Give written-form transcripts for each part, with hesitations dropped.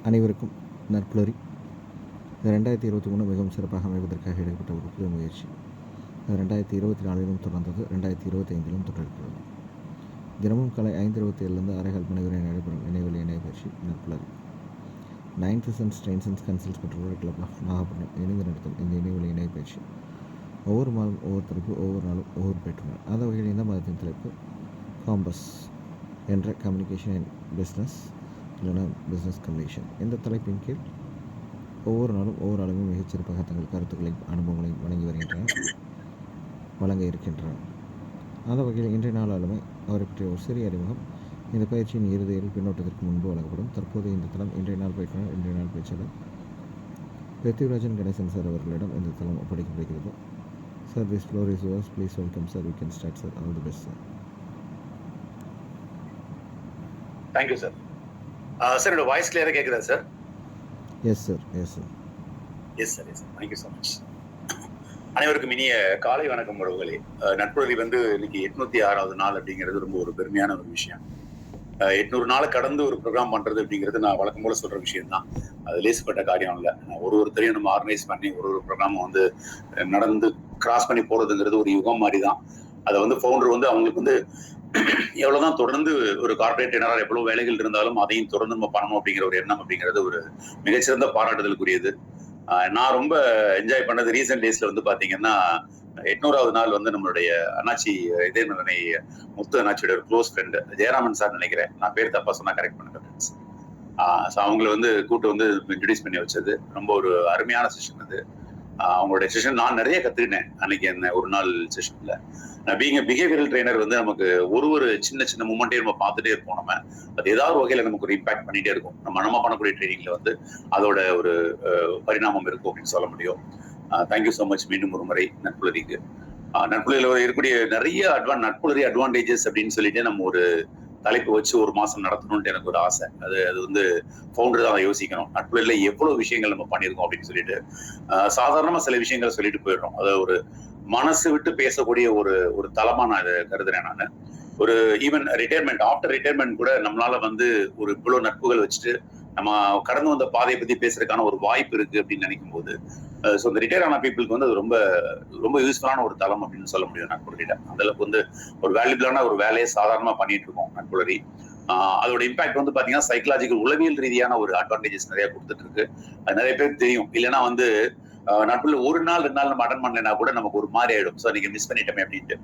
அனைவருக்கும் நற்புலரி. 2023 மிகவும் சிறப்பாக அமைவதற்காக எடுக்கப்பட்ட ஒரு புதிய முயற்சி. அது 2024 தொடர்ந்தது, 2025 தொடர்கிறது. தினமும் காலை 5:27 6:15 மணி வரை நடைபெறும் இணையவழி இணையபயிற்சி நற்புலரி. 9th sense train sense consult மற்றும் கிளப் ஆஃப் நாகப்பட்டினம் இணைந்து நடத்தும் இந்த இணையவழி இணையபயிற்சி ஒவ்வொரு மாதம் ஒவ்வொரு தலைப்பு, ஒவ்வொரு நாளும் ஒவ்வொரு பெற்றுனர். அந்த வகையில் இந்த மாதத்தின் தலைப்பு காம்பஸ் என்ற கம்யூனிகேஷன் அண்ட் பிஸ்னஸ் இல்லைனா பிஸ்னஸ் கம்யூனிகேஷன். இந்த தலைப்பின் கீழ் ஒவ்வொரு நாளும் ஒவ்வொரு ஆளுமே மிகச்சிறப்பாக தங்கள் கருத்துக்களையும் அனுபவங்களையும் வழங்க இருக்கின்றனர். அந்த வகையில் இன்றைய நாள் ஆளுமை அவரை பற்றிய ஒரு சிறிய அறிமுகம் இந்த பயிற்சியின் இறுதியில் பின்னோட்டத்திற்கு முன்பு வழங்கப்படும். தற்போது இந்த தளம் இன்றைய நாள் பேச்சாளர் பிருத்திவிராஜன் கணேசன் சார் அவர்களிடம் இந்த தளம் ஒப்படைக்கப்படுகிறது. Sir, this floor is yours. Please welcome sir. We can start sir. All the best sir. Thank you sir. Sir, என்னோட வாய்ஸ் கிளியரா கேக்குதா sir? Yes sir. Thank you so much. அனைவருக்கும் இனிய காலை வணக்கம் உறவுகளே. நட்புறவி இன்னைக்கு 806வது நாள் அப்படிங்கிறது ரொம்ப ஒரு பெருமையான ஒரு விஷயம். 800 நாளை கடந்து ஒரு ப்ரோக்ராம் பண்றது அப்படிங்கிறது நான் வழக்கம் போல சொல்ற விஷயம் தான். அது லேசுப்பட்ட காரியம் இல்லை. ஒருத்தரையும் நம்ம ஆர்கனைஸ் பண்ணி ஒரு ப்ரோக்ராம் நடந்து கிராஸ் பண்ணி போறதுங்கிறது ஒரு யுகம் மாதிரி தான். அதை ஃபவுண்டர் அவங்களுக்கு எவ்வளவுதான் தொடர்ந்து ஒரு கார்பரேட் என்ஆர் எவ்வளவு வேலைகள் இருந்தாலும் அதையும் தொடர்ந்து நம்ம பண்ணணும் அப்படிங்கிற ஒரு எண்ணம் அப்படிங்கிறது ஒரு மிகச்சிறந்த பாராட்டுதலுக்குரியது. நான் ரொம்ப என்ஜாய் பண்ணது ரீசெண்ட் டேஸ்ல பாத்தீங்கன்னா 800வது நாள் நம்மளுடைய அண்ணாச்சி இதயநிலை முத்து அண்ணாச்சியோட ஒரு க்ளோஸ் ஃப்ரெண்ட் ஜெயராமன் சார் நினைக்கிறேன், நான் பேர் தப்பா சொன்னா கரெக்ட் பண்ணுங்க ஃப்ரெண்ட்ஸ். அவங்களை கூட்டு இன்ட்ரடியூஸ் பண்ணி வச்சது ரொம்ப ஒரு அருமையான செஷன். அது அவங்களுடைய செஷன் நான் நிறைய கத்துக்கிட்டேன் அன்னைக்கு என்ன ஒரு நாள் செஷன்ல. பீயிங் பிஹேவியரல் ட்ரெயினர் நமக்கு ஒரு சின்ன சின்ன மூமெண்ட்டே நம்ம பார்த்துட்டே இருப்போம். நம்ம அது ஏதாவது வகையில நமக்கு ஒரு இம்பாக்ட் பண்ணிட்டே இருக்கும். நம்ம பண்ணக்கூடிய ட்ரைனிங்ல அதோட ஒரு பரிணாமம் இருக்கும் அப்படின்னு சொல்ல முடியும். Thank you so much. மீண்டும் ஒரு முறை நட்புலரிக்கு. நட்புலரியில் இருக்கக்கூடிய நிறைய நட்புலரி அட்வான்டேஜஸ் அப்படின்னு சொல்லிட்டு நம்ம ஒரு தலைப்பு வச்சு ஒரு மாசம் நடத்தணும்னு எனக்கு ஒரு ஆசை. அது ஃபவுண்டர் தான் யோசிக்கணும். நட்புல எவ்வளவு விஷயங்கள் நம்ம பண்ணியிருக்கோம் அப்படின்னு சொல்லிட்டு சாதாரணமா சில விஷயங்களை சொல்லிட்டு போயிடுறோம். அதை ஒரு மனசு விட்டு பேசக்கூடிய ஒரு தளமா நான் இதை கருதுறேன். நான் ஒரு ஈவன் ரிட்டையர்மெண்ட், ஆஃப்டர் ரிட்டையர்மெண்ட் கூட நம்மளால ஒரு இவ்வளவு நட்புகள் வச்சுட்டு நம்ம கடந்து வந்த பாதையை பத்தி பேசுறதுக்கான ஒரு வாய்ப்பு இருக்கு அப்படின்னு நினைக்கும் போது இந்த ரிட்டையர் ஆன பீப்புளுக்கு அது ரொம்ப ரொம்ப யூஸ்ஃபுல்லான ஒரு தளம் அப்படின்னு சொல்ல முடியும். நட்புலரியில அந்த அளவுக்கு ஒரு வேல்யூபிளான ஒரு வேலையை சாதாரணமா பண்ணிட்டு இருக்கோம் நட்புலரி. அதோட இம்பாக்ட் பாத்தீங்கன்னா சைக்கலாஜிக்கல் உளவியல் ரீதியான ஒரு அட்வான்டேஜஸ் நிறைய கொடுத்துட்டு இருக்கு. அது நிறைய பேருக்கு தெரியும். இல்லைன்னா நட்புல ஒரு நாள் 2 நாள் நம்ம அட்டன் பண்ணலைன்னா கூட நமக்கு ஒரு மாதிரி ஆயிடும். ஸோ நீங்க மிஸ் பண்ணிட்டோமே அப்படின்ட்டு.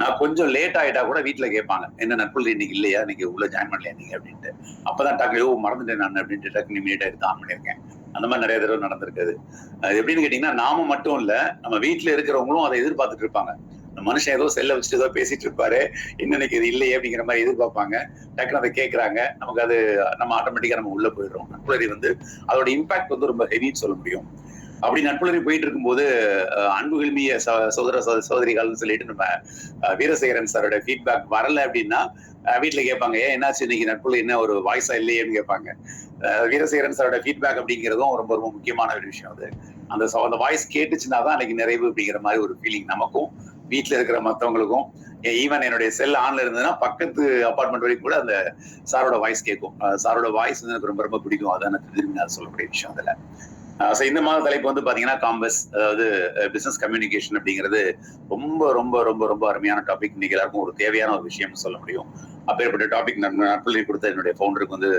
நான் கொஞ்சம் லேட் ஆயிட்டா கூட வீட்டுல கேட்பாங்க, என்ன நட்புல இன்னைக்கு இல்லையா, இன்னைக்கு உள்ள ஜாயின் பண்ணலையா நீங்க அப்படின்ட்டு. அப்பதான் டக்கு மறந்துட்டேன் நான் அப்படின்ட்டு டக்கு இமீடியட்டா எடுத்து ஆன் பண்ணியிருக்கேன். அந்த மாதிரி நிறைய தடவை நடந்திருக்காது. அது எப்படின்னு கேட்டீங்கன்னா, நாம மட்டும் இல்ல, நம்ம வீட்டுல இருக்கிறவங்களும் அதை எதிர்பார்த்துட்டு இருப்பாங்க. மனுஷன் ஏதோ செல்ல வச்சுட்டு ஏதோ பேசிட்டு இருப்பாரு, இன்னைக்கு இது இல்லையே அப்படிங்கிற மாதிரி எதிர்பார்ப்பாங்க. டக்குன்னு அதை கேட்கறாங்க. நமக்கு அது நம்ம ஆட்டோமேட்டிக்கா நம்ம உள்ள போயிடுறோம். நட்புலரி அதோட இம்பாக்ட் ரொம்ப ஹெவின்னு சொல்ல முடியும். அப்படி நட்புலரி போயிட்டு இருக்கும்போது அன்புகிழ்மிய சகோதர சகோதரிகள்னு சொல்லிட்டு நம்ம வீரசேகரன் சாரோட ஃபீட்பேக் வரல அப்படின்னா வீட்டுல கேட்பாங்க, ஏன் என்னாச்சு இன்னைக்கு நட்புல என்ன ஒரு வாய்ஸா இல்லையேன்னு கேட்பாங்க. வீரசேகரன் சாரோட ஃபீட்பேக் அப்படிங்கிறதும் ரொம்ப ரொம்ப முக்கியமான ஒரு விஷயம். அது அந்த வாய்ஸ் கேட்டுச்சுன்னா தான் அன்னைக்கு நிறைவு அப்படிங்கிற மாதிரி ஒரு ஃபீலிங் நமக்கும் வீட்டுல இருக்கிற மற்றவங்களுக்கும். ஈவன் என்னுடைய செல் ஆன்ல இருந்ததுன்னா பக்கத்து அபார்ட்மெண்ட் வரைக்கும் கூட அந்த சாரோட வாய்ஸ் கேட்கும். சாரோட வாய்ஸ் எனக்கு ரொம்ப ரொம்ப பிடிக்கும். அதான் திரும்பி நான் சொல்லக்கூடிய விஷயம். அதுல இந்த மாத தலைப்பு பாத்தீங்கன்னா காம்பஸ், அதாவது பிசினஸ் கம்யூனிகேஷன் அப்படிங்கிறது ரொம்ப ரொம்ப ரொம்ப ரொம்ப அருமையான டாபிக். இன்னைக்கு எல்லாருக்கும் ஒரு தேவையான ஒரு விஷயம்னு சொல்ல முடியும். அப்பேற்பட்ட டாபிக் நட்புலரி கொடுத்த என்னுடைய ஃபவுண்டருக்கு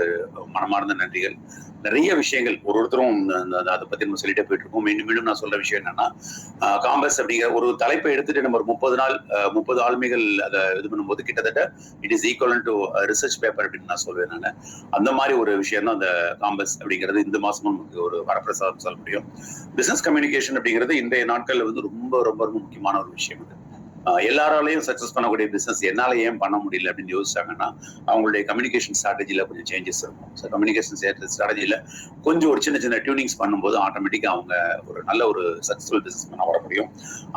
மனமார்ந்த நன்றிகள். நிறைய விஷயங்கள் ஒருத்தரும் அதை பத்தி நம்ம சொல்லிட்டே போயிட்டு இருக்கோம். மீண்டும் மீண்டும் நான் சொல்ற விஷயம் என்னன்னா, காம்பஸ் அப்படிங்கிற ஒரு தலைப்பை எடுத்துட்டு நம்ம ஒரு 30 ஆளுமைகள் அதை இது பண்ணும்போது கிட்டத்தட்ட it is equal to research paper அப்படின்னு நான் சொல்வேன். நான் அந்த மாதிரி ஒரு விஷயம் தான் அந்த காம்பஸ் அப்படிங்கிறது. இந்த மாசமும் நமக்கு ஒரு வரப்பிரசாதம் சொல்ல முடியும். பிசினஸ் கம்யூனிகேஷன் அப்படிங்கிறது இன்றைய நாட்கள் ரொம்ப ரொம்ப ரொம்ப முக்கியமான ஒரு விஷயம். இது எல்லாராலையும் சக்சஸ் பண்ணக்கூடிய பிசினஸ் என்னால ஏன் பண்ண முடியல அப்படின்னு யோசிச்சாங்கன்னா, அவங்களுடைய கம்யூனிகேஷன் ஸ்ட்ராட்டஜில கொஞ்சம் சேஞ்சஸ் இருக்கும். ஸோ கம்யூனிகேஷன் ஸ்ட்ராட்டஜில கொஞ்சம் ஒரு சின்ன சின்ன டியூனிங்ஸ் பண்ணும்போது ஆட்டோமேட்டிக்கா அவங்க ஒரு நல்ல ஒரு சக்சஸ்ஃபுல் பிசினஸ் பண்ண வர முடியும்.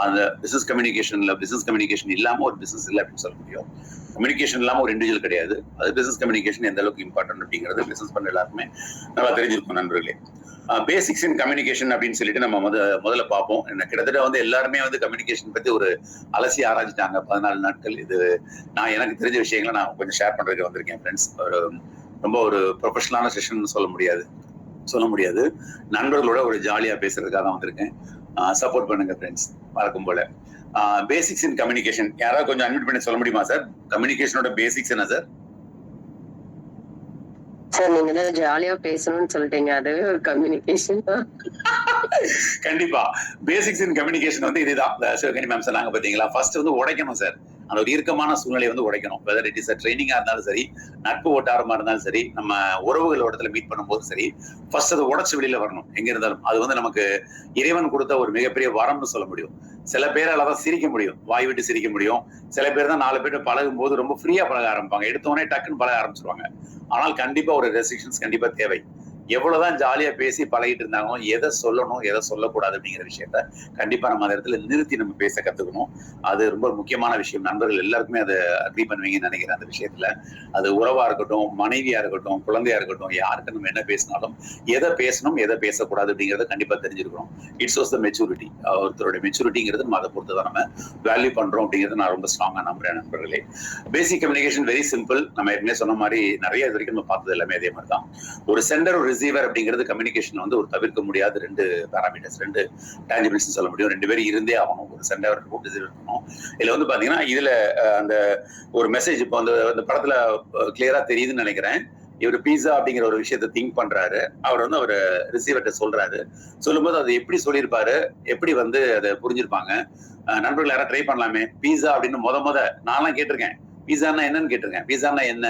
அந்த பிசினஸ் கம்யூனிகேஷன் இல்லாம ஒரு பிசினஸ் இல்லை அப்படின்னு சொல்ல முடியும். கம்யூனிகேஷன் இல்லாம ஒரு இண்டிவிஜுவல் கிடையாது. அது பிசினஸ் கம்யூனிகேஷன் எந்த அளவுக்கு இம்பார்ட்டன்ட் அப்படிங்கிறது பிசினஸ் பண்ண எல்லாருக்குமே நல்லா தெரிஞ்சிருக்கும் நண்பர்களே. பேசிக்ஸ் இன் கம்யூனிகேஷன் அப்படின்னு சொல்லிட்டு நம்ம முதல்ல பார்ப்போம். கிட்டத்தட்ட எல்லாருமே கம்யூனிகேஷன் பத்தி ஒரு அலசி ஆராய்ச்சிட்டாங்க 14 நாட்கள். இது நான் எனக்கு தெரிஞ்ச விஷயங்களை நான் கொஞ்சம் ஷேர் பண்றதுக்கு வந்திருக்கேன் ஃப்ரெண்ட்ஸ். ரொம்ப ஒரு ப்ரொஃபஷனலான செஷன் சொல்ல முடியாது. சொல்ல முடியாது. நண்பர்களோட ஒரு ஜாலியா பேசுறதுக்காக தான் வந்திருக்கேன். சப்போர்ட் பண்ணுங்க ஃப்ரெண்ட்ஸ், வழக்கம் போல. பேசிக்ஸ் இன் கம்யூனிகேஷன் யாராவது கொஞ்சம் அன்மியூட் பண்ணி சொல்ல முடியுமா சார்? கம்யூனிகேஷனோட பேசிக்ஸ் என்ன சார்? சார் நீங்க தான் ஜாலியா பேசணும்னு சொல்லிட்டீங்க, அதுவே ஒரு கம்யூனிகேஷன் தான். கண்டிப்பா பேசிக்ஸ் இன் கம்யூனிகேஷன் வந்து இதுதான். சிவகனி மேம் சொன்னாங்க பாத்தீங்களா, ஃபர்ஸ்ட் வந்து உடைக்கணும் சார். அந்த ஒரு இறுக்கமான சூழ்நிலையை வந்து உடைக்கணும். வெதர் இட் இஸ் ட்ரைனிங்கா இருந்தாலும் சரி, நட்பு வட்டாரமா இருந்தாலும் சரி, நம்ம உறவுகளோட இடத்துல மீட் பண்ணும்போது சரி, ஃபர்ஸ்ட் அதை உடைச்சு வெளியில வரணும். எங்க இருந்தாலும் அது வந்து நமக்கு இறைவன் கொடுத்த ஒரு மிகப்பெரிய வரம்னு சொல்ல முடியும். சில பேரால தான் சிரிக்க முடியும், வாய் விட்டு சிரிக்க முடியும். சில பேர் தான் 4 பேர் பழகும் போது ரொம்ப ஃப்ரீயா பழக ஆரம்பிப்பாங்க, எடுத்தோடனே டக்குன்னு பழக ஆரம்பிச்சிருவாங்க. ஆனால் கண்டிப்பா ஒரு ரெஸ்ட்ரிக்ஷன்ஸ் கண்டிப்பா தேவை. எவ்வளவுதான் ஜாலியா பேசி பழகிட்டு இருந்தாலும் எதை சொல்லணும் எதை சொல்லக்கூடாது அப்படிங்கிற விஷயத்த கண்டிப்பா நம்ம அந்த இடத்துல நிறுத்தி நம்ம பேச கத்துக்கணும். அது ரொம்ப முக்கியமான விஷயம். நண்பர்கள் எல்லாருக்குமே அதை அக்ரி பண்ணுவீங்கன்னு நினைக்கிறேன். அந்த விஷயத்துல அது உறவா இருக்கட்டும், மனைவியா இருக்கட்டும், குழந்தையா இருக்கட்டும், யாருக்கு நம்ம என்ன பேசினாலும் எதை பேசணும் எதை பேசக்கூடாது அப்படிங்கறத கண்டிப்பா தெரிஞ்சிருக்கணும். It's was the maturity. ஒருத்தருடைய மெச்சூரிட்டிங்கிறது நம்ம அதை பொறுத்துதான் நம்ம வேல்யூ பண்றோம் அப்படிங்கிறது நான் ரொம்ப ஸ்ட்ராங்கா நம்புறேன் நண்பர்களே. பேசிக் கம்யூனிகேஷன் வெரி சிம்பிள். நம்ம ஏற்கனவே சொன்ன மாதிரி நிறைய இது வரைக்கும் நம்ம பார்த்தது எல்லாமே அதே மாதிரி தான். ஒரு சென்டர் ஒரு ரிசீவர் அப்படிங்கிறது கம்யூனிகேஷன் வந்து ஒரு தவிர்க்க முடியாத 2 பாராமீட்டர்ஸ், 2 டேஞ்சிபிள்ஸ் சொல்ல முடியும். 2 பேரும் இருந்தே ஆகணும். ஒரு சென்டர் இருக்கும், ரிசீவர் இருக்கணும். இதுல வந்து பாத்தீங்கன்னா இதுல அந்த ஒரு மெசேஜ் இப்போ அந்த படத்துல கிளியரா தெரியுதுன்னு நினைக்கிறேன். இவர் பீஸா அப்படிங்கிற ஒரு விஷயத்த திங்க் பண்றாரு. அவர் வந்து அவர் ரிசீவர்கிட்ட சொல்றாரு. சொல்லும்போது அதை எப்படி சொல்லியிருப்பாரு, எப்படி வந்து அதை புரிஞ்சிருப்பாங்க. நண்பர்கள் யாராவது ட்ரை பண்ணலாமே. பீஸா அப்படின்னு முத நான்லாம் கேட்டிருக்கேன். பீஸான்னா என்னன்னு கேட்டிருக்கேன். பீஸான்னா என்ன,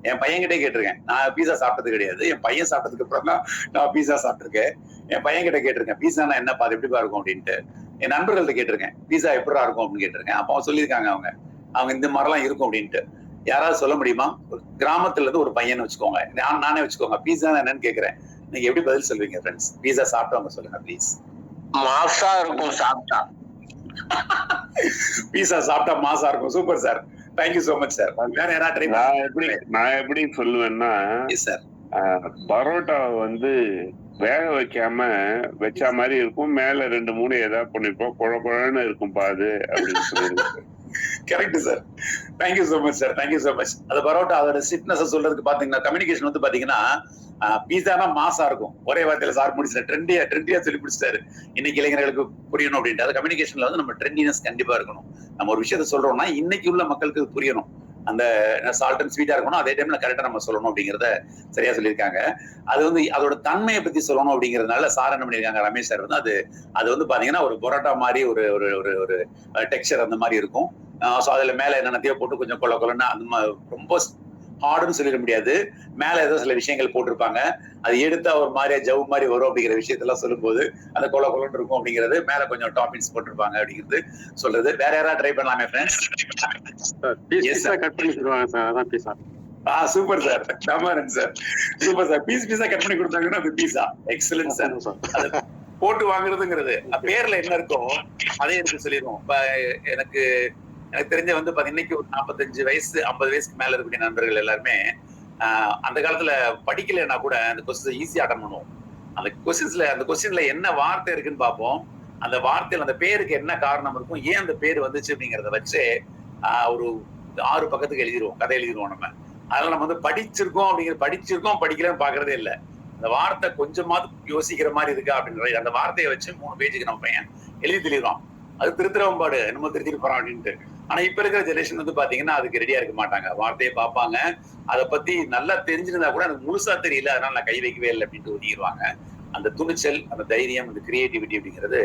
என் பையன்கிட்டே கேட்டிருக்கேன். நான் பீஸா சாப்பிட்டது கிடையாது. என் பையன் சாப்பிட்டதுக்கு அப்புறம் தான் நான் பீஸா சாப்பிட்டிருக்கேன். என் பையன் கிட்ட கேட்டிருக்கேன், பீஸானா என்னப்பா, அது எப்படிப்பா இருக்கும் அப்படின்ட்டு. என் நண்பர்கள்ட்ட கேட்டிருக்கேன், பீஸா எப்படா இருக்கும் அப்படின்னு கேட்டிருக்கேன். அப்போ அவங்க சொல்லியிருக்காங்க, அவங்க இந்த மாதிரிலாம் இருக்கும் அப்படின்ட்டு. யாராவது சொல்ல முடியுமா? கிராமத்துல இருந்து ஒரு பையன் வச்சுக்கோங்க, நானே வச்சுக்கோங்க, பீஸா என்னன்னு கேட்கிறேன். நீங்க எப்படி பதில் சொல்வீங்க ஃப்ரெண்ட்ஸ்? பீஸா சாப்பிட்டவங்க சொல்லுங்க ப்ளீஸ். மாசா இருக்கும் சாப்பிட்டா. பீஸா சாப்பிட்டா மாசா இருக்கும். Super sir, thank you so much sir. வேற யாராவது ட்ரை நான் எப்படி சொல்லுவேன்னா, சார் பரோட்டா வந்து வேக வைக்காம வச்ச மாதிரி இருக்கும், மேல 2 3 ஏதாவது பண்ணிருப்போம், குழப்பழன்னு இருக்கும் பாது அப்படின்னு சொல்லிருக்கு. Correct sir, thank you so much sir, thank you so much. அது பரோட்டா அதோட ஸ்வீட்னஸ் சொல்றதுக்கு பாத்தீங்கன்னா கம்யூனிகேஷன் வந்து பாத்தீங்கன்னா பீஸானா மாசா இருக்கும். ஒரே வார்த்தையில சார் முடிச்சிட்டாரு, ட்ரெண்டியா சொல்லி முடிச்சிட்டாரு. இன்னைக்கு இளைஞர்களுக்கு புரியணும் அப்படின்ட்டு. அது கம்யூனிகேஷன்ல வந்து நம்ம ட்ரெண்டினஸ் கண்டிப்பா இருக்கணும். நம்ம ஒரு விஷயத்த சொல்றோம்னா இன்னைக்கு உள்ள மக்களுக்கு புரியணும். அந்த சால்ட் அண்ட் ஸ்வீட்டா இருக்கணும், அதே டைம்ல கரெக்டா நம்ம சொல்லணும் அப்படிங்கறத சரியா சொல்லியிருக்காங்க. அது வந்து அதோட தன்மையை பத்தி சொல்லணும் அப்படிங்கறதுனால சார் என்ன பண்ணிருக்காங்க, ரமேஷ் சார் வந்து அது வந்து பாத்தீங்கன்னா ஒரு பரோட்டா மாதிரி ஒரு ஒரு ஒரு ஒரு டெக்ஸ்சர் அந்த மாதிரி இருக்கும். சோ அதுல மேல என்னென்னத்தையோ போட்டு கொஞ்சம் கொள்ளன்னு அந்த ரொம்ப ஹார்டுன்னு சொல்லிட முடியாது, மேல ஏதோ சில விஷயங்கள் போட்டிருப்பாங்க. அது எடுத்தா ஒரு மாதிரியா ஜவு மாதிரி வரும் அப்படிங்கிற விஷயத்தெல்லாம் சொல்லும்போது அந்த கொள்ளன்னு இருக்கும் அப்படிங்கிறது, மேல கொஞ்சம் டாப்பிங்ஸ் போட்டிருப்பாங்க அப்படிங்கிறது சொல்றது. வேற யாராவது ட்ரை பண்ணலாமே friends? Super sir, Ramaran sir, super sir. Pizza cut பண்ணி கொடுத்தாங்கன்னா அது பீஸா. Excellent sir. போட்டு வாங்குறதுங்கிறது பேர்ல என்ன இருக்கோ அதே எடுத்து சொல்லிடுவோம். எனக்கு தெரிஞ்ச வந்து இன்னைக்கு ஒரு 45 வயசு 50 வயசுக்கு மேல இருக்கக்கூடிய நண்பர்கள் எல்லாருமே அந்த காலத்துல படிக்கலைன்னா கூட அந்த கொஸ்டின் ஈஸியா அட்டன் பண்ணுவோம். அந்த கொஸ்டின்ல என்ன வார்த்தை இருக்குன்னு பார்ப்போம். அந்த வார்த்தையில அந்த பேருக்கு என்ன காரணம் இருக்கும், ஏன் அந்த பேர் வந்துச்சு அப்படிங்கறத வச்சு ஒரு 6 பக்கத்துக்கு எழுதிடுவோம், கதை எழுதிடுவோம் நம்ம. அதனால நம்ம வந்து படிச்சிருக்கோம் படிக்கலன்னு பாக்குறதே இல்லை. அந்த வார்த்தை கொஞ்சமாவது யோசிக்கிற மாதிரி இருக்கா அப்படின்ற அந்த வார்த்தையை வச்சு 3 பேஜுக்கு நம்ம பையன் எழுதி தெளிவான். அது திருத்திரம்பாடு என்னமோ திருத்திட்டு போறான் அப்படின்ட்டு. ஆனா இப்ப இருக்கிற ஜெனரேஷன் வந்து பாத்தீங்கன்னா அதுக்கு ரெடியா இருக்க மாட்டாங்க. வார்த்தையை பார்ப்பாங்க, அதை பத்தி நல்லா தெரிஞ்சிருந்தா கூட எனக்கு முழுசா தெரியல, அதனால நான் கை வைக்கவே இல்லை அப்படின்ட்டு ஒதுங்கிடுவாங்க. அந்த துணிச்சல், அந்த தைரியம், அந்த கிரியேட்டிவிட்டி அப்படிங்கிறது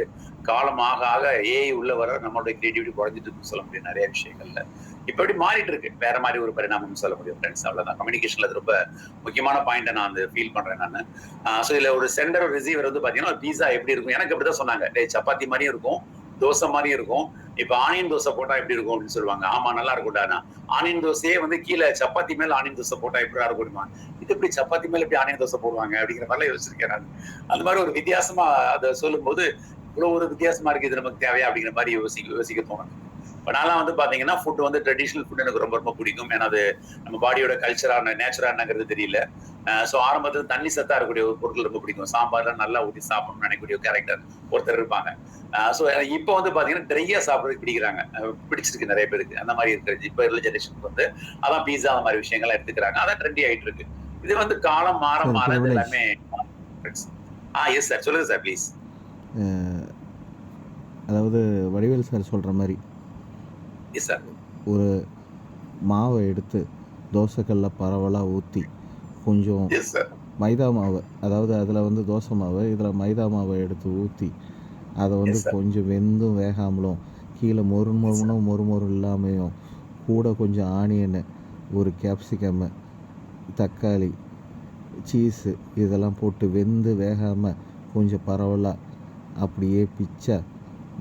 காலமாக ஆக ஏஐ உள்ள வர நம்மளோட கிரியேட்டிவிட்டி குறைஞ்சிட்டு சொல்ல முடியும் நிறைய விஷயங்கள்ல. இப்ப எப்படி மாறிட்டு இருக்கு, வேற மாதிரி ஒரு பரிணாமம் சொல்ல முடியும் ஃப்ரெண்ட்ஸ். அவ்வளவுதான். கம்யூனிகேஷன்ல அது ரொம்ப முக்கியமான பாயிண்ட் நான் வந்து ஃபீல் பண்றேன் நான். சோ இதுல ஒரு சென்டர் ஒரு ரிசீவர் வந்து பாத்தீங்கன்னா பீஸா எப்படி இருக்கும், எனக்கு அப்படிதான் சொன்னாங்க. சப்பாத்தி மாதிரியும் இருக்கும், தோசை மாதிரியும் இருக்கும். இப்ப ஆனியன் தோசை போட்டா எப்படி இருக்கும் அப்படின்னு சொல்லுவாங்க. ஆமா நல்லா இருக்கும்டா. ஆனியன் தோசையே வந்து கீழே சப்பாத்தி மேல ஆனியன் தோசை போட்டா எப்படி இருக்குமா, இது எப்படி சப்பாத்தி மேல எப்படி ஆனியன் தோசை போடுவாங்க அப்படிங்கிற மாதிரிலாம் யோசிச்சிருக்கேன் நான். அந்த மாதிரி ஒரு வித்தியாசமா அதை சொல்லும் போது இவ்வளவு ஒரு வித்தியாசமா இருக்கு, இது நமக்கு தேவையா அப்படிங்கிற மாதிரி யோசிக்க தோணும். இப்ப நான்லாம் வந்து பாத்தீங்கன்னா ஃபுட் வந்து ட்ரெடிஷனல் ஃபுட் எனக்கு ரொம்ப ரொம்ப பிடிக்கும். ஏன்னா அது நம்ம பாடியோட கல்ச்சரா நேச்சுரா என்னங்கிறது தெரியல. சோ ஆரம்பத்துல தண்ணி சத்தா இருக்கக்கூடிய ஒரு பொருட்கள் ரொம்ப பிடிக்கும். சாம்பார்லாம் நல்லா ஊற்றி சாப்பிடணும்னு நினைக்கக்கூடிய கேரக்டர் ஒருத்தர் இருப்பாங்க. சோ இப்ப வந்து பாத்தீங்கன்னா ட்ரையா சாப்பிடுறதுக்கு பிடிக்கிறாங்க, பிடிச்சிருக்கு நிறைய பேருக்கு. அந்த மாதிரி இருக்கிறது இப்ப இருக்க ஜெனரேஷனுக்கு வந்து அதான் பீஸா அந்த மாதிரி விஷயங்கள்லாம் எடுத்துக்கிறாங்க. அதான் ட்ரெண்டி ஆயிட்டு இருக்கு. இது வந்து காலம் மாற மாற எல்லாமே ஃப்ரெண்ட்ஸ். எஸ் சார், சொல்லுங்க சார் ப்ளீஸ். அதாவது வடிவேல் சார் சொல்கிற மாதிரி எஸ் சார். ஒரு மாவை எடுத்து தோசைக்கல்லில் பரவலாக ஊற்றி கொஞ்சம் எஸ் சார். மைதா மாவை, அதாவது அதில் வந்து தோசை மாவை, இதில் மைதா மாவை எடுத்து ஊற்றி அதை வந்து Yes, sir. கொஞ்சம் வெந்தும் வேகாமலும் கீழே மொறு இல்லாமையும் கூட கொஞ்சம் ஆனியனு, ஒரு கேப்சிகம்மு, தக்காளி, சீஸு இதெல்லாம் போட்டு வெந்து வேகாமல் கொஞ்சம் பரவலாக அப்படியே பிச்சா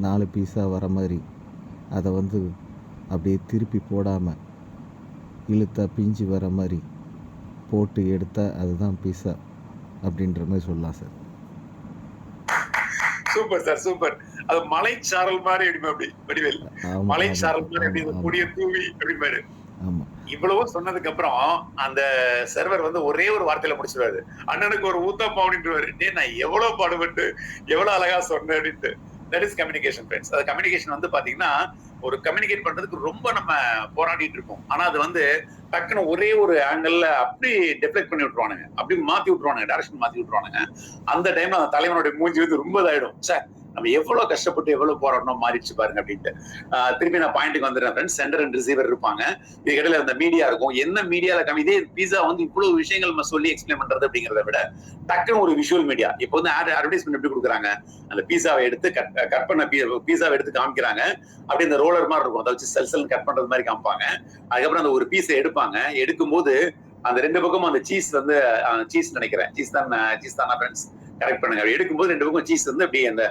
4 பீஸாக வர மாதிரி அதை வந்து அப்படியே திருப்பி போடாமல் இழுத்தா பிஞ்சு வர மாதிரி போட்டு எடுத்தால் அதுதான் பீஸா அப்படின்ற மாதிரி சொல்லலாம் சார். Super sir, super. அது மலைச்சாரல் மாதிரி அப்படி வடிவேல், ஆமாம் மலைச்சாரல் மாதிரி அப்படி ஆமாம் பொடிய தூவி அப்படிம்பாரு. ஆமாம் இவ்வளவோ சொன்னதுக்கு அப்புறம் அந்த சர்வர் வந்து ஒரே ஒரு வார்த்தையில முடிச்சிருவாரு, அண்ணனுக்கு ஒரு ஊத்தப்பா அப்படின்றாரு. டே, நான் எவ்வளவு பாடுபட்டு எவ்வளவு அழகா சொன்னேன் அப்படின்ட்டு. That is communication friends. அது கம்யூனிகேஷன் வந்து பாத்தீங்கன்னா ஒரு கம்யூனிகேட் பண்றதுக்கு ரொம்ப நம்ம போராடிட்டு இருக்கோம். ஆனா அது வந்து டக்குன்னு ஒரே ஒரு ஆங்கிள் அப்படி டெஃப்ளெக்ட் பண்ணி விட்டுருவானுங்க, அப்படி மாத்தி விட்டுருவானுங்க, டைரக்ஷன் மாத்தி விட்டுருவானுங்க. அந்த டைம்ல அந்த தலைவனுடைய மூஞ்சி வந்து ரொம்ப இதாயிடும். சார், நம்ம எவ்வளவு கஷ்டப்பட்டு எவ்வளவு போராடணும் மாறிடுச்சு பாருங்க அப்படின்ட்டு. திருப்பி நான் பாயிண்ட்டுக்கு வந்துடுறேன் ஃப்ரெண்ட்ஸ். சென்டர் அண்ட் ரிசீவர் இருப்பாங்க, இதுக்கிடையில அந்த மீடியா இருக்கும். என்ன மீடியால இதே பீஸா வந்து இவ்வளவு விஷயங்கள் நம்ம சொல்லி எக்ஸ்பிளைன் பண்றது அப்படிங்கிறத விட டக்குன்னு ஒரு விஷுவல் மீடியா. இப்போ வந்து அட்வர்டைஸ்மெண்ட் எப்படி கொடுக்குறாங்க, அந்த பீஸாவை எடுத்து கட் பண்ண பீஸாவை எடுத்து காமிக்கிறாங்க. அப்படி இந்த ரோலர் மாதிரி இருக்கும், அதை வச்சு செல் கட் பண்றது மாதிரி காமிப்பாங்க. அதுக்கப்புறம் அந்த ஒரு பீஸை எடுப்பாங்க, எடுக்கும்போது அந்த 2 பக்கமும் அந்த சீஸ் வந்து சீஸ் நினைக்கிறேன், சீஸ் தானா ஃப்ரெண்ட்ஸ், கரெக்ட் பண்ணுங்க. அப்படி எடுக்கும்போது 2 பக்கம் சீஸ் வந்து அப்படியே அந்த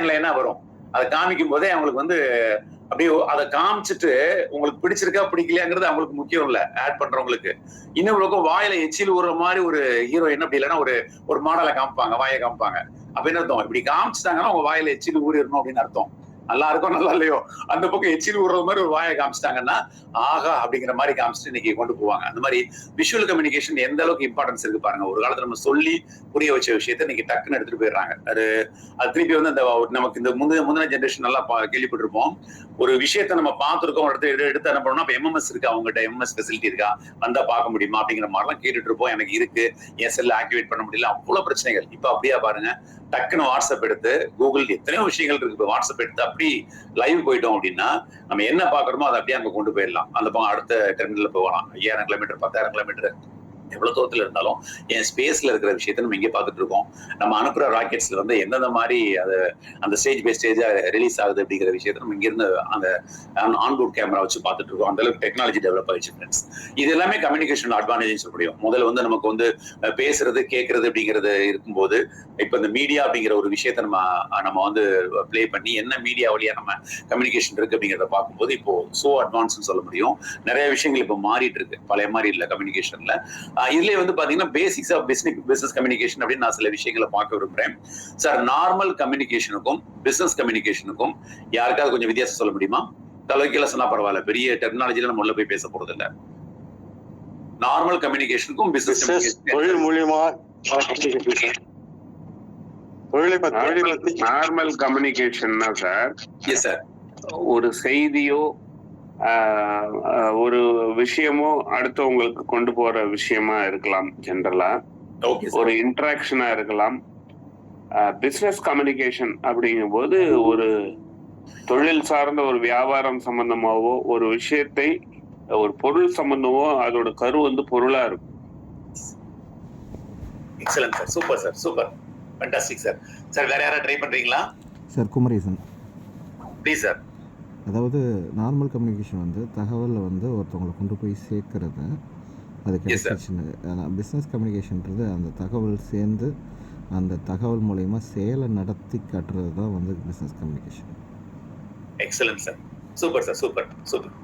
லைனா வரும். அதை காமிக்கும் போதே அவங்களுக்கு வந்து அப்படியே அதை காமிச்சிட்டு உங்களுக்கு பிடிச்சிருக்கா பிடிக்கலையாங்கிறது அவங்களுக்கு முக்கியம் இல்ல, ஆட் பண்றவங்களுக்கு. இன்னொரு பக்கம் வாயில எச்சில் ஊறுற மாதிரி ஒரு ஹீரோயின் அப்படி இல்லைன்னா ஒரு மாடலை காமிப்பாங்க, வாயை காமிப்பாங்க. அப்ப என்ன அர்த்தம், இப்படி காமிச்சிட்டாங்கன்னா அவங்க வாயில எச்சில் ஊறிடணும் அப்படின்னு அர்த்தம். நல்லா இருக்கும் நல்லா இல்லையோ, அந்த பக்கம் எச்சில் ஊறுற மாதிரி ஒரு வாயை காமிச்சிட்டாங்கன்னா ஆகா அப்படிங்கிற மாதிரி காமிச்சிட்டு இன்னைக்கு கொண்டு போவாங்க. அந்த மாதிரி விஷுவல் கம்யூனிகேஷன் எந்த அளவுக்கு இம்பார்ட்டன்ஸ் இருக்கு பாருங்க. ஒரு காலத்துல நம்ம சொல்லி புரிய வச்ச விஷயத்த இன்னைக்கு டக்குன்னு எடுத்துட்டு போயிடுறாங்க. அது திருப்பி வந்து அந்த நமக்கு இந்த முந்தின ஜென்ரேஷன் நல்லா கேள்விப்பட்டிருப்போம். ஒரு விஷயத்த நம்ம பார்த்துருக்கோம், எடுத்து என்ன பண்ணோம்னா, இப்ப எம்எம்எஸ் இருக்கா, அவங்ககிட்ட எம்எம்எஸ் ஃபெசிலிட்டி இருக்கா, வந்தா பார்க்க முடியுமா அப்படிங்கிற மாதிரிலாம் கேட்டுட்டு இருப்போம். எனக்கு இருக்கு, என் செல்ல ஆக்டிவேட் பண்ண முடியல, அவ்வளவு பிரச்சனைகள். இப்ப அப்படியா பாருங்க, டக்குன்னு வாட்ஸ்அப் எடுத்து, கூகுள், எத்தனையோ விஷயங்கள் இருக்கு. இப்போ வாட்ஸ்அப் எடுத்து அப்படி லைவ் போயிட்டோம் அப்படின்னா நம்ம என்ன பாக்குறோமோ அதை அப்படியே அங்க கொண்டு போயிடலாம். அந்த பக்கம் அடுத்த டெர்மினல்ல போகலாம். 5000 கிலோமீட்டர் 10000 கிலோமீட்டர் எவ்வளவு தூரத்துல இருந்தாலும் என் ஸ்பேஸ்ல இருக்கிற விஷயத்த நம்ம இங்கே பார்த்துட்டு இருக்கோம். நம்ம அனுப்புற ராக்கெட்ஸ்ல வந்து எந்தெந்த மாதிரி அது அந்த ஸ்டேஜ் பை ஸ்டேஜா ரிலீஸ் ஆகுது அப்படிங்கிற விஷயத்த நம்ம இங்க இருந்து அந்த ஆன்போர்ட் கேமரா வச்சு பார்த்துட்டு இருக்கோம். அந்த அளவுக்கு டெக்னாலஜி டெவலப் ஆயிடுச்சு ஃப்ரெண்ட்ஸ். இது எல்லாமே கம்யூனிகேஷன் அட்வான்டேஜ் சொல்ல முடியும். முதல்ல வந்து நமக்கு வந்து பேசுறது கேட்கறது அப்படிங்கிறது இருக்கும்போது, இப்ப இந்த மீடியா அப்படிங்கிற ஒரு விஷயத்த நம்ம வந்து பிளே பண்ணி என்ன மீடியா வழியா நம்ம கம்யூனிகேஷன் இருக்கு அப்படிங்கிறத பார்க்கும்போது இப்போ சோ அட்வான்ஸ் சொல்ல முடியும். நிறைய விஷயங்கள் இப்போ மாறிட்டு இருக்கு, பழைய மாதிரி இல்ல கம்யூனிகேஷன்ல. இதுலயே வந்து பாத்தீங்கன்னா பேசிக்ஸ் ஆஃப் பிசினஸ் கம்யூனிகேஷன் அப்படின்னு நான் சில விஷயங்களை பார்க்க விரும்புறேன். சார், நார்மல் கம்யூனிகேஷனுக்கும் பிசினஸ் கம்யூனிகேஷனுக்கும் யாருக்காவது கொஞ்சம் வித்தியாசம் சொல்ல முடியுமா? தலைக்கீழ சொன்னா பரவாயில்ல, பெரிய டெக்னாலஜில நம்ம உள்ள போய் பேச போறது இல்ல. நார்மல் கம்யூனிகேஷனுக்கும் பிசினஸ் தொழில் மூலியமா நார்மல் கம்யூனிகேஷன்னா சார், எஸ் சார், ஒரு செய்தியோ ஒரு விஷயமோ அடுத்தவங்களுக்கு கொண்டு போற விஷயமா இருக்கலாம், ஜெனரலா ஒரு இன்டராக்ஷனா இருக்கலாம். பிசினஸ் கம்யூனிகேஷன் அப்படிங்கும் போது ஒரு தொழில் சார்ந்த ஒரு வியாபாரம் சம்பந்தமாவோ ஒரு விஷயத்தை ஒரு பொருள் சம்பந்தமோ அதோட கரு வந்து பொருளா இருக்கும். Excellent sir, super sir, super, fantastic sir. Sir, வேற யாராவது ட்ரை பண்றீங்களா? சார், குமரேசன். Please sir. அதாவது நார்மல் கம்யூனிகேஷன் வந்து தகவலை வந்து ஒருத்தவங்களை கொண்டு போய் சேர்க்கறது, அது கிடைச்சிச்சுன்னு. பிஸ்னஸ் கம்யூனிகேஷன்றது அந்த தகவல் சேர்ந்து அந்த தகவல் மூலயமா செயலை நடத்தி காட்டுறது தான் வந்து business communication. Excellent sir, super sir, super super.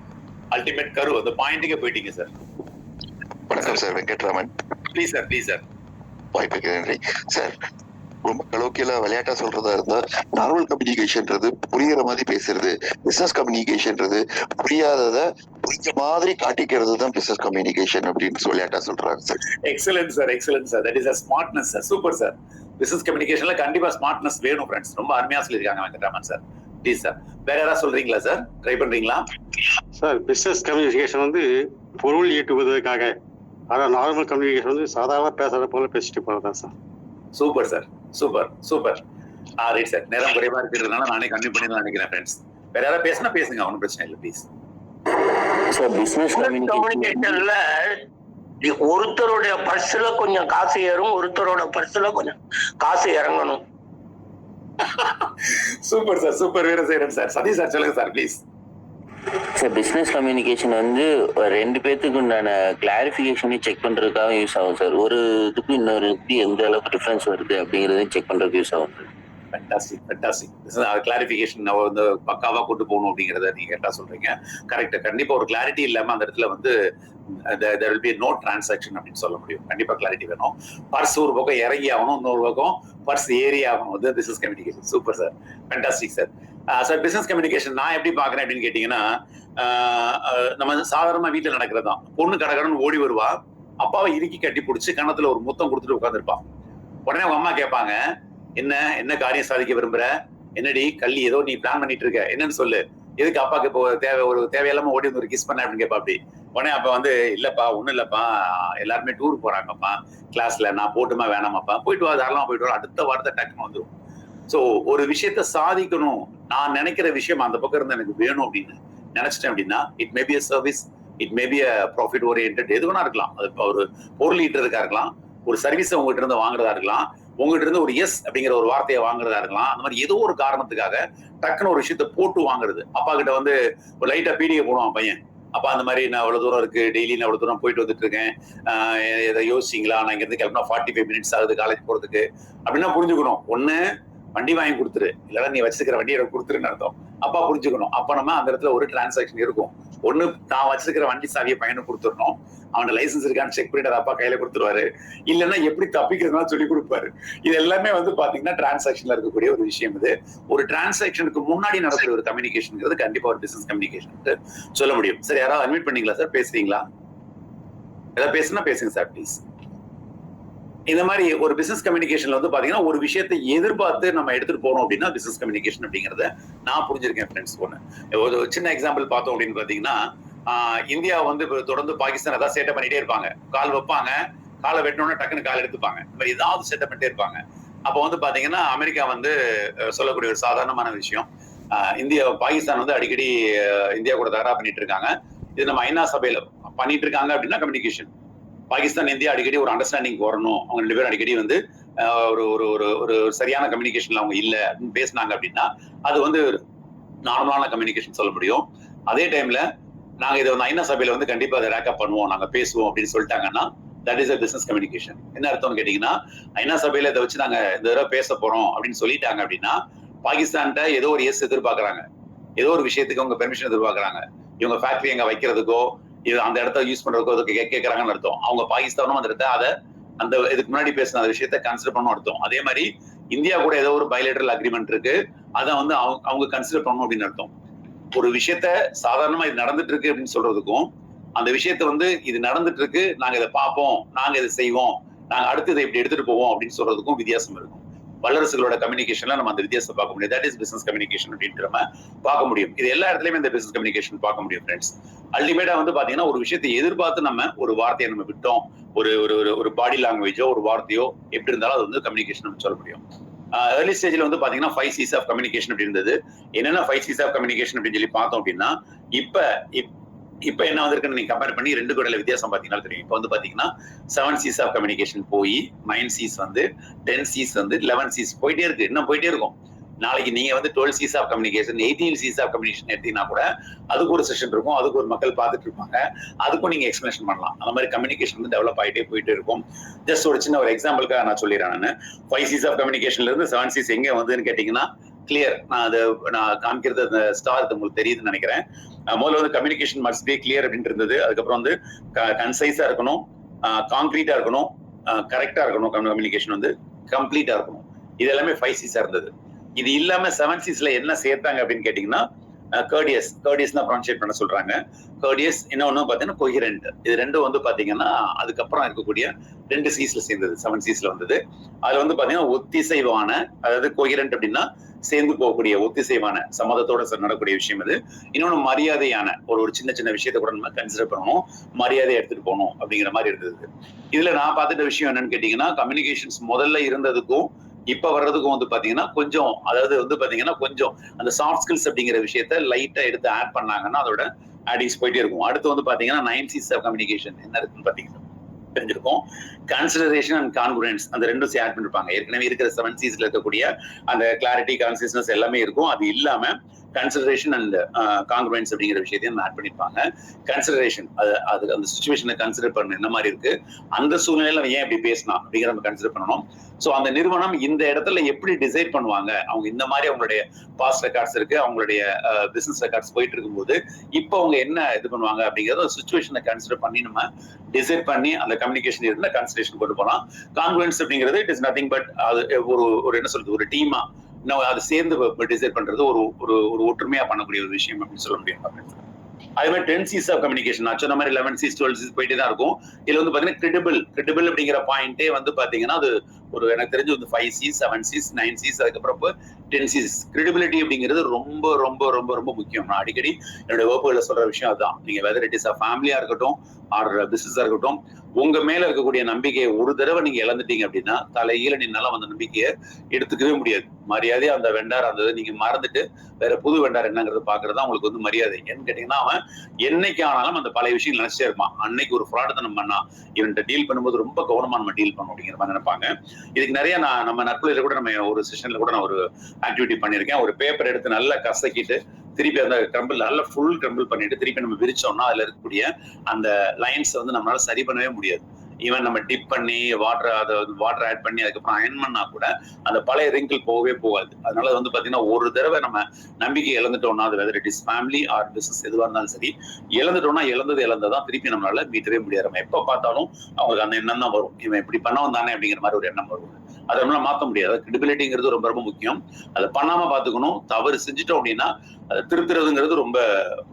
Ultimate கரு, அந்த பாயிண்ட்டுக்கே போயிட்டீங்க சார். வணக்கம் sir, Venkatraman. Please sir, please sir. வாய்ப்புக்கு நன்றி சார். ரொம்ப கலோக்கியலா விளையாட்டா சொல்றதா இருந்தா, நார்மல் கம்யூனிகேஷன்றது புரியுற மாதிரி பேசுறது, பிசினஸ் கம்யூனிகேஷன்றது புரியாதத புரிஞ்ச மாதிரி காட்டிக்கிறது தான் பிசினஸ் கம்யூனிகேஷன் அப்படின்னு விளையாட்டா சொல்றாங்க sir. Excellent sir, excellent sir. That is a smartness sir. Super sir. Business கம்யூனிகேஷன்ல கண்டிப்பா ஸ்மார்ட்னஸ் வேணும் ஃப்ரெண்ட்ஸ். ரொம்ப அருமையா சொல்லியிருக்காங்க வெங்கட்ராமன் சார். ப்ளீஸ் சார், வேற யாராவது சொல்றீங்களா சார்? ட்ரை பண்றீங்களா சார்? பிசினஸ் கம்யூனிகேஷன் வந்து பொருள் ஈட்டுவதற்காக, ஆனா நார்மல் கம்யூனிகேஷன் வந்து சாதாரண பேசுறத போல பேசிட்டு போறதா sir. Super sir, super super. Right sir, நேரம் குறைவா இருக்கிறதுனால நானே கன்வியூ பண்ணி நினைக்கிறேன் ஃப்ரெண்ட்ஸ். வேற யாராவது பேசினா பேசுங்க, ஒன்றும் பிரச்சனை இல்லை ப்ளீஸ். சார் பிசினஸ் கம்யூனிகேஷன்ல ஒருத்தருடைய பர்ஸ்ல கொஞ்சம் காசு ஏறும், ஒருத்தரோட பர்ஸ்ல கொஞ்சம் காசு இறங்கணும். Super sir, super Veerasekaran sir. Sathish sir சொல்லுங்க sir please. Sir business communication வந்து ரெண்டு பேர்த்துக்கு உண்டான கிளாரிஃபிகேஷனே செக் பண்றதுக்காக யூஸ் ஆகும் சார். ஒரு இதுக்கு இன்னொரு இதுக்கு எந்த அளவுக்கு டிஃபரன்ஸ் வருது அப்படிங்கறதையும் செக் பண்றதுக்கு யூஸ் ஆகும் சார். Fantastic fantastic. கிளாரிஃபிகேஷன் நம்ம வந்து பக்காவா கொண்டு போகணும் அப்படிங்கிறத நீங்க கரெக்டா சொல்றீங்க. கரெக்ட். கண்டிப்பா ஒரு கிளாரிட்டி இல்லாம அந்த இடத்துல வந்து there will be no transaction அப்படின்னு சொல்ல முடியும். கண்டிப்பா கிளாரிட்டி வேணும். பர்ஸ் ஒரு பக்கம் இறங்கி ஆகணும், இன்னொரு பக்கம் பர்ஸ் ஏறி ஆகணும். அது business communication. Super sir, fantastic sir. Sir business communication நான் எப்படி பாக்குறேன் அப்படின்னு கேட்டீங்கன்னா, நம்ம சாதாரணமா வீட்டுல நடக்கிறதா. பொண்ணு கடகடன்னு ஓடி வருவா, அப்பாவை இறுக்கி கட்டி பிடிச்சி கன்னத்துல ஒரு முத்தம் கொடுத்துட்டு உட்காந்துருப்பான். உடனே அவங்க அம்மா கேட்பாங்க, என்ன காரியம் சாதிக்க விரும்புற, என்னடி கள்ளி ஏதோ நீ பிளான் பண்ணிட்டு இருக்க, என்னன்னு சொல்லு, எதுக்கு அப்பாக்கு இப்போ தேவையில்லாம ஓடி வந்து ஒரு கிஸ் பண்ண அப்படின்னு கேட்பா. அப்படி உடனே அப்ப வந்து இல்லப்பா ஒண்ணும் இல்லப்பா, எல்லாருமே டூர் போறாங்கப்பா கிளாஸ்ல, நான் போட்டுமா வேணாமாப்பா, போயிட்டு வா தாராளமா போயிட்டு வா, அடுத்த வாரத்தை டக்குன்னு வந்துடும். சோ ஒரு விஷயத்த சாதிக்கணும், நான் நினைக்கிற விஷயம் அந்த பக்கம் இருந்து எனக்கு வேணும் அப்படின்னு நினைச்சிட்டேன் அப்படின்னா, it may be a service, it may be a profit oriented, எது வேணா இருக்கலாம். அது ஒரு பொருள் ஈட்டுறதுக்கா இருக்கலாம், ஒரு சர்வீஸை உங்ககிட்ட இருந்து வாங்குறதா இருக்கலாம், உங்ககிட்ட இருந்து ஒரு எஸ் அப்படிங்கிற ஒரு வார்த்தையை வாங்குறதா இருக்கலாம். அந்த மாதிரி ஏதோ ஒரு காரணத்துக்காக டக்குன்னு ஒரு விஷயத்த போட்டு வாங்குறது. அப்பா கிட்ட வந்து ஒரு லைட்டா பீடிகை போடுவான் பையன். அப்பா அந்த மாதிரி நான் அவ்வளவு தூரம் இருக்கு, டெய்லி நான் அவ்வளவு தூரம் போயிட்டு வந்துட்டு இருக்கேன், இதை யோசிச்சிங்களா, நான் இங்க இருந்து கிளம்பினா 45 மினிட்ஸ் ஆகுது காலேஜ் போறதுக்கு அப்படின்னா புரிஞ்சுக்கணும். ஒண்ணு வண்டி வாங்கி கொடுத்துரு, இல்லைன்னா நீ வச்சிருக்கிற வண்டியை கொடுத்துருன்னு அர்த்தம். அப்பா புரிஞ்சுக்கணும். அப்ப நம்ம அந்த இடத்துல ஒரு டிரான்சாக்ஷன் இருக்கும். ஒண்ணு தான் வச்சிருக்கிற வண்டி சாவியை பையனுக்கு கொடுத்துடணும், அவனோட லைசன்ஸ் இருக்கான்னு செக் பண்ணிட்டு அப்பா கையில கொடுத்துருவாரு. இல்லைன்னா எப்படி தப்பிக்கிறதுனா சொல்லி கொடுப்பாரு. இது எல்லாமே வந்து பாத்தீங்கன்னா டிரான்சாக்ஷன்ல இருக்கக்கூடிய ஒரு விஷயம். இது ஒரு டிரான்சாக்ஷனுக்கு முன்னாடி நடக்கிற ஒரு கம்யூனிகேஷன் கண்டிப்பா ஒரு பிசினஸ் கம்யூனிகேஷன் சொல்ல முடியும். சார் யாராவது அட்மிட் பண்ணீங்களா சார், பேசுறீங்களா? ஏதாவது பேசுனா பேசுங்க சார் ப்ளீஸ். இந்த மாதிரி ஒரு பிசினஸ் கம்யூனிகேஷன்ல வந்து பாத்தீங்கன்னா ஒரு விஷயத்தை எதிர்பார்த்து நம்ம எடுத்துட்டு போறோம் அப்படின்னா பிசினஸ் கம்யூனிகேஷன் அப்படிங்கறத நான் புரிஞ்சிருக்கேன் ஃப்ரெண்ட்ஸ். ஒரு சின்ன எக்ஸாம்பிள் பார்த்தோம் அப்படின்னு பாத்தீங்கன்னா, இந்தியா வந்து தொடர்ந்து பாகிஸ்தான் ஏதாவது சேட்டை பண்ணிட்டே இருப்பாங்க. கால் வைப்பாங்க, காலை வெட்டணும்னா டக்குன்னு கால் எடுத்துப்பாங்க. இந்த மாதிரி ஏதாவது சேட்டை பண்ணிட்டே இருப்பாங்க. அப்போ வந்து பாத்தீங்கன்னா அமெரிக்கா வந்து சொல்லக்கூடிய ஒரு சாதாரணமான விஷயம், பாகிஸ்தான் வந்து அடிக்கடி இந்தியா கூட தகராறு பண்ணிட்டு இருக்காங்க. இது நம்ம ஐநா சபையில பண்ணிட்டு இருக்காங்க அப்படின்னா கம்யூனிகேஷன். பாகிஸ்தான் இந்தியா அடிக்கடி ஒரு அண்டர்ஸ்டாண்டிங் வரணும், அவங்க 2 பேரும் அடிக்கடி வந்து ஒரு ஒரு ஒரு ஒரு சரியான கம்யூனிகேஷன்ல அவங்க இல்ல அப்படின்னு பேசினாங்க அப்படின்னா அது வந்து நார்மலான கம்யூனிகேஷன் சொல்ல முடியும். அதே டைம்ல நாங்க இதை வந்து ஐநா சபையில வந்து கண்டிப்பா அதை ரேக்கப் பண்ணுவோம், நாங்க பேசுவோம் அப்படின்னு சொல்லிட்டாங்கன்னா that is a business communication. என்ன அர்த்தம்னு கேட்டீங்கன்னா, ஐநா சபையில இதை வச்சு நாங்க இந்த தடவை பேச போறோம் அப்படின்னு சொல்லிட்டாங்க அப்படின்னா பாகிஸ்தான்கிட்ட ஏதோ ஒரு எஸ் எதிர்பார்க்கறாங்க, ஏதோ ஒரு விஷயத்துக்கு அவங்க பெர்மிஷன் எதிர்பார்க்கறாங்க, இவங்க ஃபேக்டரி எங்க வைக்கிறதுக்கோ இது அந்த இடத்த யூஸ் பண்றதுக்கு கேட்கறாங்கன்னு அர்த்தம். அவங்க பாகிஸ்தானும் அந்த இடத்த அந்த இதுக்கு முன்னாடி பேசின அந்த விஷயத்த கன்சிடர் பண்ணணும் அர்த்தம். அதே மாதிரி இந்தியா கூட ஏதோ ஒரு பைலேட்டரல் அக்ரிமெண்ட் இருக்கு, அதை வந்து அவங்க கன்சிடர் பண்ணணும் அப்படின்னு அர்த்தம். ஒரு விஷயத்த சாதாரணமா இது நடந்துட்டு இருக்கு அப்படின்னு சொல்றதுக்கும் அந்த விஷயத்த வந்து இது நடந்துட்டு இருக்கு, நாங்க இதை பார்ப்போம், நாங்க இதை செய்வோம், நாங்க அடுத்து இதை இப்படி எடுத்துட்டு போவோம் அப்படின்னு சொல்றதுக்கும் வித்தியாசம் இருக்கும். வல்லரசுகளோட கம்யூனிகேஷன்ல நம்ம அந்த வித்தியாசத்தை பார்க்க முடியும். தட் இஸ் பிசினஸ் கம்யூனிகேஷன் அப்படின்ட்டு நம்ம பார்க்க முடியும். இது எல்லா இடத்துலயுமே இந்த பிசினஸ் கம்யூனிகேஷன் பார்க்க முடியும் ஃப்ரெண்ட்ஸ். அல்டிமேட்டா வந்து பாத்தீங்கன்னா ஒரு விஷயத்தை எதிர்பார்த்து நம்ம ஒரு வார்த்தையை நம்ம விட்டோம், ஒரு பாடி லாங்குவேஜோ ஒரு வார்த்தையோ எப்படி இருந்தாலும் அது வந்து கம்யூனிகேஷன் சொல்ல முடியும். ஏர்லி ஸ்டேஜ்ல வந்து பாத்தீங்கன்னா 5 C's ஆஃப் கம்யூனிகேஷன் அப்படி இருந்தது. என்னென்ன 5 C's ஆஃப் கம்யூனிகேஷன் அப்படின்னு சொல்லி பார்த்தோம் அப்படின்னா, இப்ப என்ன வந்திருக்குன்னு நீங்க கம்பேர் பண்ணி 2 கூட வித்தியாசம் பாத்தீங்கன்னா தெரியும். இப்ப வந்து பாத்தீங்கன்னா 7 C's ஆஃப் கம்யூனிகேஷன் போய் 9 C's வந்து 10 C's வந்து 11 C's போயிட்டே இருக்கு, இன்னும் போயிட்டே இருக்கும். நாளைக்கு நீங்க வந்து 12 C's of communication 18 C's of communication எடுத்தீங்கன்னா கூட அதுக்கு ஒரு செஷன் இருக்கும், அதுக்கு ஒரு மக்கள் பார்த்துட்டு இருப்பாங்க, அதுக்கும் நீங்க எக்ஸ்பிளேஷன் பண்ணலாம். அந்த மாதிரி கம்யூனிகேஷன் வந்து டெவலப் ஆகிட்டே போயிட்டு இருக்கும். ஜஸ்ட் ஒரு சின்ன ஒரு எக்ஸாம்பிளுக்காக நான் சொல்லிடுறேன். நான் 5 C's ஆஃப் கம்யூனிகேஷன்ல இருந்து 7 C's எங்க வந்துன்னு கேட்டீங்கன்னா கிளியர். நான் காமிக்கிறது அந்த ஸ்டார் உங்களுக்கு தெரியுதுன்னு நினைக்கிறேன். முதல்ல வந்து கம்யூனிகேஷன் மஸ்ட் பி கிளியர் அப்படின்ட்டு இருந்தது. அதுக்கப்புறம் வந்து கன்சைஸா இருக்கணும், கான்கிரீட்டா இருக்கணும், கரெக்டா இருக்கணும், கம்யூனிகேஷன் வந்து கம்ப்ளீட்டா இருக்கணும். இது எல்லாமே 5 C's இருந்தது. இது இல்லாம 7 C's என்ன சேர்த்தாங்க அப்படின்னு கேட்டீங்கன்னா கர்டியஸ் தான் ப்ரொனன்சியேட் பண்ண சொல்றாங்க. கர்டியஸ், இன்னொன்னு பாத்தீங்கன்னா கொஹிரண்ட். இது ரெண்டும் வந்து பாத்தீங்கன்னா அதுக்கப்புறம் இருக்கக்கூடிய 2 C's சேர்ந்தது, 7 C's வந்தது. அதுல வந்து பாத்தீங்கன்னா ஒத்திசைவான, அதாவது கொஹிரண்ட் அப்படின்னா சேர்ந்து போகக்கூடிய ஒத்திசைவான சம்மதத்தோட நடக்கூடிய விஷயம் இது. இன்னொன்னு மரியாதையான ஒரு சின்ன சின்ன விஷயத்த கூட நம்ம கன்சிடர் பண்ணணும், மரியாதை எடுத்துட்டு போகணும் அப்படிங்கிற மாதிரி இருந்தது. இதுல நான் பார்த்துட்ட விஷயம் என்னன்னு கேட்டீங்கன்னா, கம்யூனிகேஷன்ஸ் முதல்ல இருந்ததுக்கும் இப்ப வர்றதுக்கும் வந்து பாத்தீங்கன்னா கொஞ்சம், அதாவது வந்து பாத்தீங்கன்னா கொஞ்சம் அந்த சாஃப்ட் ஸ்கில்ஸ் அப்படிங்கிற விஷயத்த லைட்டா எடுத்து ஆட் பண்ணாங்கன்னா அதோட ஆடிங்ஸ் போயிட்டே இருக்கும். அடுத்து வந்து பாத்தீங்கன்னா 9 C's ஆஃப் கம்யூனிகேஷன் என்ன இருக்குன்னு பாத்தீங்கன்னா தெரிஞ்சிருக்கும். கன்சிடரேஷன் அண்ட் கான்குரன்ஸ், அந்த ரெண்டும் ஆட் பண்ணிருப்பாங்க. ஏற்கனவே இருக்கிற 7 C's இருக்கக்கூடிய அந்த கிளாரிட்டி, கான்சியஸ்னஸ் எல்லாமே இருக்கும். அது இல்லாம கன்சிடரேஷன் அண்ட் கான்குரன்ஸ் அப்படிங்கிற விஷயத்தையும் ஆட் பண்ணிருப்பாங்க. கன்சிடரேஷன், அது அந்த சிச்சுவேஷனை கன்சிடர் பண்ண என்ன மாதிரி இருக்கு, அந்த சூழ்நிலையில ஏன் இப்படி பேசணும் அப்படிங்கிற நம்ம கன்சிடர் பண்ணணும். சோ அந்த நிறுவனம் இந்த இடத்துல எப்படி டிசைட் பண்ணுவாங்க, அவங்க இந்த மாதிரி அவங்களுடைய பாஸ்ட் ரெக்கார்ட்ஸ் இருக்கு, அவங்களுடைய பிசினஸ் ரெக்கார்ட்ஸ் போயிட்டு இருக்கும்போது இப்போ அவங்க என்ன இது பண்ணுவாங்க அப்படிங்கறத சிச்சுவேஷனை கன்சிடர் பண்ணி நம்ம டிசைட் பண்ணி அந்த கம்யூனிகேஷன் இருந்தா கன்சிடரேஷன் கொண்டு போகலாம். கான்குரன்ஸ் அப்படிங்கிறது இட் இஸ் நத்திங் பட் அது ஒரு என்ன சொல்றது, ஒரு டீமா அது சேர்ந்து டிசைட் பண்றது, ஒரு ஒற்றுமையா பண்ணக்கூடிய ஒரு விஷயம் அப்படின்னு சொல்ல முடியும். அதே மாதிரி 10 C's ஆஃப் கம்யூனிகேஷன் நான் சொன்ன மாதிரி 11 C's 12 C's போயிட்டே தான் இருக்கும். இதுல வந்து பாத்தீங்கன்னா கிரெடிபிள் அப்படிங்கிற பாயிண்டே வந்து பாத்தீங்கன்னா அது ஒரு எனக்கு தெரிஞ்சு வந்து 5 C's 7 C's 9 C's அதுக்கப்புறம் 10 C's. கிரெடிபிலிட்டி அப்படிங்கிறது ரொம்ப ரொம்ப ரொம்ப ரொம்ப முக்கியம். நான் அடிக்கடி என்னுடைய வகுப்புகளை சொல்ற விஷயம் அதுதான். நீங்க வெதர் இட் இஸ் அ ஃபேமிலியா இருக்கட்டும் ஆர் பிசினஸா இருக்கட்டும், உங்க மேல இருக்கக்கூடிய நம்பிக்கையை ஒரு தடவை நீங்க இழந்துட்டீங்க அப்படின்னா தலையில நின்னால அந்த நம்பிக்கையை எடுத்துக்கவே முடியாது. மரியாதையா அந்த வெண்டார் அந்த நீங்க மறந்துட்டு வேற புது வெண்டார் என்னங்கிறத பாக்குறதா உங்களுக்கு வந்து மரியாதை. ஏன்னு கேட்டீங்கன்னா அவன் என்னைக்கு ஆனாலும் அந்த பழைய விஷயம் நினைச்சே இருப்பான். அன்னைக்கு ஒரு ஃப்ராட் பண்ணா இவன்கிட்ட டீல் பண்ணும்போது ரொம்ப கவனமா நம்ம டீல் பண்ணணும் அப்படிங்கிற மாதிரி நினைப்பாங்க. இதுக்கு நிறைய நம்ம நட்புல கூட நம்ம ஒரு செஷன்ல கூட நான் ஒரு ஆக்டிவிட்டி பண்ணியிருக்கேன். ஒரு பேப்பர் எடுத்து நல்லா கசக்கிட்டு திருப்பி அந்த கிரம்பிள் நல்லா ஃபுல் கிரம்பிள் பண்ணிட்டு திருப்பி நம்ம விரிச்சோம்னா அதுல இருக்கக்கூடிய அந்த லைன்ஸ் வந்து நம்மளால சரி பண்ணவே முடியாது. ஈவன் நம்ம டிப் பண்ணி வாட்டர் ஆட் பண்ணி அதுக்கப்புறம் அயன் பண்ணா கூட அந்த பழைய ரிங்கிள் போகவே போகாது. அதனால வந்து பாத்தீங்கன்னா ஒரு தடவை நம்ம நம்பிக்கை இழந்துட்டோம்னா, அது whether it is family or business எதுவாக இருந்தாலும் சரி, இழந்துட்டோம்னா இழந்ததான் திருப்பி நம்மளால மீட்டவே முடியாது. நம்ம எப்ப பார்த்தாலும் அவங்களுக்கு அந்த எண்ணம் தான் வரும், இவன் இப்படி பண்ணவன் தானே அப்படிங்கிற மாதிரி ஒரு எண்ணம் வரும். அதை நம்மளால மாற்ற முடியாது. கிரெடிபிலிட்டிங்கிறது ரொம்ப ரொம்ப முக்கியம். அதை பண்ணாம பாத்துக்கணும். தவறு செஞ்சுட்டோம் அப்படின்னா அதை திருத்துறதுங்கிறது ரொம்ப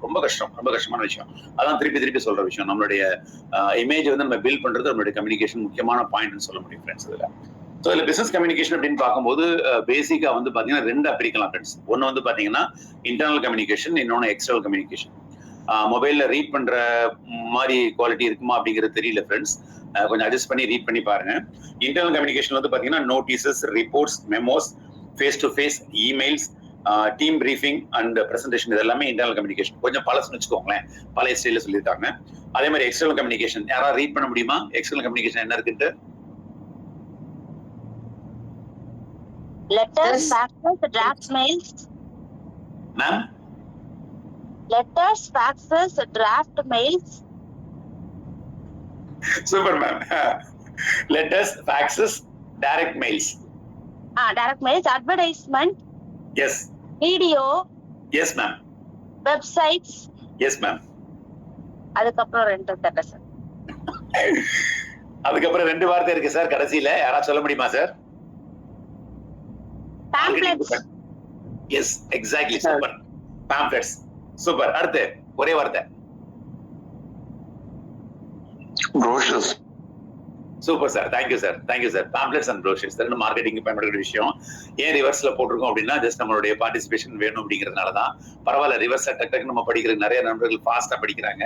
ரொம்ப கஷ்டம், ரொம்ப கஷ்டமான விஷயம். அதான் திருப்பி சொல்ற விஷயம். நம்மளுடைய இமேஜ் வந்து நம்ம பில்ட் பண்றது நம்மளுடைய கம்யூனிகேஷன் முக்கியமான பாயிண்ட்னு சொல்ல முடியும் ஃப்ரெண்ட்ஸ். இதுல பிசினஸ் கம்யூனிகேஷன் அப்படின்னு பார்க்கும்போது பேசிக்கா வந்து பாத்தீங்கன்னா 2 பிரிக்கலாம் ஃப்ரெண்ட்ஸ். ஒன்னு வந்து பாத்தீங்கன்னா இன்டர்னல் கம்யூனிகேஷன், இன்னொன்னு எக்ஸ்டர்னல் கம்யூனிகேஷன். மொபைல்ல ரீட் பண்ற மாதிரி குவாலிட்டி இருக்குமா அப்படிங்கிறது தெரியல ஃப்ரெண்ட்ஸ். கொஞ்சம் அட்ஜஸ்ட் பண்ணி ரீட் பண்ணி பாருங்க. இன்டர்னல் கம்யூனிகேஷன் வந்து பாத்தீங்கன்னா notices, reports, memos, face to face, emails, team briefing and presentation, இது எல்லாமே இன்டர்னல் கம்யூனிகேஷன். கொஞ்சம் பழசுன்னு வச்சுக்கோங்களேன், பழைய ஸ்டைல சொல்லியிருக்காங்க. அதே மாதிரி எக்ஸ்டர்னல் கம்யூனிகேஷன் யாராவது ரீட் பண்ண முடியுமா? எக்ஸ்டர்னல் கம்யூனிகேஷன் என்ன இருக்குன்ட்டு? Letters, faxes, draft mails. Ma'am? Letters, faxes, draft mails. Super, ma'am. Letters, faxes, direct mails. Direct mails, advertisement. Yes. Video. Yes, ma'am. Websites. Yes, ma'am. அதுக்கப்புறம் 2 தடவை சார். அதுக்கப்புறம் 2 வார்த்தை இருக்கு சார் கடைசியில, யாராவது சொல்ல முடியுமா sir? Pamphlets. Yes, exactly. Super. Pamphlets. Super. அடுத்து ஒரே வார்த்தை. Brochures. Super sir, thank you sir, thank you sir. Pamphlets and brochures ரெண்டு மார்க்கெட்டிங் பயன்படுகிற விஷயம். ஏன் ரிவர்ஸ்ல போட்டிருக்கோம் அப்படின்னா ஜஸ்ட் நம்மளுடைய பார்ட்டிசிபேஷன் வேணும் அப்படிங்கிறதுனால தான். பரவாயில்ல, ரிவர்ஸா டக்கு நம்ம படிக்கிற நிறைய நண்பர்கள் ஃபாஸ்டா படிக்கிறாங்க.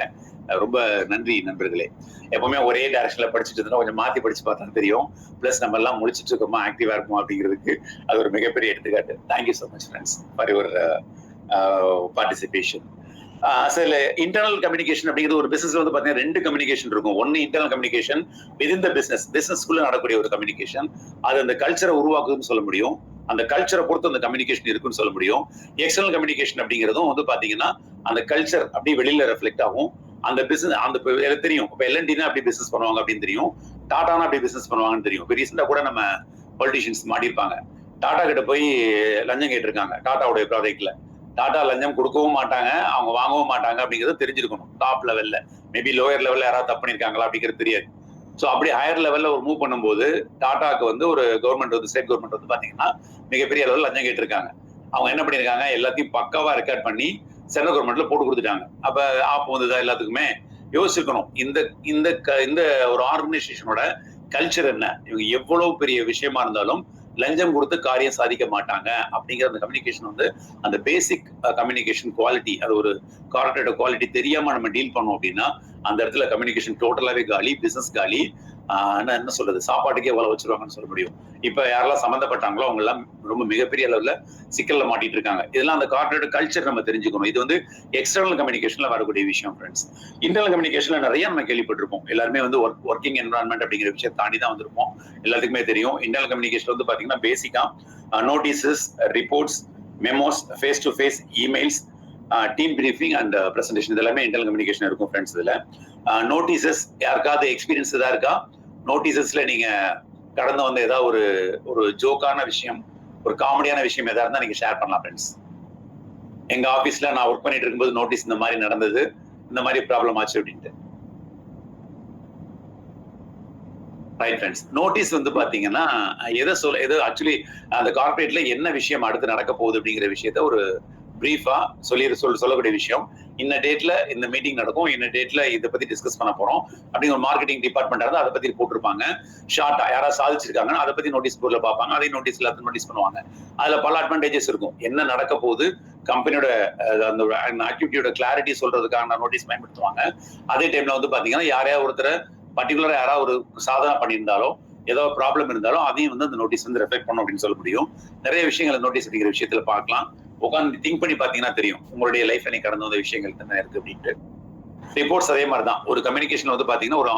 ரொம்ப நன்றி நண்பர்களே. எப்பவுமே ஒரே டைரக்ஷன்ல படிச்சுட்டு இருந்தா கொஞ்சம் மாத்தி படிச்சு பார்த்தா தெரியும். பிளஸ் நம்ம எல்லாம் முடிச்சுட்டு இருக்கோமா, ஆக்டிவா இருக்குமா அப்படிங்கிறதுக்கு அது ஒரு மிகப்பெரிய எடுத்துக்காட்டு. Thank you so much friends for your participation. சில இன்டர்னல் கம்யூனிகேஷன் அப்படிங்கிறது ஒரு பிசினஸ்ல வந்து பாத்தீங்கன்னா 2 கம்யூனிகேஷன் இருக்கும். ஒன்னு இன்டர்னல் கம்யூனிகேஷன் விதின் த பிசினஸ்க்குள்ள நடக்கக்கூடிய ஒரு கம்யூனிகேஷன். அது அந்த கல்ச்சரை உருவாக்குதுன்னு சொல்ல முடியும். அந்த கல்ச்சரை பொறுத்து அந்த கம்யூனிகேஷன் இருக்குன்னு சொல்ல முடியும். எக்ஸ்டர்னல் கம்யூனிகேஷன் அப்படிங்கிறதும் வந்து பாத்தீங்கன்னா அந்த கல்ச்சர் அப்படியே வெளியில ரெஃப்ளெக்ட் ஆகும். அந்த பிசினஸ் அந்த தெரியும். இப்ப எல்என்டினா அப்படி பிசினஸ் பண்ணுவாங்க அப்படின்னு தெரியும். டாடானா அப்படி பிசினஸ் பண்ணுவாங்கன்னு தெரியும். இப்போ ரீசெண்டா கூட நம்ம பொலிட்டிஷியன்ஸ் மாட்டிருப்பாங்க. டாடா கிட்ட போய் லஞ்சம் கேட்டிருக்காங்க டாடாவுடைய ப்ராஜெக்ட்ல. டாடா லஞ்சம் கொடுக்கவும் மாட்டாங்க, அவங்க வாங்கவும் மாட்டாங்க அப்படிங்கிறது தெரிஞ்சிருக்கணும். டாப் லெவல்ல மேபி லோயர் லெவல்ல யாராவது தப்பு பண்ணிருக்காங்களா அப்படிங்கிறது தெரியாது. ஸோ அப்படி ஹையர் லெவல்ல ஒரு மூவ் பண்ணும்போது டாடாக்கு வந்து ஒரு கவர்மெண்ட் வந்து ஸ்டேட் கவர்மெண்ட் வந்து பாத்தீங்கன்னா மிகப்பெரிய லெவலில் லஞ்சம் கேட்டிருக்காங்க. அவங்க என்ன பண்ணிருக்காங்க, எல்லாத்தையும் பக்காவா ரெக்கார்ட் பண்ணி சென்ட்ரல் கவர்மெண்ட்ல போட்டு கொடுத்துட்டாங்க. அப்ப ஆப் வந்ததா எல்லாத்துக்குமே யோசிக்கணும். இந்த ஒரு ஆர்கனைசேஷனோட கல்ச்சர் என்ன, இவங்க எவ்வளவு பெரிய விஷயமா இருந்தாலும் லஞ்சம் கொடுத்து காரியம் சாதிக்க மாட்டாங்க அப்படிங்கிற அந்த கம்யூனிகேஷன் வந்து அந்த பேசிக் கம்யூனிகேஷன் குவாலிட்டி, அது ஒரு கார்பரேட் குவாலிட்டி தெரியாம நம்ம டீல் பண்ணோம் அப்படின்னா அந்த இடத்துல கம்யூனிகேஷன் டோட்டலாவே காலி, பிசினஸ் காலி. என்ன சொல்றது, சாப்பாட்டுக்கே எவ்வளவு வச்சிருவாங்கன்னு சொல்ல முடியும். இப்ப யாரெல்லாம் சம்பந்தப்பட்டாங்களோ அவங்க எல்லாம் ரொம்ப மிகப்பெரிய அளவுல சிக்கல்ல மாட்டிட்டு இருக்காங்க. இதெல்லாம் அந்த கார்பரேட் கல்ச்சர் நம்ம தெரிஞ்சுக்கணும். இது வந்து எக்ஸ்டர்னல் கம்யூனிகேஷன்ல வரக்கூடிய விஷயம் ஃப்ரெண்ட்ஸ். இன்டர்னல் கம்யூனிகேஷன்ல நிறைய நம்ம கேள்விப்பட்டிருப்போம். எல்லாருமே வந்து ஒர்க்கிங் என்வரான்மெண்ட் அப்படிங்கிற விஷயம் தாண்டி தான் வந்திருப்போம். எல்லாத்துக்குமே தெரியும். இன்டர்னல் கம்யூனிகேஷன் வந்து பாத்தீங்கன்னா பேசிக்கா notices, reports, memos, face to face emails, team briefing and presentation, இதெல்லாமே இன்டர்னல் கம்யூனிகேஷன் இருக்கும் ஃப்ரெண்ட்ஸ். இதுல நோட்டீசஸ், யாருக்காவது எக்ஸ்பீரியன்ஸ் தான் இருக்கா? நோட்டீசஸ்ல நீங்க கடந்து வந்த ஏதாவது ஒரு ஜோக்கான விஷயம், ஒரு காமெடியான விஷயம் எதா இருந்தா நீங்க ஷேர் பண்ணலாம் ஃப்ரெண்ட்ஸ். எங்க ஆபீஸ்ல நான் ஒர்க் பண்ணிட்டு இருக்கும்போது நோட்டீஸ் இந்த மாதிரி நடந்தது, இந்த மாதிரி ப்ராப்ளம் ஆச்சு அப்படின்ட்டு. Right friends. நோட்டீஸ் வந்து பாத்தீங்கன்னா எது ஆக்சுவலி அந்த கார்பரேட்ல என்ன விஷயம் அடுத்து நடக்க போகுது அப்படிங்கிற விஷயத்த ஒரு பிரீஃபா சொல்லக்கூடிய விஷயம். இந்த டேட்ல இந்த மீட்டிங் நடக்கும், இந்த டேட்ல இதை பத்தி டிஸ்கஸ் பண்ண போறோம் அப்படிங்கிற ஒரு மார்க்கெட்டிங் டிபார்ட்மெண்ட் இருந்தா அதை பத்தி போட்டிருப்பாங்க. ஷார்ட்டா யாராவது சாதிச்சிருக்காங்கன்னா அதை பத்தி நோட்டீஸ் போர்ட்ல பார்ப்பாங்க, அதையும் நோட்டீஸ்ல நோட்டீஸ் பண்ணுவாங்க. அதுல பல அட்வான்டேஜஸ் இருக்கும். என்ன நடக்க போகுது, கம்பெனியோட அந்த ஆக்டிவிட்டியோட கிளாரிட்டி சொல்றதுக்கான நோட்டீஸ் பயன்படுத்துவாங்க. அதே டைம்ல வந்து பாத்தீங்கன்னா யாரையாவது ஒருத்தர் பர்டிகுலரா யாராவது ஒரு சாதனை பண்ணியிருந்தாலோ ஏதோ ப்ராப்ளம் இருந்தாலும் அதையும் வந்து அந்த நோட்டீஸ் வந்து ரெஃப்ளெக்ட் பண்ணும் அப்படின்னு சொல்ல முடியும். நிறைய விஷயங்கள் நோட்டீஸ் அப்படிங்கிற விஷயத்துல பார்க்கலாம். உட்காந்து திங்க் பண்ணி பாத்தீங்கன்னா தெரியும் உங்களுடைய லைஃப்ல நீ கடந்து வந்த விஷயங்கள் என்ன இருக்கு அப்படின்ட்டு. ரிப்போர்ட்ஸ் அதே மாதிரி தான். ஒரு கம்யூனிகேஷன் வந்து பாத்தீங்கன்னா ஒரு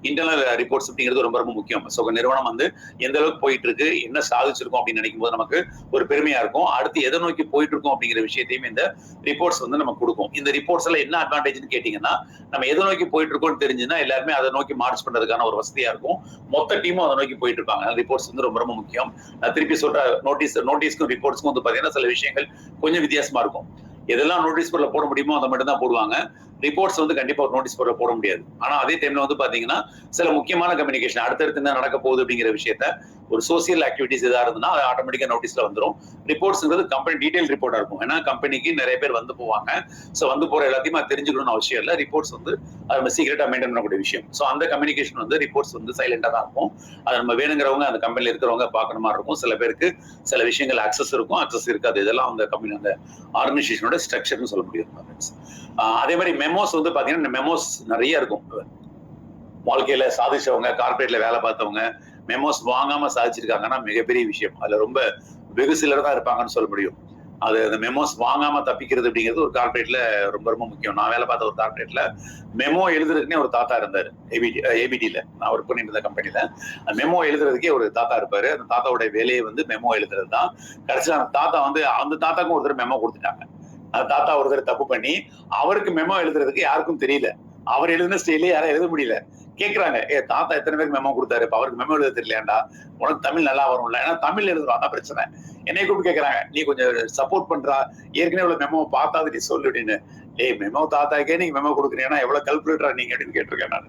இன்டர்னல் ரிப்போர்ட்ஸ் அப்படிங்கிறது ரொம்ப ரொம்ப முக்கியம். ஸோ நிறுவனம் வந்து எந்த அளவுக்கு போயிட்டு இருக்கு, என்ன சாதிச்சிருக்கோம் அப்படின்னு நினைக்கும் போது நமக்கு ஒரு பெருமையா இருக்கும். அடுத்து எதை நோக்கி போயிட்டு இருக்கோம் அப்படிங்கிற விஷயத்தையும் இந்த ரிப்போர்ட்ஸ் வந்து நம்ம கொடுக்கும். இந்த ரிப்போர்ட்ஸ் எல்லாம் என்ன அட்வான்டேஜ்னு கேட்டீங்கன்னா, நம்ம எதை நோக்கி போயிட்டு இருக்கோம்னு தெரிஞ்சுன்னா எல்லாருமே அதை நோக்கி மார்ச் பண்றதுக்கான ஒரு வசதியா இருக்கும். மொத்த டீமும் அதை நோக்கி போயிட்டு இருப்பாங்க. ரிப்போர்ட்ஸ் வந்து ரொம்ப ரொம்ப முக்கியம். நான் திருப்பி சொல்ற நோட்டீஸ்க்கும் ரிப்போர்ட்ஸ்க்கும் வந்து பாத்தீங்கன்னா சில விஷயங்கள் கொஞ்சம் வித்தியாசமா இருக்கும். எதெல்லாம் நோட்டீஸ் போர்ட்ல போட முடியுமோ அதை மட்டும் தான் போடுவாங்க. ரிப்போர்ட்ஸ் வந்து கண்டிப்பா ஒரு நோட்டீஸ் போர்ட்ல போட முடியாது. ஆனா அதே டைம்ல வந்து பாத்தீங்கன்னா சில முக்கியமான கம்யூனிகேஷன் அடுத்தடுத்து என்ன நடக்க போகுது அப்படிங்கிற விஷயத்த ஒரு சோசியல் ஆக்டிவிட்டிஸ் ஏதா இருந்ததுன்னா அது ஆட்டோமேட்டிக்கா நோட்டீஸ்ல வந்துடும். ரிப்போர்ட்ஸ்ங்கிறது கம்பெனி டீடைல் ரிப்போர்ட்டா இருக்கும். ஏன்னா கம்பெனிக்கு நிறைய பேர் வந்து போவாங்க. ஸோ வந்து போற எல்லாத்தையுமே தெரிஞ்சுக்கணும்னு அவசியம் இல்லை. ரிப்போர்ட்ஸ் வந்து அது சீக்கிரட்டா மெயின்டைன் பண்ணக்கூடிய விஷயம். ஸோ அந்த கம்யூனிகேஷன் வந்து ரிப்போர்ட்ஸ் வந்து சைலண்டா தான் இருக்கும். அது நம்ம வேணுங்கிறவங்க அந்த கம்பெனில இருக்கிறவங்க பார்க்கற மாதிரி இருக்கும். சில பேருக்கு சில விஷயங்கள் அக்சஸ் இருக்கும், அக்சஸ் இருக்காது. இதெல்லாம் அந்த கம்பெனி அந்த ஆர்கனைசேஷனோட ஸ்ட்ரக்சர்னு சொல்ல முடியும். அதே மாதிரி மெமோஸ் வந்து பாத்தீங்கன்னா மெமோஸ் நிறைய இருக்கும். வாழ்க்கையில சாதிச்சவங்க, கார்பரேட்ல வேலை பார்த்தவங்க மெமோஸ் வாங்காம சாதிச்சிருக்காங்கன்னா மிகப்பெரிய விஷயம். அதுல ரொம்ப வெகு சிலர் தான் இருப்பாங்கன்னு சொல்ல முடியும். அது அந்த மெமோஸ் வாங்காம தப்பிக்கிறது அப்படிங்கிறது ஒரு கார்பரேட்ல ரொம்ப ரொம்ப முக்கியம். நான் வேலை பார்த்த ஒரு கார்பரேட்ல மெமோ எழுதுறதுக்குன்னே ஒரு தாத்தா இருந்தாரு. ஏபிடில நான் ஒர்க் பண்ணிட்டு இருந்த கம்பெனில மெமோ எழுதுறதுக்கே ஒரு தாத்தா இருப்பாரு. அந்த தாத்தாவோட வேலையை வந்து மெமோ எழுதுறது தான். கடைசியில் அந்த தாத்தா வந்து அந்த தாத்தாக்கும் ஒருத்தர் மெமோ கொடுத்துட்டாங்க. அந்த தாத்தா ஒருத்தர் தப்பு பண்ணி அவருக்கு மெமோ எழுதுறதுக்கு யாருக்கும் தெரியல. அவர் எழுதின ஸ்டைலே யாரும் எழுத முடியல. கேக்குறாங்க, தாத்தா எத்தனை பேருக்கு மெமோ கொடுத்தாரு, அவருக்கு மெமோ எழுத தெரியலையாண்டா, உனக்கு தமிழ் நல்லா வரும்ல, ஏன்னா தமிழ் எழுதுறோம், அதான் பிரச்சனை. என்னை கூப்பிட்டு கேக்குறாங்க, நீ கொஞ்சம் சப்போர்ட் பண்றா, ஏற்கனவே இவ்வளவு மெமோ பார்த்தாது நீ சொல்லு அப்படின்னு. மெமோ தாத்தாக்கே நீங்க மெமோ கொடுக்குறீங்கன்னா எவ்வளவு கல்குலேட்டரா நீங்க அப்படின்னு கேட்டிருக்கேன் நான்.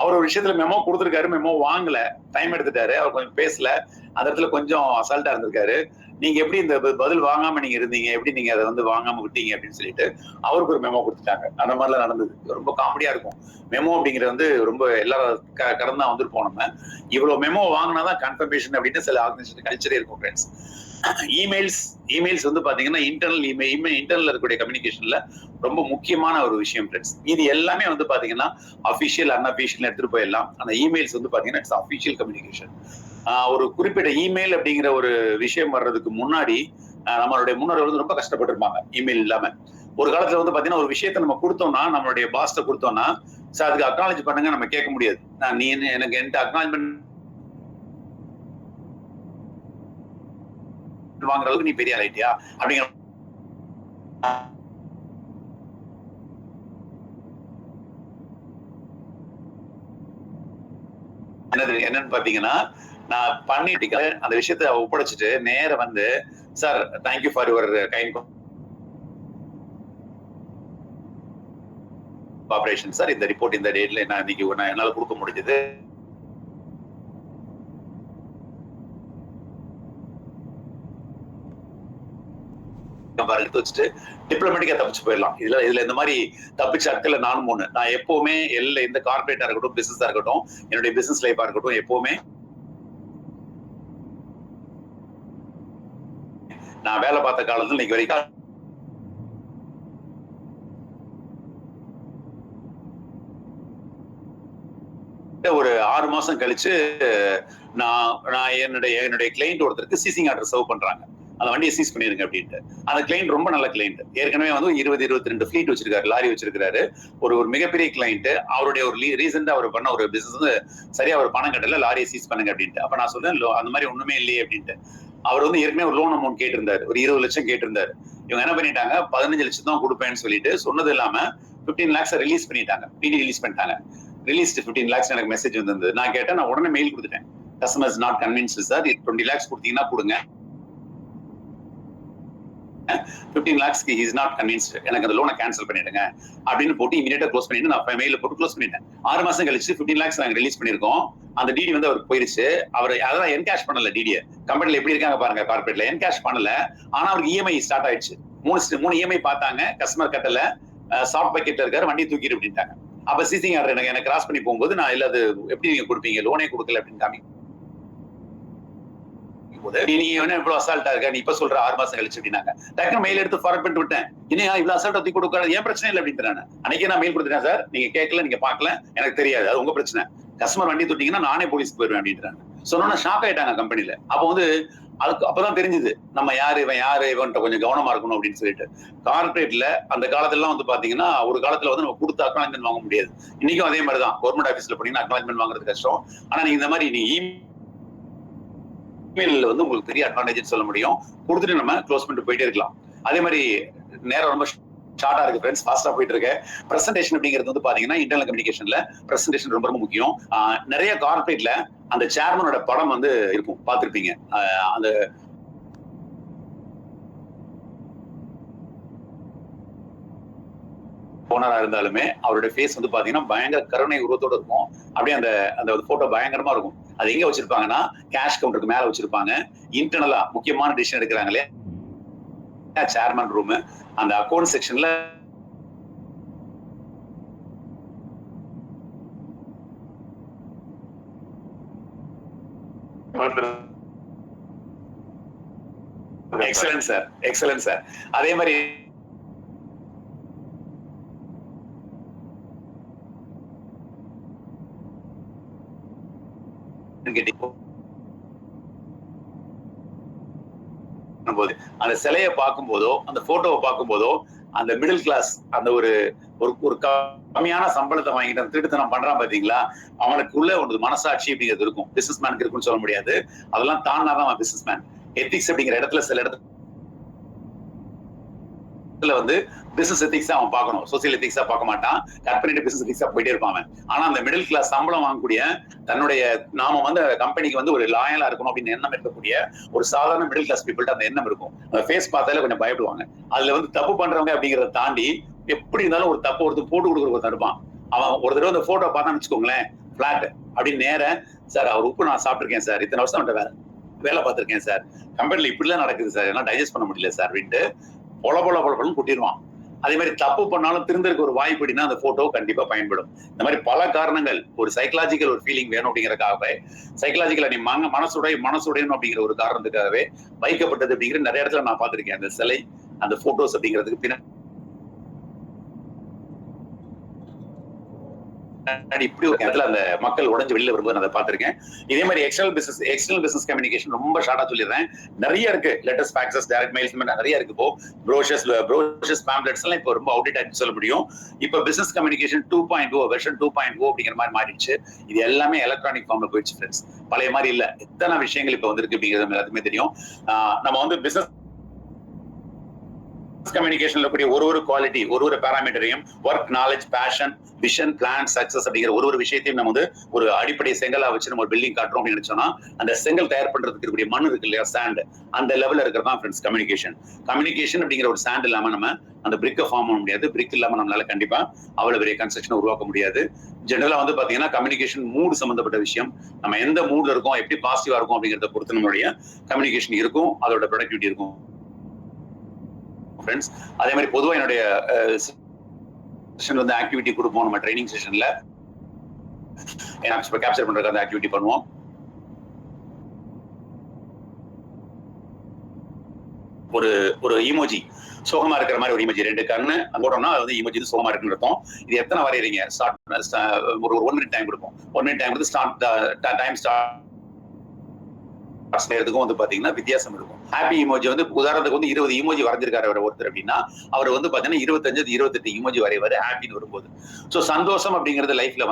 அவர் ஒரு விஷயத்துல மெமோ கொடுத்துருக்காரு, மெமோ வாங்கல, டைம் எடுத்துட்டாரு, அவர் கொஞ்சம் பேசல, அந்த இடத்துல கொஞ்சம் அசால்ட்டா இருந்திருக்காரு. நீங்க எப்படி இந்த பதில் வாங்காம நீங்க இருந்தீங்க, எப்படி நீங்க அதை வந்து வாங்காம விட்டீங்க அப்படின்னு சொல்லிட்டு அவருக்கு ஒரு மெமோ கொடுத்துட்டாங்க. அந்த மாதிரிலாம் நடந்தது. ரொம்ப காமெடியா இருக்கும். மெமோ அப்படிங்கிறது வந்து ரொம்ப எல்லாரும் கடந்தா வந்துருப்போம். நம்ம இவ்வளவு மெமோ வாங்கினாதான் கன்ஃபர்மேஷன் அப்படின்னு சில ஆர்கனைசேஷன் கல்ச்சரே இருக்கும் ஃப்ரெண்ட்ஸ். இமெயில்ஸ் வந்து பாத்தீங்கன்னா இன்டர்னல் இருக்கக்கூடிய கம்யூனிகேஷன்ல ரொம்ப முக்கியமான ஒரு விஷயம் ஃப்ரெண்ட்ஸ். இது எல்லாமே வந்து பாத்தீங்கன்னா அபிஷியல் அன்அபிஷியல் எடுத்துட்டு போயிடலாம். ஆனா இமெயில்ஸ் வந்து பாத்தீங்கன்னா இட்ஸ் அபிஷியல் கம்யூனிகேஷன். ஒரு குறிப்பிட்ட இமெயில் அப்படிங்கிற ஒரு விஷயம் வர்றதுக்கு முன்னாடி நம்மளுடைய முன்னோர்கள் வந்து ரொம்ப கஷ்டப்பட்டு இருப்பாங்க இமெயில் இல்லாம. ஒரு காலத்துல வந்து பாத்தீங்கன்னா ஒரு விஷயத்த நம்ம கொடுத்தோம்னா, நம்மளுடைய பாஸ்ட கொடுத்தோம்னா, சார் அதுக்கு அக்னாலஜ் பண்ணுங்க நம்ம கேட்க முடியாது. நீ எனக்கு என்கிட்ட அக்னாலஜ்மெண்ட் வாங்குற அளவுக்கு நீ பெரிய ஆயிட்டியா அப்படிங்கிற என்னன்னு பாத்தீங்கன்னா, நான் பண்ணிட்டு அந்த விஷயத்த ஒப்படைச்சிட்டு நேர வந்து, sir thank you for your kind cooperation sir, இந்த ரிப்போர்ட் இந்த டேட்ல நான் இன்னைக்கு என்னால கொடுக்க முடிஞ்சது. எடுத்து வச்சுட்டு டிப்ளமேட்டிக்கா தப்பிச்சு போயிடலாம். இதுல இந்த மாதிரி தப்பிச்ச ஆட்கள் நானும் ஒண்ணு. நான் எப்பவுமே எந்த கார்பரேட்டா இருக்கட்டும், பிசினஸா இருக்கட்டும், என்னுடைய பிசினஸ் லைஃபா இருக்கட்டும், எப்பவுமே நான் வேலை பார்த்த காலத்துல இன்னைக்கு வரைக்கும் ஒரு 6 மாசம் கழிச்சு நான் என்னுடைய கிளைண்ட் ஒருத்தருக்கு சீசிங் ஆர்டர் சர்வ் பண்றாங்க. அந்த வண்டியை சீஸ் பண்ணிருங்க அப்படின்ட்டு. அந்த கிளைண்ட் ரொம்ப நல்ல கிளைண்ட். ஏற்கனவே வந்து 20-22 ஃபிளீட் வச்சிருக்காரு, லாரி வச்சிருக்காரு. ஒரு மிகப்பெரிய கிளைண்ட். அவருடைய ஒரு ரீசெண்டா அவர் பண்ண ஒரு பிசினஸ் சரியா அவர் பணம் கட்டல, லாரியை சீஸ் பண்ணுங்க அப்படின்ட்டு. அப்ப நான் சொல்றேன் அந்த மாதிரி ஒண்ணுமே இல்லையே அப்படின்ட்டு. அவர் வந்து ஏற்கனவே ஒரு லோன் அமௌண்ட் கேட்டிருந்தாரு, ஒரு 20 லட்சம் கேட்டிருந்தாரு. இவங்க என்ன பண்ணிட்டாங்க, 15 லட்சம் தான் கொடுப்பேன்னு சொல்லிட்டு சொன்னது இல்லாம 15 lakhs ரிலீஸ் பண்ணிட்டாங்க. பிடி ரிலீஸ் பண்ணிட்டாங்க. ரிலீஸ்ட் 15 lakhs எனக்கு மெசேஜ் வந்திருந்தது. நான் கேட்டேன், நான் உடனே மெயில் கொடுத்துட்டேன். Customers not convinced sir, 20 lakhs கொடுத்தீங்கன்னா கொடுங்க. 15 lakhs இஸ் நாட் கன்வின்ஸ்டு, எனக்கு அந்த லோனை கேன்சல் பண்ணிடுங்க அப்படின்னு போட்டு இமீடியட்டா க்ளோஸ் பண்ணிட்டு நான் மெயில போட்டு க்ளோஸ் பண்ணிட்டேன். 6 மாசம் கழிச்சு 15 lakhs நாங்க ரிலீஸ் பண்ணிருக்கோம். அந்த டிடி வந்து அவருக்கு போயிருச்சு. அவர் அதான் என்கேஷ் பண்ணல. டிடியை கம்பெனில எப்படி இருக்காங்க பாருங்க, கார்பரேட்ல என்கேஷ் பண்ணல. ஆனா அவருக்கு இஎம்ஐ ஸ்டார்ட் ஆயிடுச்சு. 3 இஎம்ஐ பார்த்தாங்க, கஸ்டமர் கட்டல, சாஃப்ட் பக்கெட்ல இருக்காரு, வண்டி தூக்கிட்டு அப்படின்ட்டாங்க. அப்ப சீசிங் ஆர்டர் எனக்கு கிராஸ் பண்ணி போகும்போது நான் இல்ல அது எப்படி நீங்க கொடுப்பீங்க, லோனே கொடுக்கல அப்படின்னு காமி நீ இவ்வளவு அசால்ட்டா இருக்க, நீ இப்ப சொல்ற 6 மாசம் கழிச்சு அப்படின்னாங்க. டக்குனு மெயில் எடுத்து ஃபார்வர்ட் பண்ணிட்டு விட்டேன். இன்னும் இவ்வளவு அசால்ட்டா தூக்கி கொடுக்காது, ஏன் பிரச்சனை இல்லை அப்படின்ட்டு. அன்னைக்கே நான் மெயில் கொடுத்துட்டேன், சார் நீங்க கேட்கல, நீங்க பாக்கல, எனக்கு தெரியாது, அது உங்க பிரச்சனை. கஸ்டமர் வண்டி தொட்டீங்கன்னா நானே போலீஸ்க்கு போயிருவேன் அப்படின்றாங்க. சொன்னா ஷாக் ஆயிட்டாங்க கம்பெனில. அப்ப வந்து அப்பதான் தெரிஞ்சது நம்ம யாரு இவன்ட்ட கொஞ்சம் கவனமா இருக்கணும் அப்படின்னு சொல்லிட்டு. கார்பரேட்ல அந்த காலத்துல வந்து பாத்தீங்கன்னா ஒரு காலத்துல வந்து நம்ம கொடுத்து அக்னாலஜ்மெண்ட் வாங்க முடியாது. இன்னைக்கும் அதே மாதிரிதான். கவர்மெண்ட் ஆபீஸ்ல போனீங்கன்னா அக்னாலஜ்மெண்ட் வாங்குறது கஷ்டம். ஆனா நீங்க இந்த மாதிரி இமெயில் வந்து உங்களுக்கு பெரிய அட்வான்டேஜ் சொல்ல முடியும். கொடுத்துட்டு நம்ம க்ளோஸ் பண்ணிட்டு போயிட்டே இருக்கலாம். அதே மாதிரி நேரம் ரொம்ப ஷார்ட்டா இருக்கு ஃப்ரெண்ட்ஸ், ஃபாஸ்டா போயிட்டு இருக்கு. பிரசன்டேஷன் அப்படிங்கிறது வந்து பாத்தீங்கன்னா இன்டர்னல் கம்யூனிகேஷன்ல பிரசன்டேஷன் ரொம்ப ரொம்ப முக்கியம். நிறைய கார்பரேட்ல அந்த சேர்மனோட படம் வந்து இருக்கும், பார்த்திருப்பீங்க. அந்த ஓனரா இருந்தாலுமே அவருடைய ஃபேஸ் வந்து பாத்தீங்கன்னா பயங்கர கருணை உருவத்தோட இருக்கும். அப்படியே அந்த போட்டோ பயங்கரமா இருக்கும். அது எங்க வச்சிருப்பாங்கன்னா கேஷ் கவுண்டருக்கு மேல வச்சிருப்பாங்க. இன்டர்னலா முக்கியமான டிசிஷன் எடுக்கிறாங்களே சேர்மன் ரூம், அந்த அக்கௌண்ட் செக்ஷன்ல எக்ஸலன்ட் சார், எக்ஸலன்ட் சார். அதே மாதிரி அந்த சிலையை பார்க்கும் போதோ அந்த போட்டோவை பார்க்கும் போதோ அந்த மிடில் கிளாஸ் அந்த ஒரு கம்மியான சம்பளத்தை வாங்கிட்டு அந்த திருட்டுத்தனம் பண்றான் பாத்தீங்களா, அவனுக்குள்ள ஒரு மனசாட்சி அப்படிங்கிறது இருக்கும். பிசினஸ் மேனுக்கு இருக்குன்னு சொல்ல முடியாது, அதெல்லாம் தாண்டாதான் பிசினஸ் மேன். எத்திக்ஸ் அப்படிங்கிற இடத்துல சில இடத்துல வந்து பிசினஸ் எத்திக்ஸா அவன் பார்க்கணும், சோசியல் எத்திக்ஸா பார்க்க மாட்டான். கம்பெனியோட பிசினஸ் எத்திக்ஸா போயிட்டே இருப்பாங்க. ஆனா அந்த மிடில் கிளாஸ் சம்பளம் வாங்கக்கூடிய தன்னுடைய நாம வந்து கம்பெனிக்கு வந்து ஒரு லாயலா இருக்கணும் அப்படின்னு எண்ணம் இருக்கக்கூடிய ஒரு சாதாரண மிடில் கிளாஸ் பீப்புள்கிட்ட அந்த எண்ணம் இருக்கும். ஃபேஸ் பார்த்தாலே கொஞ்சம் பயப்படுவாங்க. அதுல வந்து தப்பு பண்றவங்க அப்படிங்கறத தாண்டி எப்படி இருந்தாலும் ஒரு தப்பு ஒருத்தர் போட்டு கொடுக்குற இருப்பான். அவன் ஒரு தடவை அந்த போட்டோ பார்த்தான்னு வச்சுக்கோங்களேன், பிளாட் அப்படின்னு நேர, சார் அவர் உப்பு நான் சாப்பிட்டிருக்கேன் சார், இத்தனை வருஷம் அவன்கிட்ட வேலை பார்த்திருக்கேன் சார், கம்பெனில இப்படிலாம் நடக்குது சார், எல்லாம் டைஜஸ்ட் பண்ண முடியல சார் அப்படின்ட்டு பொல கொட்டிடுவான். அதே மாதிரி தப்பு பண்ணாலும் திருந்தருக்கு ஒரு வாய்ப்பு அப்படின்னா அந்த போட்டோ கண்டிப்பா பயன்படும். இந்த மாதிரி பல காரணங்கள், ஒரு சைக்கலாஜிக்கல் ஒரு ஃபீலிங் வேணும் அப்படிங்கறதுக்காகவே, சைக்கலாஜிக்கலா நீ மனசுடையணும் அப்படிங்கிற ஒரு காரணத்துக்காகவே வைக்கப்பட்டது அப்படிங்கிற நிறைய இடத்துல நான் பார்த்திருக்கேன். அந்த சிலை, அந்த போட்டோஸ் அப்படிங்கிறதுக்கு பின்னாடி இப்படி ஒரு இடத்துல அந்த மக்கள் உடஞ்சு வெளியில வரும்போது நான் அதை பார்த்திருக்கேன். இதே மாதிரி எக்ஸ்டர்னல் பிசினஸ் கம்யூனிகேஷன் ரொம்ப ஷார்ட்டா சொல்லிடுறேன். நிறைய இருக்கு. லெட்டர்ஸ், ஃபேக்ஸஸ், டைரக்ட் மெயில்ஸ் நிறைய இருக்கு. இப்போ ப்ரோஷர்ஸ் பேம்ப்ளெட்ஸ் எல்லாம் இப்போ ரொம்ப அவுடேட் ஆயிடுச்சு சொல்ல முடியும். இப்போ பிசினஸ் கம்யூனிகேஷன் 2.0 வெர்ஷன் 2.0 அப்படிங்கிற மாதிரி மாறிடுச்சு. இது எல்லாமே எலக்ட்ரானிக் ஃபார்ம்ல போயிடுச்சு ஃப்ரெண்ட்ஸ். பழைய மாதிரி இல்ல. எத்தனை விஷயங்கள் இப்ப வந்திருக்கு அப்படிங்கிறது எல்லாத்துக்குமே தெரியும். நம்ம வந்து பிசினஸ் கம்யூனிகேஷன்ல கூடிய ஒரு குவாலிட்டி, ஒரு பேராமீட்டரையும், work, knowledge, passion, vision, plan, success அப்படிங்கிற ஒரு விஷயத்தையும் நம்ம வந்து ஒரு அடிப்படை செங்கலா வச்சு நம்ம ஒரு பில்டிங் காட்டுறோம் அப்படின்னு நினைச்சோம்னா, அந்த செங்கல் தயார் பண்றதுக்கு இருக்கக்கூடிய மண் இருக்கு இல்லையா, சாண்ட், அந்த லெவல்ல இருக்கிறது தான் ஃப்ரெண்ட்ஸ் கம்யூனிகேஷன். கம்யூனிகேஷன் அப்படிங்கிற ஒரு சாண்ட் இல்லாம நம்ம அந்த பிரிக்கை ஃபார்ம் பண்ண முடியாது. பிரிக் இல்லாம நம்மளால கண்டிப்பா அவ்வளவு பெரிய கன்ஸ்ட்ரக்ஷன் உருவாக்க முடியாது. ஜெனரலா வந்து பாத்தீங்கன்னா கம்யூனிகேஷன் மூட் சம்பந்தப்பட்ட விஷயம். நம்ம எந்த மூட்ல இருக்கோம், எப்படி பாசிட்டிவா இருக்கும் அப்படிங்கறத பொறுத்து நம்மளுடைய கம்யூனிகேஷன் இருக்கும், அதோட ப்ரொடக்டிவிட்டி இருக்கும். ஃப்ரெண்ட்ஸ். அதே மாதிரி பொதுவா என்னுடைய செஷன் வந்து ஆக்டிவிட்டி கொடுப்போம். நம்ம ட்ரைனிங் செஷன்ல கேப்சர் பண்றதுக்கு அந்த ஆக்டிவிட்டி பண்ணுவோம். ஒரு ஒரு ஈமோஜி சோகமா இருக்கிற மாதிரி ஒரு ஈமோஜி, 2 கண்ணு போட்டோம்னா அது வந்து ஈமோஜி சோகமா இருக்குன்னு அர்த்தம். இது எத்தனை வரையறீங்க? ஒரு 1 மினிட் டைம் கொடுப்போம். 1 மினிட் டைம் வந்து டைம் ஸ்டார்ட் வந்து பாத்தீங்கன்னா வித்தியாசம் இருக்கும். ஹாப்பி ஈமோஜி வந்து உதாரணத்துக்கு வந்து 20 ஈமோஜி வரைஞ்சிருக்காரு அவர் ஒருத்தர் அப்படின்னா, அவர் வந்து பாத்தீங்கன்னா 25 28 ஈமோஜி வரைவாரு ஹாப்பின்னு வரும்போது. சோ சந்தோஷம் அப்படிங்கிறது லைஃப்ல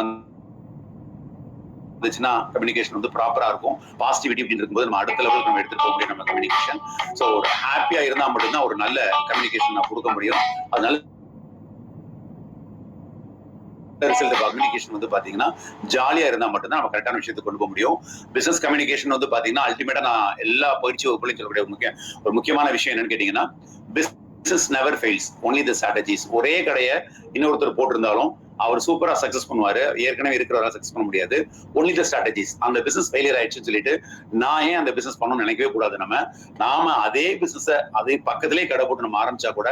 வந்துச்சுன்னா கம்யூனிகேஷன் வந்து ப்ராப்பரா இருக்கும். பாசிட்டிவிட்டி அப்படின்னு இருக்கும்போது நம்ம அடுத்த லெவலுக்கு நம்ம எடுத்துட்டு போக முடியும் நம்ம கம்யூனிகேஷன். சோ ஒரு ஹாப்பியா இருந்தா மட்டும்தான் ஒரு நல்ல கம்யூனிகேஷன் நான் கொடுக்க முடியும். அதனால கம்யூனிகேஷன் வந்து பாத்தீங்கன்னா ஜாலியா இருந்தா மட்டும்தான் நம்ம கரெக்டான விஷயத்தை கொண்டு போக முடியும். பிசினஸ் கம்யூனிகேஷன் வந்து பாத்தீங்கன்னா அல்டிமேட்டா நான் எல்லா பயிற்சி வகுப்புலையும் சொல்லக்கூடிய ஒரு முக்கியமான விஷயம் என்னன்னு கேட்டீங்கன்னா, business never fails, only the strategies. ஒரே கடையை இன்னொருத்தர் போட்டிருந்தாலும் அவர் சூப்பரா சக்சஸ் பண்ணுவாரு, ஏற்கனவே இருக்கிறவரால் சக்சஸ் பண்ண முடியாது. Only the strategies. அந்த பிசினஸ் ஃபெயிலியர் ஆயிடுச்சுன்னு சொல்லிட்டு நான் ஏன் அந்த பிசினஸ் பண்ணணும்னு நினைக்கவே கூடாது. நாம அதே பிசினஸ் அதே பக்கத்திலேயே கடை போட்டு நம்ம ஆரம்பிச்சா கூட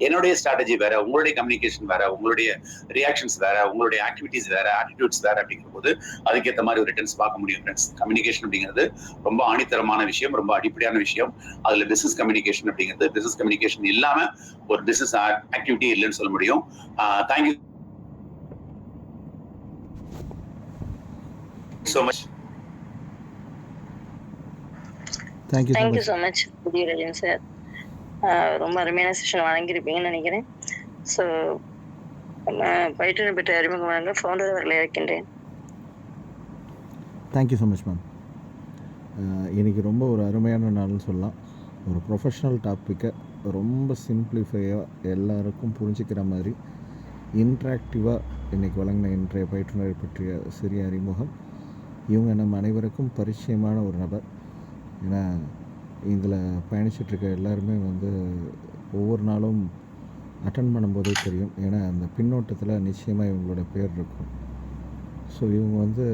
என்னுடைய ஸ்ட்ராட்டஜி வேற, உங்களுடைய கம்யூனிகேஷன் வேற, உங்களுடைய ரியாக்ஷன்ஸ் வேற, உங்களுடைய ஆக்டிவிட்டிஸ் வேற, ஆட்டிடியூட்ஸ் வேற அப்படிங்கிற போது அதுக்கேற்ற மாதிரி ஒரு ரிட்டர்ன்ஸ் பார்க்க முடியும் ஃப்ரெண்ட்ஸ். கம்யூனிகேஷன் அப்படிங்கிறது ரொம்ப ஆணித்தரமான விஷயம், ரொம்ப அடிப்படையான விஷயம். அதுல பிசினஸ் கம்யூனிகேஷன் அப்படிங்கிறது பிசினஸ் கம்யூனிகேஷன் இல்லாம ஒரு பிசினஸ் ஆக்டிவிட்டி இல்லைன்னு சொல்ல முடியும். Thank you so much. Thank you so much Udiyarajan sir. ரொம்ப அருமையான செஷன் வழங்கியிருப்பீங்கன்னு நினைக்கிறேன். ஸோ பயிற்றுனர் பெற்ற அறிமுகம் வழங்க ஃபவுண்டர் அவர்களை இருக்கின்றேன். Thank you so much ma'am. இன்றைக்கி ரொம்ப ஒரு அருமையான நாள்னு சொல்லலாம். ஒரு ப்ரொஃபஷ்னல் டாப்பிக்கை ரொம்ப சிம்பிளிஃபையாக எல்லாருக்கும் புரிஞ்சிக்கிற மாதிரி இன்ட்ராக்டிவாக இன்றைக்கி வழங்கின இன்றைய பயிற்றுனர் பற்றிய சிறிய அறிமுகம். இவங்க நம்ம அனைவருக்கும் பரிச்சயமான ஒரு நபர். ஏன்னா இதில் பயணிச்சிட்ருக்க எல்லாருமே வந்து ஒவ்வொரு நாளும் அட்டன் பண்ணும்போதே தெரியும். ஏன்னா அந்த பின்னோட்டத்தில் நிச்சயமாக இவங்களோட பேர் இருக்கும். ஸோ இவங்க வந்து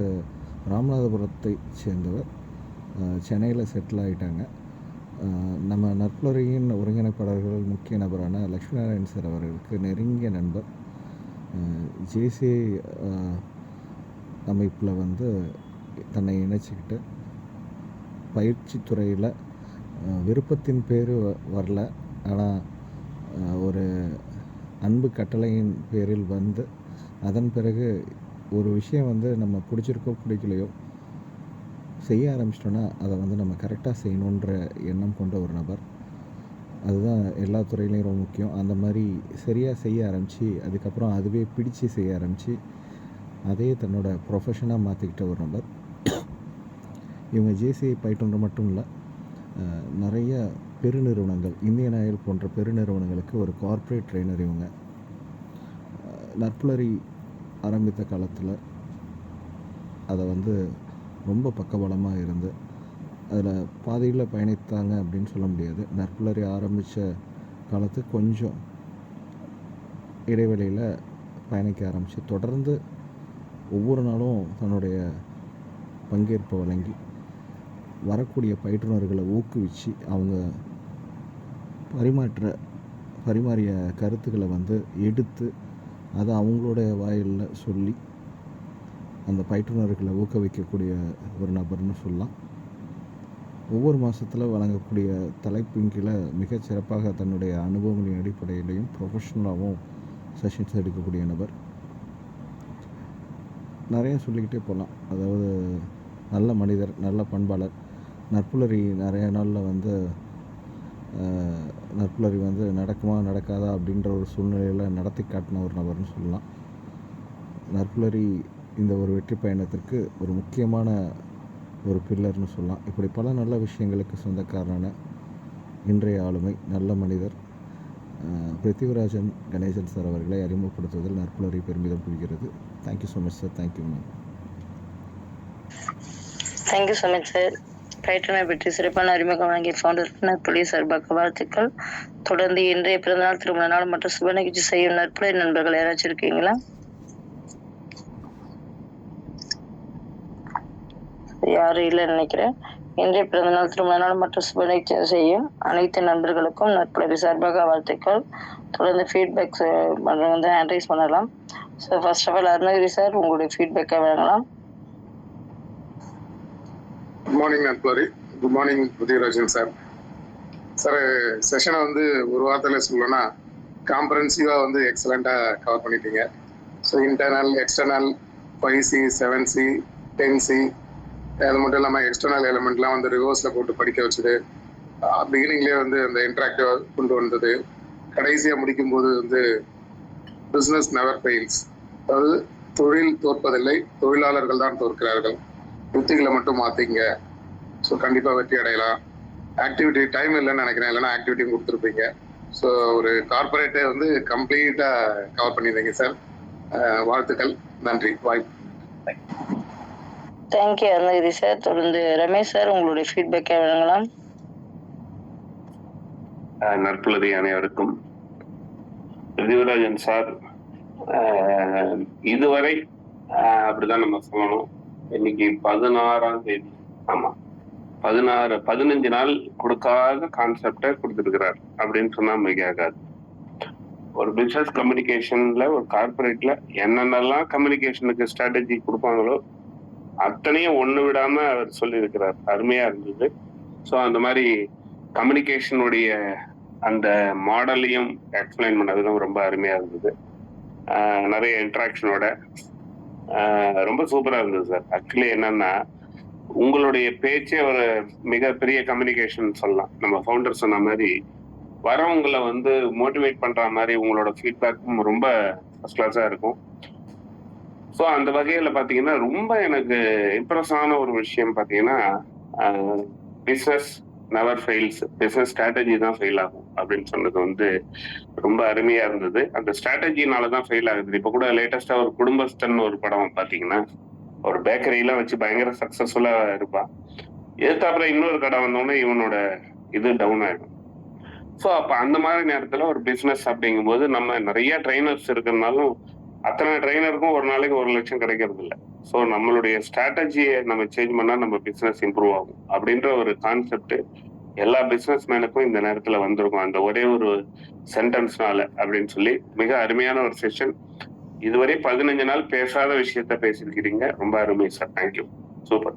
ராமநாதபுரத்தை சேர்ந்தவர், சென்னையில் செட்டில் ஆகிட்டாங்க. நம்ம நற்புலரியின் ஒருங்கிணைப்பாளர்கள் முக்கிய நபரான லக்ஷ்மி நாராயண் சார் அவர்களுக்கு நெருங்கிய நண்பர். ஜேசிஐ அமைப்பில் வந்து தன்னை இணைச்சிக்கிட்டு பயிற்சி துறையில் விருப்பத்தின் பேர் வரல, ஆனால் ஒரு அன்பு கட்டளையின் பேரில் வந்து அதன் பிறகு ஒரு விஷயம் வந்து நம்ம பிடிச்சிருக்கோ பிடிக்கலையோ செய்ய ஆரம்பிச்சிட்டோன்னா அதை வந்து நம்ம கரெக்டாக செய்யணுன்ற எண்ணம் கொண்ட ஒரு நபர். அதுதான் எல்லா துறையிலையும் ரொம்ப முக்கியம். அந்த மாதிரி சரியாக செய்ய ஆரம்பித்து அதுக்கப்புறம் அதுவே பிடிச்சு செய்ய ஆரம்பித்து அதே தன்னோட ப்ரொஃபஷனாக மாற்றிக்கிட்ட ஒரு நபர். இவங்க ஜேசிஐ பயிற்றுனர் மட்டும் இல்லை, நிறைய பெருநிறுவனங்கள், இந்தியன் ஆயில் போன்ற பெருநிறுவனங்களுக்கு ஒரு கார்ப்பரேட் ட்ரெயினர். இவங்க நற்புலரி ஆரம்பித்த காலத்தில் அதை வந்து ரொம்ப பக்கபலமாக இருந்து அதில் பாதையில் பயணித்தாங்க அப்படின்னு சொல்ல முடியாது. நற்புலரி ஆரம்பித்த காலத்துக்கு கொஞ்சம் இடைவெளியில் பயணிக்க ஆரம்பித்து தொடர்ந்து ஒவ்வொரு நாளும் தன்னுடைய பங்கேற்பை வழங்கி வரக்கூடிய பயிற்றுனர்களை ஊக்குவித்து அவங்க பரிமாறிய கருத்துக்களை வந்து எடுத்து அதை அவங்களுடைய வாயிலில் சொல்லி அந்த பயிற்றுனர்களை ஊக்குவிக்கக்கூடிய ஒரு நபர்னு சொல்லலாம். ஒவ்வொரு மாதத்தில் வழங்கக்கூடிய தலைப்பின் கீழே மிகச்சிறப்பாக தன்னுடைய அனுபவங்களின் அடிப்படையிலையும் ப்ரொஃபஷ்னலாகவும் செஷன்ஸ் எடுக்கக்கூடிய நபர். நிறைய சொல்லிக்கிட்டே போகலாம். அதாவது நல்ல மனிதர், நல்ல பண்பாளர். நற்புலரி நிறைய நாளில் வந்து நற்புலரி வந்து நடக்குமா நடக்காதா அப்படின்ற ஒரு சூழ்நிலையில் நடத்தி காட்டின ஒரு நபர்னு சொல்லலாம். நற்புலரி இந்த ஒரு வெற்றி பயணத்திற்கு ஒரு முக்கியமான ஒரு பில்லர்னு சொல்லலாம். இப்படி பல நல்ல விஷயங்களுக்கு சொந்தக்காரரான இன்றைய ஆளுமை, நல்ல மனிதர் பிருத்திவிராஜன் கணேசன் சார் அவர்களை அறிமுகப்படுத்துவதில் நற்புலரி பெருமிதம் கொள்கிறது. Thank you so much sir. Thank you ma'am. Thank you so much sir. பயிற்றுனர் பற்றி சிறப்பான அறிமுகம் வழங்கிய ஃபவுண்டர் நற்புலரி சார்பாக வாழ்த்துக்கள். தொடர்ந்து இன்றைய பிறந்தநாள், திருமண நாள் மற்றும் சுப நிகழ்ச்சி செய்யும் நற்புலரி நண்பர்கள் யாராச்சும் இருக்கீங்களா? யாரும் இல்லைன்னு நினைக்கிறேன். இன்றைய பிறந்தநாள் திருமண நாள் மற்றும் சுப நிகழ்ச்சி செய்யும் அனைத்து நண்பர்களுக்கும் நற்புலரி சார்பாக வாழ்த்துக்கள். தொடர்ந்து ஃபீட்பேக் வந்து ஹேண்ட் பண்ணலாம். So first of all Arunagiri sir உங்களுடைய ஃபீட்பேக்கை வழங்கலாம். குட் மார்னிங் நட்புலரி. Good morning Udayarajan sir. Sir செஷனை வந்து ஒரு வார்த்தையில் சொல்லணும்னா காம்ப்ரஹென்சிவாக வந்து எக்ஸலண்ட்டாக கவர் பண்ணிட்டீங்க. So internal external 5C 7C 10C அது மட்டும் இல்லாமல் எக்ஸ்டர்னல் எலிமெண்ட்லாம் வந்து ரிவர்ஸில் போட்டு படிக்க வச்சுது. பிகினிங்லேயே வந்து அந்த இன்ட்ராக்டிவாக கொண்டு வந்தது. கடைசியாக முடிக்கும்போது வந்து பிஸ்னஸ் நெவர் ஃபெயில்ஸ், அதாவது தொழில் தோற்பதில்லை, தொழிலாளர்கள் தான் தோற்கிறார்கள், யுத்திகளை மட்டும் மாற்றிங்க, ஸோ கண்டிப்பாக வெற்றி அடையலாம். ஆக்டிவிட்டி டைம் இல்லைன்னு நினைக்கிறேன், இல்லைன்னா ஆக்டிவிட்டியும் கொடுத்துருப்பீங்க. ஸோ ஒரு கார்பரேட்டை வந்து கம்ப்ளீட்டாக கவர் பண்ணியிருந்தீங்க சார். வாழ்த்துக்கள், நன்றி, வாய்ப்பு. Thank you Arunagiri sir. தொடர்ந்து ரமேஷ் சார் உங்களுடைய ஃபீட்பேக்கை வழங்கலாம். நற்புலரி அனைவருக்கும். ரிதிவராஜன் சார், இதுவரை அப்படிதான் நம்ம சொல்லணும். இன்னைக்கு 16ஆம் தேதி, ஆமா 15 நாள் கொடுக்காத கான்செப்டை கொடுத்துருக்கிறார் அப்படின்னு சொன்னா மிக ஆகாது. ஒரு பிசினஸ் கம்யூனிகேஷன்ல ஒரு கார்பரேட்ல என்னென்னலாம் கம்யூனிகேஷனுக்கு ஸ்ட்ராட்டஜி கொடுப்பாங்களோ அத்தனையும் ஒண்ணு விடாம அவர் சொல்லி இருக்கிறார். அருமையா இருந்தது. ஸோ அந்த மாதிரி கம்யூனிகேஷனுடைய அந்த மாடலையும் எக்ஸ்பிளைன் பண்ணதும் ரொம்ப அருமையா இருந்தது. நிறைய இன்ட்ராக்ஷனோட ரொம்ப சூப்பரா இருந்தது சார். ஆக்சுவலி என்னன்னா உங்களுடைய பேச்சே ஒரு மிகப்பெரிய கம்யூனிகேஷன் சொல்லலாம். நம்ம ஃபவுண்டர் சொன்ன மாதிரி வரவங்களை வந்து மோட்டிவேட் பண்ற மாதிரி உங்களோட ஃபீட்பேக்கும் ரொம்ப ஃபர்ஸ்ட் கிளாஸா இருக்கும். ஸோ அந்த வகையில பாத்தீங்கன்னா ரொம்ப எனக்கு இம்ப்ரெஸ் ஆன ஒரு விஷயம் பாத்தீங்கன்னா business never fails, business strategy தான் ஃபெயில் ஆகும் அப்படின்னு சொன்னது வந்து ரொம்ப அருமையா இருந்தது. அந்த ஸ்ட்ராட்டஜினாலதான் ஃபெயில் ஆகுது. இப்ப கூட லேட்டஸ்டா ஒரு குடும்பஸ்தன் ஒரு படம் பாத்தீங்கன்னா ஒரு பேக்கரியெல்லாம் வச்சு பயங்கர சக்சஸ்ஃபுல்லா இருப்பான். எதிர்த்தாப்புல இன்னொரு கடை வந்தோடனே இவனோட இது டவுன் ஆயிடும். ஸோ அப்ப அந்த மாதிரி நேரத்துல ஒரு பிசினஸ் அப்படிங்கும்போது நம்ம நிறைய ட்ரைனர்ஸ் இருக்கிறதுனாலும் அத்தனை ட்ரைனருக்கும் ஒரு நாளைக்கு 1 லட்சம் கிடைக்கிறது இல்லை. ஸோ நம்மளுடைய ஸ்ட்ராட்டஜியை நம்ம சேஞ்ச் பண்ணா நம்ம பிசினஸ் இம்ப்ரூவ் ஆகும் அப்படின்ற ஒரு கான்செப்ட் எல்லா பிசினஸ் மேனுக்கும் இந்த நேரத்துல வந்திருக்கும் அந்த ஒரே ஒரு சென்டென்ஸ்னால அப்படின்னு சொல்லி மிக அருமையான ஒரு செஷன். இதுவரை 15 நாள் பேசாத விஷயத்த பேசியிருக்கிறீங்க. ரொம்ப அருமை sir. Thank you, super.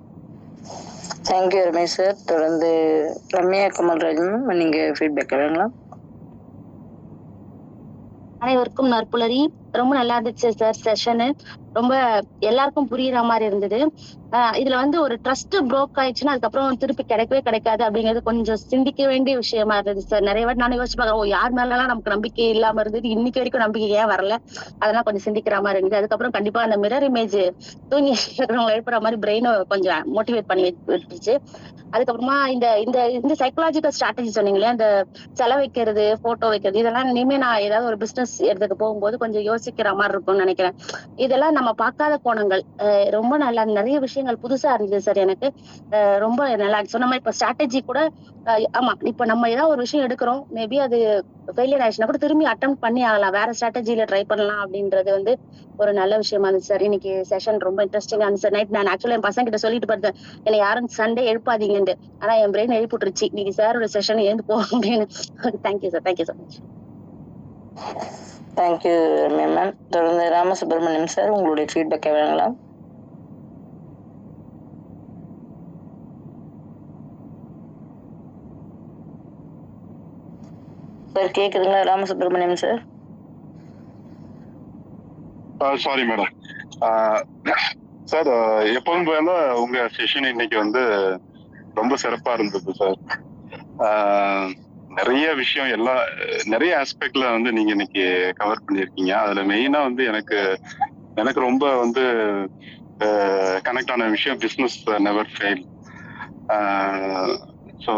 Thank you Ramesh sir. தொடர்ந்து ரம்யா கமல்ராஜன் நீங்க ஃபீட்பேக் வழங்கலாம். அனைவருக்கும் நற்புலரி. ரொம்ப நல்லா இருந்துச்சு சார் செஷனு. ரொம்ப எல்லாருக்கும் புரியுற மாதிரி இருந்தது. இதுல வந்து ஒரு ட்ரஸ்ட் ப்ரோக் ஆயிடுச்சுன்னா அதுக்கப்புறம் திருப்பி கிடைக்கவே கிடைக்காது அப்படிங்கிறது கொஞ்சம் சிந்திக்க வேண்டிய விஷயமா இருந்தது சார். நிறைய வாட்டி நானும் யோசிச்சு பார்க்கறேன், யார் மேலாம் நமக்கு நம்பிக்கை இல்லாம இருந்தது, இன்னைக்கு வரைக்கும் நம்பிக்கை ஏன் வரல, அதெல்லாம் கொஞ்சம் சிந்திக்கிற மாதிரி இருந்தது. அதுக்கப்புறம் கண்டிப்பா அந்த மிரர் இமேஜ் தூங்கி இருக்கிறவங்க எழுப்புற மாதிரி பிரெயினை கொஞ்சம் மோட்டிவேட் பண்ணி விட்டுருச்சு. அதுக்கப்புறமா இந்த இந்த இந்த சைக்கலாஜிக்கல் ஸ்ட்ராட்டஜி சொன்னீங்களே, அந்த செலவு வைக்கிறது, போட்டோ வைக்கிறது, இதெல்லாம் இனிமே நான் ஏதாவது ஒரு பிசினஸ் எடுத்துக்கு போகும்போது கொஞ்சம் யோசிக்கிற மாதிரி இருக்கும்னு நினைக்கிறேன். இதெல்லாம் நம்ம பார்க்காத கோணங்கள். ரொம்ப நல்லா நிறைய விஷயங்கள் புதுசா இருந்தது சார். எனக்கு ரொம்ப நல்லா சொன்ன மாதிரி இப்ப ஸ்ட்ராட்டஜி கூட ஆமா, இப்ப நம்ம ஏதாவது ஒரு விஷயம் எடுக்கிறோம், மேபி அது ஃபெயிலியர் ஆயிடுச்சுன்னா கூட திரும்பி அட்டெம்ப்ட் பண்ணி ஆகலாம், வேற ஸ்ட்ராட்டஜில ட்ரை பண்ணலாம் அப்படின்றது வந்து ஒரு நல்ல விஷயமா இருந்துச்சு சார். இன்னைக்கு செஷன் ரொம்ப இன்ட்ரெஸ்டிங்கா இருந்துச்சு சார். நைட் நான் ஆக்சுவலா என் பசங்க கிட்ட சொல்லிட்டு பார்த்தேன், என்னை யாரும் சண்டே எழுப்பாதீங்கன்னு. ஆனா என் பிரெயின் எழுப்பிட்டுருச்சு, இன்னைக்கு சாரோட செஷன் ஏந்து போ அப்படின்னு. Thank you sir. Thank you so much. Thank you ma'am. தொடர்ந்து ராமசுப்ரமணியம் சார் உங்களுடைய ஃபீட்பேக்கை வழங்கலாம். சார் கேக்குதுங்களா Ramasubramaniam sir? Sorry madam. Sir எப்பவும் போல உங்க செஷன் இன்னைக்கு வந்து ரொம்ப சிறப்பா இருந்தது சார். நிறைய விஷயம் நிறைய ஆஸ்பெக்ட்ல வந்து நீங்க இன்னைக்கு கவர் பண்ணியிருக்கீங்க. அதுல மெயினா வந்து எனக்கு ரொம்ப வந்து கனெக்ட் ஆன விஷயம் பிஸ்னஸ் நெவர் ஃபெயில். ஸோ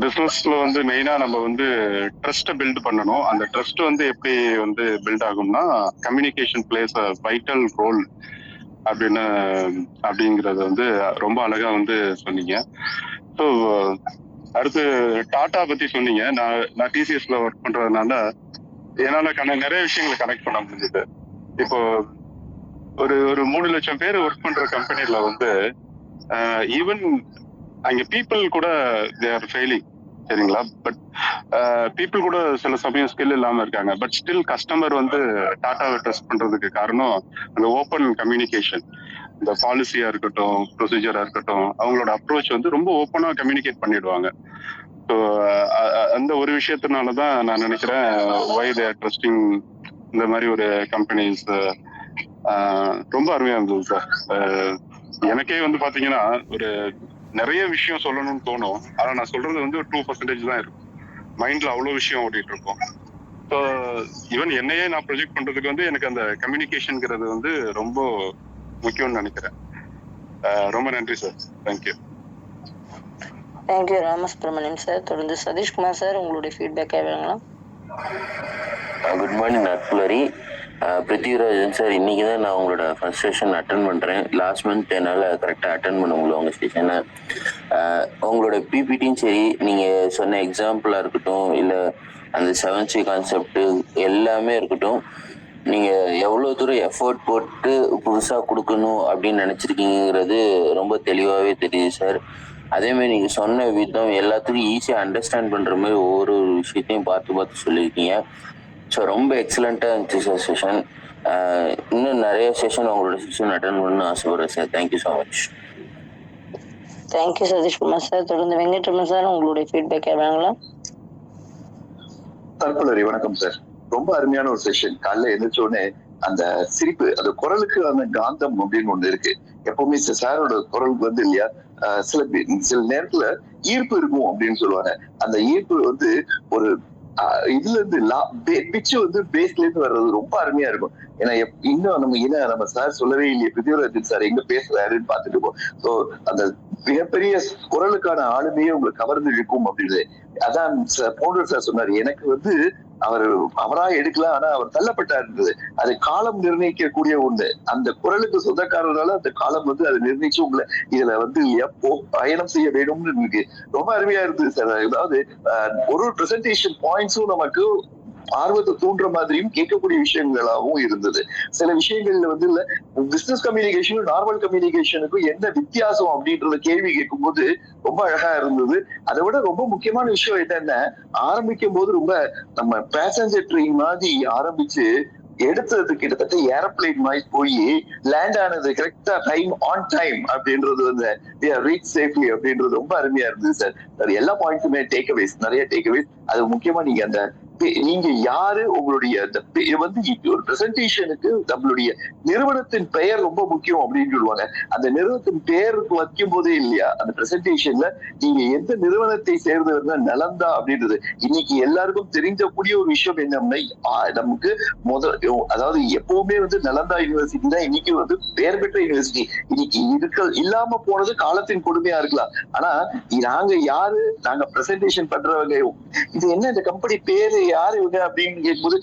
பிஸ்னஸ்ல வந்து மெயினா நம்ம வந்து ட்ரஸ்ட்டை பில்ட் பண்ணணும். அந்த ட்ரஸ்ட் வந்து எப்படி வந்து பில்ட் ஆகும்னா communication plays a vital role அப்படிங்கறத வந்து ரொம்ப அழகா வந்து சொன்னீங்க. ஸோ அடுத்து டாடா பத்தி சொன்னீங்க. நான் டிசிஎஸ்ல ஒர்க் பண்றதுனால என்னால நிறைய விஷயங்களை கனெக்ட் பண்ண முடிஞ்சது. இப்போ ஒரு 3 லட்சம் பேர் ஒர்க் பண்ற கம்பெனில வந்து ஈவன் அங்க பீப்புள் கூட தே ஆர் ஃபெயிலிங், சரிங்களா? பட் பீப்புள் கூட சில சமயம் ஸ்கில் இல்லாம இருக்காங்க. பட் ஸ்டில் கஸ்டமர் வந்து டாட்டாவை ட்ரஸ்ட் பண்றதுக்கு காரணம் அந்த ஓப்பன் கம்யூனிகேஷன். இந்த பாலிசியா இருக்கட்டும், ப்ரொசீஜரா இருக்கட்டும், அவங்களோட அப்ரோச் வந்து ரொம்ப ஓப்பனா கம்யூனிகேட் பண்ணிடுவாங்க. ஸோ அந்த ஒரு விஷயத்தினாலதான் நான் நினைக்கிறேன் ஒய் தே ஆர் ட்ரஸ்டிங் இந்த மாதிரி ஒரு கம்பெனிஸ். ரொம்ப அருமையா இருந்தது சார். எனக்கே வந்து பாத்தீங்கன்னா ஒரு நிறைய விஷயம் சொல்லணும்னு தோணும். ஆனா நான் சொல்றது வந்து ஒரு 2% தான் இருக்கும். மைண்ட்ல அவ்வளவு விஷயம் ஓடிட்டு இருக்கும். ஸோ ஈவன் என்னையே நான் ப்ரொஜெக்ட் பண்றதுக்கு வந்து எனக்கு அந்த கம்யூனிகேஷன்ங்கிறது வந்து ரொம்ப முக்கியம்னு நினைக்கிறேன். ரொம்ப நன்றி sir. Thank you. Thank you Ramasubramaniam sir. தொடர்ந்து சதீஷ்குமார் சார், உங்களுடைய ஃபீட்பேக் வேணுங்களா? குட் மார்னிங் நட்புலரி. பிருத்திவிராஜன் சார், இன்னைக்கு தான் நான் உங்களோட ஃபர்ஸ்ட் செஷன் அட்டன் பண்ணுறேன். லாஸ்ட் மந்த் என்னால் கரெக்டாக அட்டன் பண்ண முடியல உங்கள் செஷனை. உங்களோட பிபிடியும் சரி, நீங்கள் சொன்ன எக்ஸாம்பிளாக இருக்கட்டும், இல்லை அந்த 7C கான்செப்ட் எல்லாமே இருக்கட்டும், நீங்கள் எவ்வளோ தூரம் எஃபோர்ட் போட்டு புதுசாக கொடுக்கணும் அப்படின்னு நினச்சிருக்கீங்கிறது ரொம்ப தெளிவாகவே தெரியுது சார். அதேமாதிரி நீங்கள் சொன்ன விதம் எல்லாத்துக்கும் ஈஸியாக அண்டர்ஸ்டாண்ட் பண்ணுற மாதிரி ஒவ்வொரு விஷயத்தையும் பார்த்து சொல்லியிருக்கீங்க. ஸோ ரொம்ப எக்ஸலண்ட்டாக இருந்துச்சு சார் செஷன். இன்னும் நிறைய செஷன் உங்களோட செஷன் அட்டன் பண்ணணும்னு ஆசைப்படுறேன் sir. Thank you so much. Thank you Satishkumar sir. தொடர்ந்து வெங்கட்ரமன் சார், உங்களுடைய ஃபீட்பேக் வேணுங்களா? நட்புலரி வணக்கம் சார். ரொம்ப அருமையான ஒரு செஷன். காலைல எழுந்திரிச்ச உடனே அந்த சிரிப்பு, அந்த குரலுக்கு அந்த காந்தம் அப்படின்னு ஒண்ணு இருக்கு. எப்பவுமே சாரோட குரலுக்கு வந்து இல்லையா, சில நேரத்துல ஈர்ப்பு இருக்கும் அப்படின்னு சொல்லுவாங்க. அந்த ஈர்ப்பு வந்து ஒரு இதுல இருந்து பிச்சு வந்து பேஸ்ல இருந்து வர்றது ரொம்ப அருமையா இருக்கும். ஏன்னா இன்னும் நம்ம சார் சொல்லவே இல்லையே, பிருத்திவிராஜன் சார் எங்க பேசுறாருன்னு பாத்துட்டு இருப்போம். சோ அந்த மிகப்பெரிய குரலுக்கான ஆளுமையே உங்களுக்கு கவர்ந்து இருக்கும் அப்படின்னு அதான் பவுண்டர் சார் சொன்னாரு. எனக்கு வந்து அவரா எடுக்கலாம், ஆனா அவர் தள்ளப்பட்டார் இருந்தது. அது காலம் நிர்ணயிக்கக்கூடிய ஒண்ணு. அந்த குரலுக்கு சொந்தக்காரனால அந்த காலம் வந்து அதை நிர்ணயிச்சு உங்களை இதுல வந்து எப்போ பயணம் செய்ய வேணும்னு இருக்கு. ரொம்ப அருமையா இருந்தது சார். அதாவது ஒரு பிரசன்டேஷன் பாயிண்ட்ஸும் நமக்கு ஆர்வத்தை தூண்டுற மாதிரியும் கேட்கக்கூடிய விஷயங்களாகவும் இருந்தது. சில விஷயங்கள்ல வந்து இல்ல பிசினஸ் கம்யூனிகேஷனும் நார்மல் கம்யூனிகேஷனுக்கும் என்ன வித்தியாசம் அப்படின்றத கேள்வி கேட்கும் போது ரொம்ப அழகா இருந்தது. அதை விட ரொம்ப முக்கியமான விஷயம் என்னன்னா, ஆரம்பிக்கும் போது ரொம்ப நம்ம பேசஞ்சர் ட்ரெயின் மாதிரி ஆரம்பிச்சு எடுத்தது கிட்டத்தட்ட ஏரோப்ளைன் மாதிரி போய் லேண்ட் ஆனது கரெக்டா டைம் ஆன் டைம் அப்படின்றது வந்து ரீச் சேஃப்லி அப்படின்றது ரொம்ப அருமையா இருந்தது சார். எல்லா பாயிண்ட்ஸுமே டேக்அவேஸ், நிறைய டேக்அவேஸ். அது முக்கியமா நீங்க யாரு, உங்களுடைய வந்து ஒரு பிரசன்டேஷனுக்கு நம்மளுடைய நிறுவனத்தின் பெயர் ரொம்ப முக்கியம் அப்படின்னு சொல்லுவாங்க. அந்த நிறுவனத்தின் பெயர் வைக்கும் போதே இல்லையா, அந்த பிரசன்டேஷன்ல நீங்க எந்த நிறுவனத்தை சேர்ந்தவர்னா நலந்தா அப்படின்றது இன்னைக்கு எல்லாருக்கும் தெரிஞ்சக்கூடிய ஒரு விஷயம் என்னன்னா, நமக்கு அதாவது எப்பவுமே வந்து நலந்தா யூனிவர்சிட்டி தான் இன்னைக்கு வந்து பெயர் பெற்ற யூனிவர்சிட்டி. இன்னைக்கு இல்லாம போனது காலத்தின் கொடுமையா இருக்கலாம். ஆனா நாங்க யாரு, நாங்க பிரசன்டேஷன் பண்றவங்க, இது என்ன இந்த கம்பெனி பேரு யாரு இவங்க அப்படின்னு கேட்கும்போது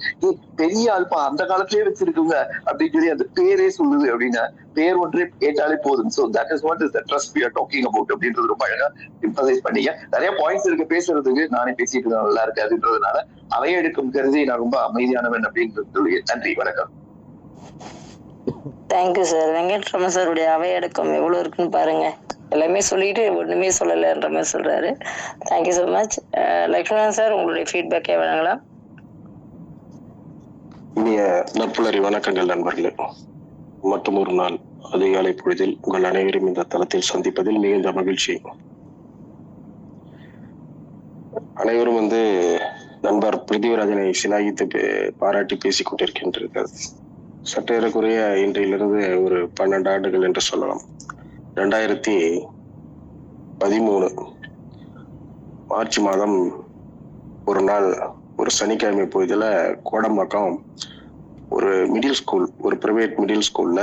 பெரிய ஆள்பா அந்த காலத்திலேயே வச்சிருக்குங்க அப்படின்னு சொல்லி அந்த பேரே சொல்லுது. அப்படின்னா பேர் ஒன்றே கேட்டாலே போதும். So that is what is the trust we are talking about அப்படின்றது ரொம்ப அழகா எம்பசைஸ் பண்ணீங்க. நிறைய பாயிண்ட்ஸ் இருக்கு பேசுறதுக்கு, நானே பேசிட்டு நல்லா இருக்காதுன்றதுனால அவையெடுக்கும் கருதி நான் ரொம்ப அமைதியானவன் அப்படின்னு சொல்லி நன்றி, வணக்கம். Thank you sir. வெங்கட்ரமன் சாருடைய அவையடக்கம் எவ்வளவு இருக்குன்னு பாருங்க. எல்லாமே சொல்லிட்டு ஒண்ணுமே சொல்லலைன்ற மாதிரி சொல்றாரு. Thank you so much. Lakshmanan sir, உங்களுடைய ஃபீட்பேக்கே வேணுங்களா? இனிய நட்புலரி வணக்கங்கள் நண்பர்களே. மற்றும் ஒரு நாள் அதிகாலை பொழுதில் உங்கள் அனைவரும் இந்த தளத்தில் சந்திப்பதில் மிகுந்த மகிழ்ச்சி. அனைவரும் வந்து நண்பர் பிருத்திவிராஜனை சிலாகித்து பாராட்டி பேசிக் கொண்டிருக்கின்றீர்கள். சற்றேறக்குறைய இன்றையிலிருந்து ஒரு 12 ஆண்டுகள் என்று சொல்லலாம். 2013 மார்ச் மாதம் ஒரு நாள், ஒரு சனிக்கிழமை பொழுதுல கோடம்பாக்கம் ஒரு மிடில் ஸ்கூல், ஒரு பிரைவேட் மிடில் ஸ்கூல்ல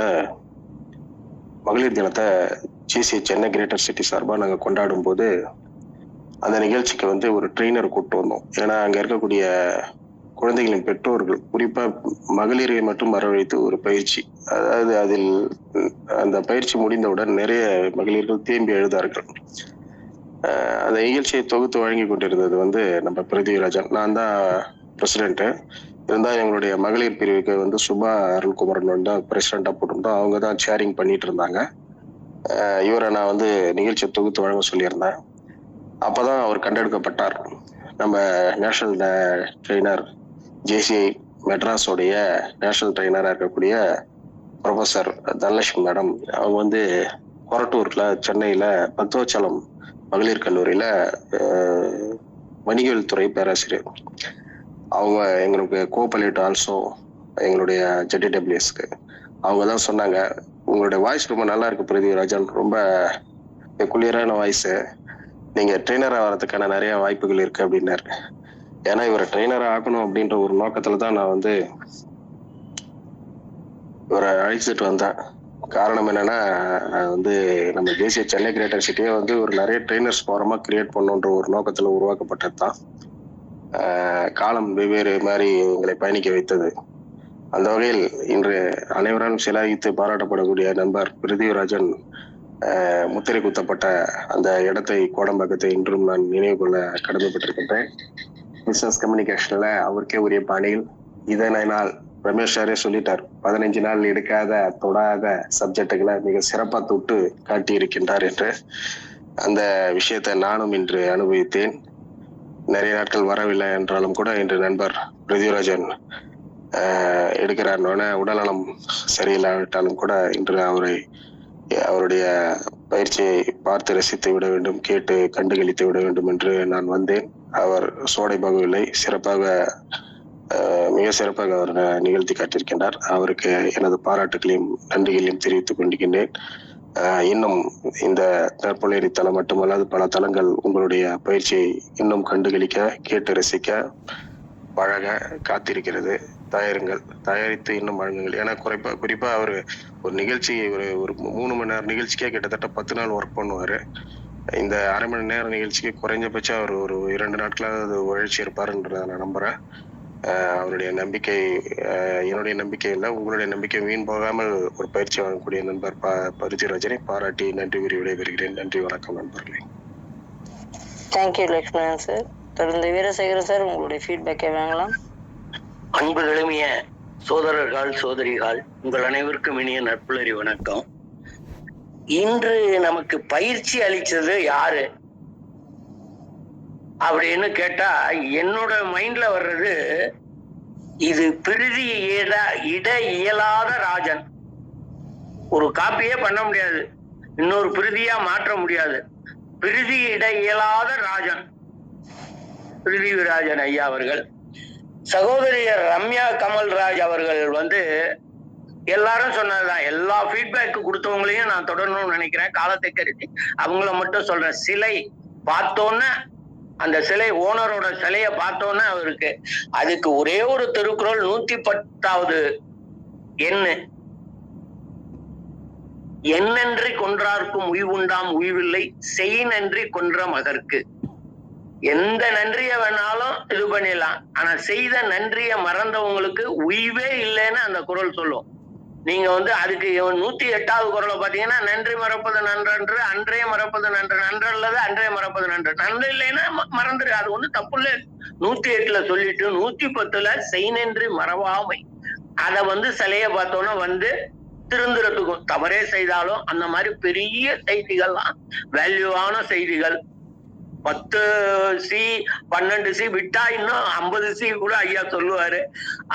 மகளிர் தினத்தை ஜிசி சென்னை கிரேட்டர் சிட்டி சார்பாக நாங்கள் கொண்டாடும் போது அந்த நிகழ்ச்சிக்கு வந்து ஒரு ட்ரெயினர் கூப்பிட்டு வந்தோம். ஏன்னா அங்கே இருக்கக்கூடிய குழந்தைகளின் பெற்றோர்கள் குறிப்பா மகளிரை மட்டும் வரவழைத்து ஒரு பயிற்சி, அதாவது அதில் அந்த பயிற்சி முடிந்தவுடன் நிறைய மகளிர்கள் தேம்பி எழுதார்கள். அந்த நிகழ்ச்சியை தொகுத்து வழங்கி கொண்டிருந்தது வந்து நம்ம பிருத்திவிராஜன். நான் தான் பிரசிடென்ட். இருந்தால் எங்களுடைய மகளிர் பிரிவுக்கு வந்து சுபா அருள்குமரன் வந்து பிரசிடென்டா போட்டிருந்தோம். அவங்க தான் சேரிங் பண்ணிட்டு இருந்தாங்க. இவரை நான் வந்து நிகழ்ச்சியை தொகுத்து வழங்க சொல்லியிருந்தேன். அப்போதான் அவர் கண்டெடுக்கப்பட்டார். நம்ம நேஷனல் ட்ரெயினர் ஜேசிஐ மெட்ராஸோடைய நேஷனல் ட்ரெயினராக இருக்கக்கூடிய ப்ரொஃபஸர் தனலட்சுமி மேடம், அவங்க வந்து கொரட்டூர்ல சென்னையில் பக்தவச்சலம் மகளிர் கல்லூரியில் வணிகவியல் துறை பேராசிரியர். அவங்க எங்களுக்கு கோஆபரேட் ஆல்சோ எங்களுடைய ஜெட்டிடபிள்யூஎஸ்க்கு. அவங்க தான் சொன்னாங்க, உங்களுடைய வாய்ஸ் ரொம்ப நல்லா இருக்கு பிருத்திவிராஜன், ரொம்ப குளிரான வாய்ஸு, நீங்கள் ட்ரெயினராக வர்றதுக்கான நிறைய வாய்ப்புகள் இருக்கு அப்படின்னாரு. ஏன்னா இவரை ட்ரெயினராக ஆக்கணும் அப்படின்ற ஒரு நோக்கத்தில் தான் நான் வந்து இவரை அழைச்சிட்டு வந்தேன். காரணம் என்னன்னா, வந்து நம்ம தேசிய சென்னை கிரேட்டர் சிட்டியே வந்து ஒரு நிறைய ட்ரெயினர்ஸ் ஃபாரமாக கிரியேட் பண்ணுன்ற ஒரு நோக்கத்தில் உருவாக்கப்பட்டது தான். காலம் வெவ்வேறு மாதிரி எங்களை பயணிக்க வைத்தது. அந்த வகையில் இன்று அனைவராலும் சிலாகித்து பாராட்டப்படக்கூடிய நண்பர் பிருத்திவிராஜன் முத்திரை குத்தப்பட்ட அந்த இடத்தை, கோடம்பாக்கத்தை இன்றும் நான் நினைவு கொள்ள கடமைப்பட்டிருக்கின்றேன். பிசினஸ் கம்யூனிகேஷன்ல அவருக்கே உரிய பாணியில் இதனை நாள் ரமேஷ் சாரே சொல்லிட்டார், 15 நாள் எடுக்காத தொடாத சப்ஜெக்டுகளை மிக சிறப்பா தொட்டு காட்டியிருக்கின்றார் என்று. அந்த விஷயத்தை நானும் இன்று அனுபவித்தேன். நிறைய நாட்கள் வரவில்லை என்றாலும் கூட இன்று நண்பர் பிருத்திவிராஜன் எடுக்கிறார். உடல்நலம் சரியில்லாவிட்டாலும் கூட இன்று அவருடைய பயிற்சியை பார்த்து ரசித்து விட வேண்டும், கேட்டு கண்டுகளித்து விட வேண்டும் என்று நான் வந்தேன். அவர் சோடை பகவில்லை, மிக சிறப்பாக அவர் நிகழ்த்தி காட்டியிருக்கின்றார். அவருக்கு எனது பாராட்டுகளையும் நன்றிகளையும் தெரிவித்துக் கொண்டிருக்கின்றேன். இன்னும் இந்த நற்புலேரி தளம் மட்டுமல்லாது பல தளங்கள் உங்களுடைய பயிற்சியை இன்னும் கண்டுகளிக்க, கேட்டு ரசிக்க, பழக காத்திருக்கிறது. தயாரித்து இன்னும் வழங்குங்கள். ஏன்னா குறிப்பா அவர் ஒரு நிகழ்ச்சி ஒரு 3 மணி நேரம் நிகழ்ச்சிக்கே கிட்டத்தட்ட 10 நாள் ஒர்க் பண்ணுவாரு. இந்த அரை மணி நேர நிகழ்ச்சிக்கு குறைஞ்சபட்சம் அவர் ஒரு 2 நாட்களாவது உழைச்சி இருப்பாருன்றத நான் நம்புறேன். அவருடைய நம்பிக்கை என்னுடைய நம்பிக்கை இல்லை, உங்களுடைய நம்பிக்கை வீண் போகாமல் ஒரு பயிற்சி வழங்கக்கூடிய நண்பர் பிருத்திவிராஜனை பாராட்டி நன்றி கூறி விடைபெறுகிறேன். நன்றி, வணக்கம் நண்பர்களே. Thank you Lakshmanan sir. தொடர்ந்து வீரசேகரன் சார், உங்களுடைய ஃபீட்பேக்கை வாங்கலாம். அன்பு நிலைமைய சோதரர்கள் சோதரிகள், உங்கள் அனைவருக்கும் இனிய நற்புலரி வணக்கம். இன்று நமக்கு பயிற்சி அளிச்சது யாரு அப்படின்னு கேட்டா, என்னோட மைண்ட்ல வர்றது இது பிரிதி இட இயலாத ராஜன். ஒரு காப்பியே பண்ண முடியாது, இன்னொரு பிரிதியா மாற்ற முடியாது. பிரிதி இட இயலாத ராஜன் பிருத்திவிராஜன் ஐயா அவர்கள். சகோதரியர் ரம்யா கமல்ராஜ் அவர்கள் வந்து எல்லாரும் சொன்னதுதான், எல்லா ஃபீட்பேக் கொடுத்தவங்களையும் நான் தொடரணும்னு நினைக்கிறேன். காலத்தை கருதி அவங்கள மட்டும் சொல்றேன். சிலை பார்த்தோன்னே, அந்த சிலை ஓனரோட சிலையை பார்த்தோன்னே அவருக்கு அதுக்கு ஒரே ஒரு திருக்குறள் 110வது என்னன்றி கொன்றார்க்கும் உய்வுண்டாம் உய்வில்லை, செய் நன்றி கொன்ற மகற்கு. எந்த நன்றிய வேணாலும் இது பண்ணிடலாம், ஆனா செய்த நன்றிய மறந்தவங்களுக்கு உய்வே இல்லைன்னு அந்த குறள் சொல்லும். நீங்க வந்து அதுக்கு 108வது குறளை பாத்தீங்கன்னா, நன்றி மறப்பது நன்றன்று, அன்றே மறப்பது நன்று, நன்றல்லது அன்றே மறப்பது நன்று. நன்றி இல்லைன்னா மறந்துரு, அது ஒண்ணு தப்பு இல்லை. 108ல சொல்லிட்டு 110ல செய் நன்றி மறவாமை. அத வந்து சிலைய பார்த்தோன்னா வந்து திருந்துறதுக்கும், தவறே செய்தாலும் அந்த மாதிரி பெரிய செய்திகள்லாம், வேல்யூவான செய்திகள் 10C 12C விட்டா இன்னும் 50C கூட ஐயா சொல்லுவாரு.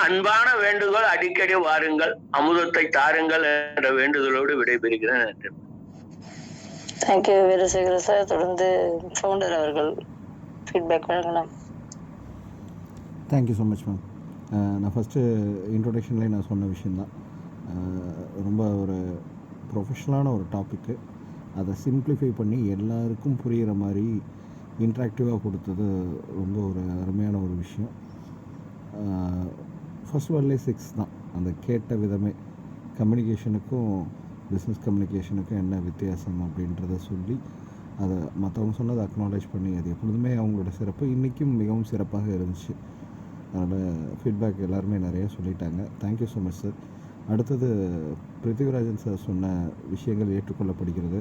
அன்பான வேண்டுகோள், அடிக்கடி வாருங்கள், அமுதத்தை தாருங்கள் என்ற வேண்டுதலோடு விடைபெறுகிறேன். நன்றி. Thank you Veerasekara sir. தொடர்ந்து ஃபவுண்டர் அவர்கள் ஃபீட்பேக் வழங்கலாம். Thank you so much ma'am. நான் ஃபஸ்ட்டு இன்ட்ரொடக்ஷன்லேயே நான் சொன்ன விஷயந்தான், ரொம்ப ஒரு ப்ரொஃபஷ்னலான ஒரு டாப்பிக்கு, அதை சிம்பிளிஃபை பண்ணி எல்லாருக்கும் புரிகிற மாதிரி இன்ட்ராக்டிவாக கொடுத்தது ரொம்ப ஒரு அருமையான ஒரு விஷயம். ஃபர்ஸ்ட் வேர்ல்ட்லே 6 தான், அந்த கேட்ட விதமே கம்யூனிகேஷனுக்கும் பிஸ்னஸ் கம்யூனிகேஷனுக்கும் என்ன வித்தியாசம் அப்படின்றத சொல்லி, அதை மற்றவங்க சொன்னதை அக்னாலேஜ் பண்ணி, அது எப்பொழுதுமே அவங்களோட சிறப்பு இன்றைக்கும் மிகவும் சிறப்பாக இருந்துச்சு. அதனால் ஃபீட்பேக் எல்லாருமே நிறையா சொல்லிட்டாங்க. Thank you so much sir. அடுத்தது பிருத்திவிராஜன் சார் சொன்ன விஷயங்கள் ஏற்றுக்கொள்ளப்படுகிறது.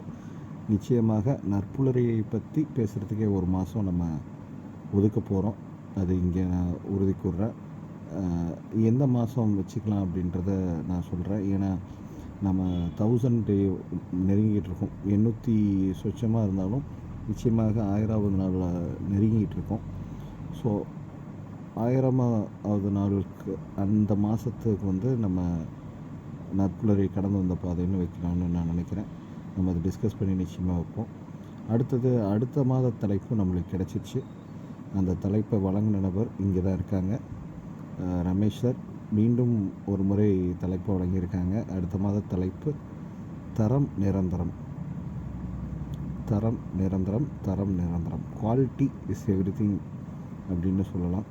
நிச்சயமாக நற்புலரியை பற்றி பேசுகிறதுக்கே 1 மாதம் நம்ம ஒதுக்க போகிறோம். அது இங்கே நான் உறுதி கூறுறேன். எந்த மாதம் வச்சுக்கலாம் அப்படின்றத நான் சொல்கிறேன். ஏன்னா நம்ம 1000 நெருங்கிட்டு இருக்கோம். 800 சொச்சமாக இருந்தாலும் நிச்சயமாக 1000வது நாளில் நெருங்கிட்டு இருக்கோம். ஸோ 1000வது நாளுக்கு அந்த மாதத்துக்கு வந்து நம்ம நற்புலரை கடந்து வந்த பாதைன்னு வைக்கலாம்னு நான் நினைக்கிறேன். நம்ம அதை டிஸ்கஸ் பண்ணி நிச்சயமாக வைப்போம். அடுத்த மாத தலைப்பு நம்மளுக்கு கிடச்சிச்சு. அந்த தலைப்பை வழங்கின நபர் இங்கே தான் இருக்காங்க, ரமேஷ் சார். மீண்டும் ஒரு முறை தலைப்பை வழங்கியிருக்காங்க. அடுத்த மாத தலைப்பு தரம் நிரந்தரம். தரம் நிரந்தரம், தரம் நிரந்தரம். குவாலிட்டி இஸ் எவ்ரிதிங் அப்படின்னு சொல்லலாம்.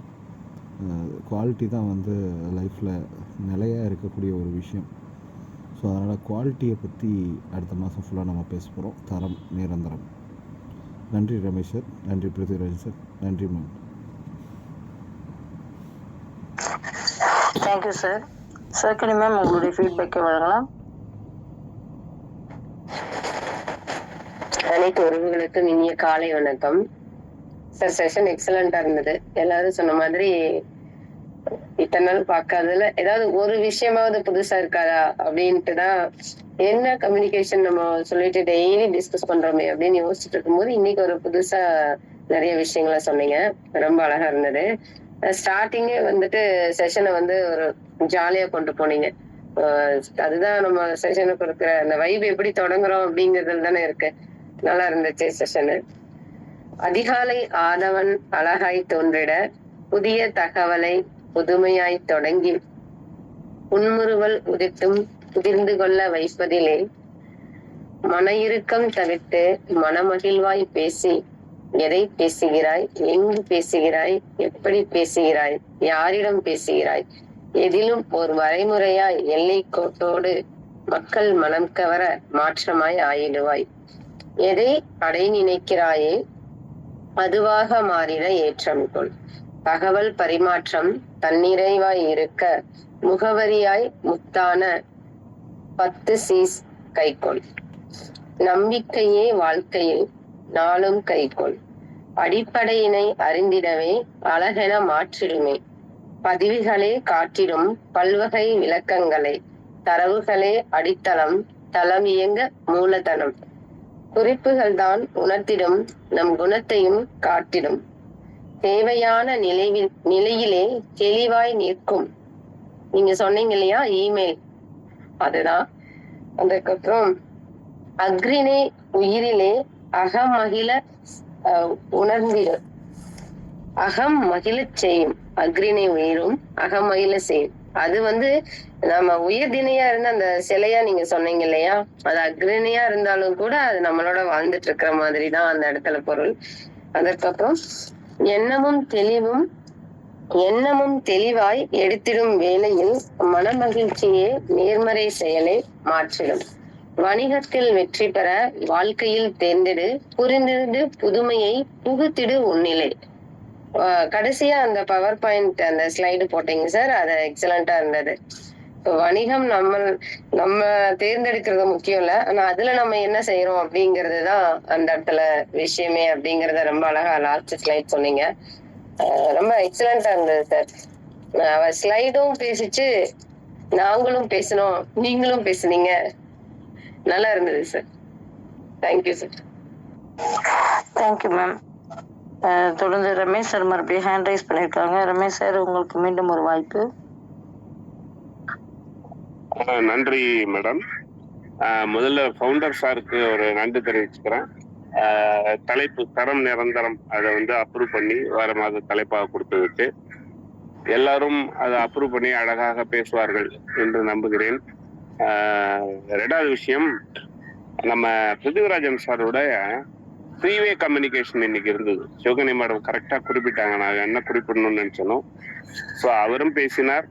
குவாலிட்டி தான் வந்து லைஃப்பில் நிலையாக இருக்கக்கூடிய ஒரு விஷயம். ஸோ அதனால் குவாலிட்டியை பற்றி அடுத்த மாதம் ஃபுல்லாக நம்ம பேச போகிறோம். தரம் நிரந்தரம். நன்றி ரமேஷ் சார், நன்றி பிருத்திவிராஜன் சார், நன்றி மேம். Thank you sir. சர்க்கனி மேம், உங்களுடைய ஃபீட்பேக்கை வழங்கலாம். அனைத்து உறவுகளுக்கும் இனிய காலை வணக்கம் சார். செஷன் எக்ஸலண்டா இருந்தது. எல்லாரும் சொன்ன மாதிரி இத்தனை நாள் பார்க்காததுல ஏதாவது ஒரு விஷயமாவது புதுசா இருக்காதா அப்படின்ட்டு தான், என்ன கம்யூனிகேஷன் நம்ம சொல்லிட்டு டெய்லி டிஸ்கஸ் பண்றோமே அப்படின்னு யோசிச்சுட்டு இருக்கும்போது இன்னைக்கு ஒரு புதுசா நிறைய விஷயங்களை சொன்னீங்க. ரொம்ப அழகா இருந்தது. ஸ்டார்டிங்கே வந்துட்டு செஷனை வந்து ஒரு ஜாலியா கொண்டு போனீங்க. அதுதான் நம்ம செஷனுக்கு இருக்கிற அந்த வைப் எப்படி தொடங்குறோம் அப்படிங்கிறதுல தானே இருக்கு. நல்லா இருந்துச்சு செஷனு. அதிகாலை ஆதவன் அழகாய் தோன்றிட புதிய தகவலை புதுமையாய் தொடங்கி புன்முறுவல் உதிர்த்தும் புதிர்ந்து கொள்ள வைப்பதிலே மன இறுக்கம் தவிர்த்து மனமகிழ்வாய் பேசி எதை பேசுகிறாய், எங்கு பேசுகிறாய், எப்படி பேசுகிறாய், யாரிடம் பேசுகிறாய், எதிலும் ஒரு வரைமுறையாய் எல்லை கோட்டோடு மக்கள் மனம் கவர மாற்றமாய் ஆயிடுவாய். எதை அடை நினைக்கிறாயே அதுவாக மாறிட ஏற்றம் கொள். தகவல் பரிமாற்றம் தன்னிறைவாய் இருக்க முகவரியாய் முத்தான 10 C's கைக்கொள். நம்பிக்கையே வாழ்க்கையில் நாளும் கைக்கொள். அடிப்படையினை அறிந்திடவே அழகென மாற்றிடுமே. பதிவுகளே காட்டிடும் பல்வகை விளக்கங்களை, தரவுகளே அடித்தளம், தளம் இயங்க மூலதனம். குறிப்புகள் தான் உணர்த்திடும் நம் குணத்தையும் காட்டிடும். தேவையான நிலையிலே தெளிவாய் நிற்கும். நீங்க சொன்னீங்க இல்லையா இமெயில், அதுதான். அதுக்கப்புறம் அக்ரினே உயிரிலே அகமகிழ உணர்ந்திடு. அகம் மகிழச் செய்யும். அக்ரினை உயிரும் அகமகிழ செய்யும். அது வந்து நம்ம உயர்தினையா இருந்த அந்த சிலையா நீங்க சொன்னீங்க இல்லையா, அது அக்ரினியா இருந்தாலும் கூட அது நம்மளோட வாழ்ந்துட்டு இருக்கிற மாதிரி தான் அந்த இடத்துல பொருள். அதற்கப்புறம் எண்ணமும் தெளிவாய் எடுத்திடும் வேளையில் மனமகிழ்ச்சியே நேர்மறை செயலை மாற்றிடும். வணிகத்தில் வெற்றி பெற வாழ்க்கையில் தேர்ந்தெடு, புரிந்திடு நம்ம புகுத்திடு உன்னிலை. கடைசியா அந்த பவர் பாயிண்ட் அந்த ஸ்லைடு போட்டீங்க சார், அது எக்ஸலண்டா இருந்தது. வணிகம் நம்ம தேர்ந்தெடுக்கிறது முக்கியம் இல்ல, ஆனா அதுல நம்ம என்ன செய்யறோம் அப்படிங்கறதுதான் அந்த இடத்துல விஷயமே அப்படிங்கறத ரொம்ப அழகா லாஸ்ட் ஸ்லைட் சொன்னீங்க. ரொம்ப எக்ஸலண்டா இருந்தது சார். அவ ஸ்லைடும் பேசிச்சு, நாங்களும் பேசணும், நீங்களும் பேசுனீங்க. நல்லா இருந்தது sir. Thank you sir. Thank you ma'am. தொடர்ந்து ரமேஷ் சார் மறுபடியும் ஹேண்ட் ரைஸ் பண்ணியிருக்காங்க. ரமேஷ் சார், உங்களுக்கு மீண்டும் ஒரு வாய்ப்பு. நன்றி மேடம். முதல்ல ஃபவுண்டர் சாருக்கு ஒரு நன்றி தெரிவிச்சுக்கிறேன். தலைப்பு தரம் நிரந்தரம் அதை வந்து அப்ரூவ் பண்ணி வர மாத தலைப்பாக கொடுத்ததுக்கு எல்லாரும் அதை அப்ரூவ் பண்ணி அழகாக பேசுவார்கள் என்று நம்புகிறேன். ரெண்டாவது விஷயம், நம்ம பிருத்திவிராஜன் சாரோட த்ரீவே கம்யூனிகேஷன் இன்னைக்கு இருந்தது. சிவகணி மேடம் கரெக்டாக குறிப்பிட்டாங்க, நான் என்ன குறிப்பிடணும்னு நினைச்சனோ. ஸோ அவரும் பேசினார்,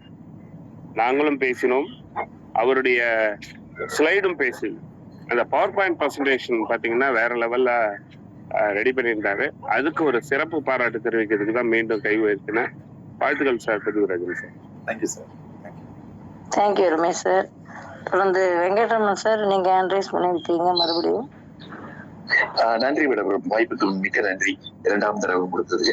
நாங்களும் பேசினோம், அவருடைய ஸ்லைடும் பேசி அந்த பவர் பாயிண்ட் ப்ரெசன்டேஷன் பார்த்தீங்கன்னா வேற லெவல்ல ரெடி பண்ணியிருந்தாரு. அதுக்கு ஒரு சிறப்பு பாராட்டு தெரிவிக்கிறதுக்கு தான் மீண்டும் கை உயர்த்தினேன். வாழ்த்துக்கள் sir Prithvirajan sir. Thank you sir. Thank you Ramesh sir. தொடர்ந்து வெங்கட்ரமன் சார், நீங்க ஹேண்ட் ரைஸ் பண்ணியிருக்கீங்க மறுபடியும். நன்றி மேடம், வாய்ப்புக்கு மிக்க நன்றி. 2ஆம் தடவை கொடுத்தது.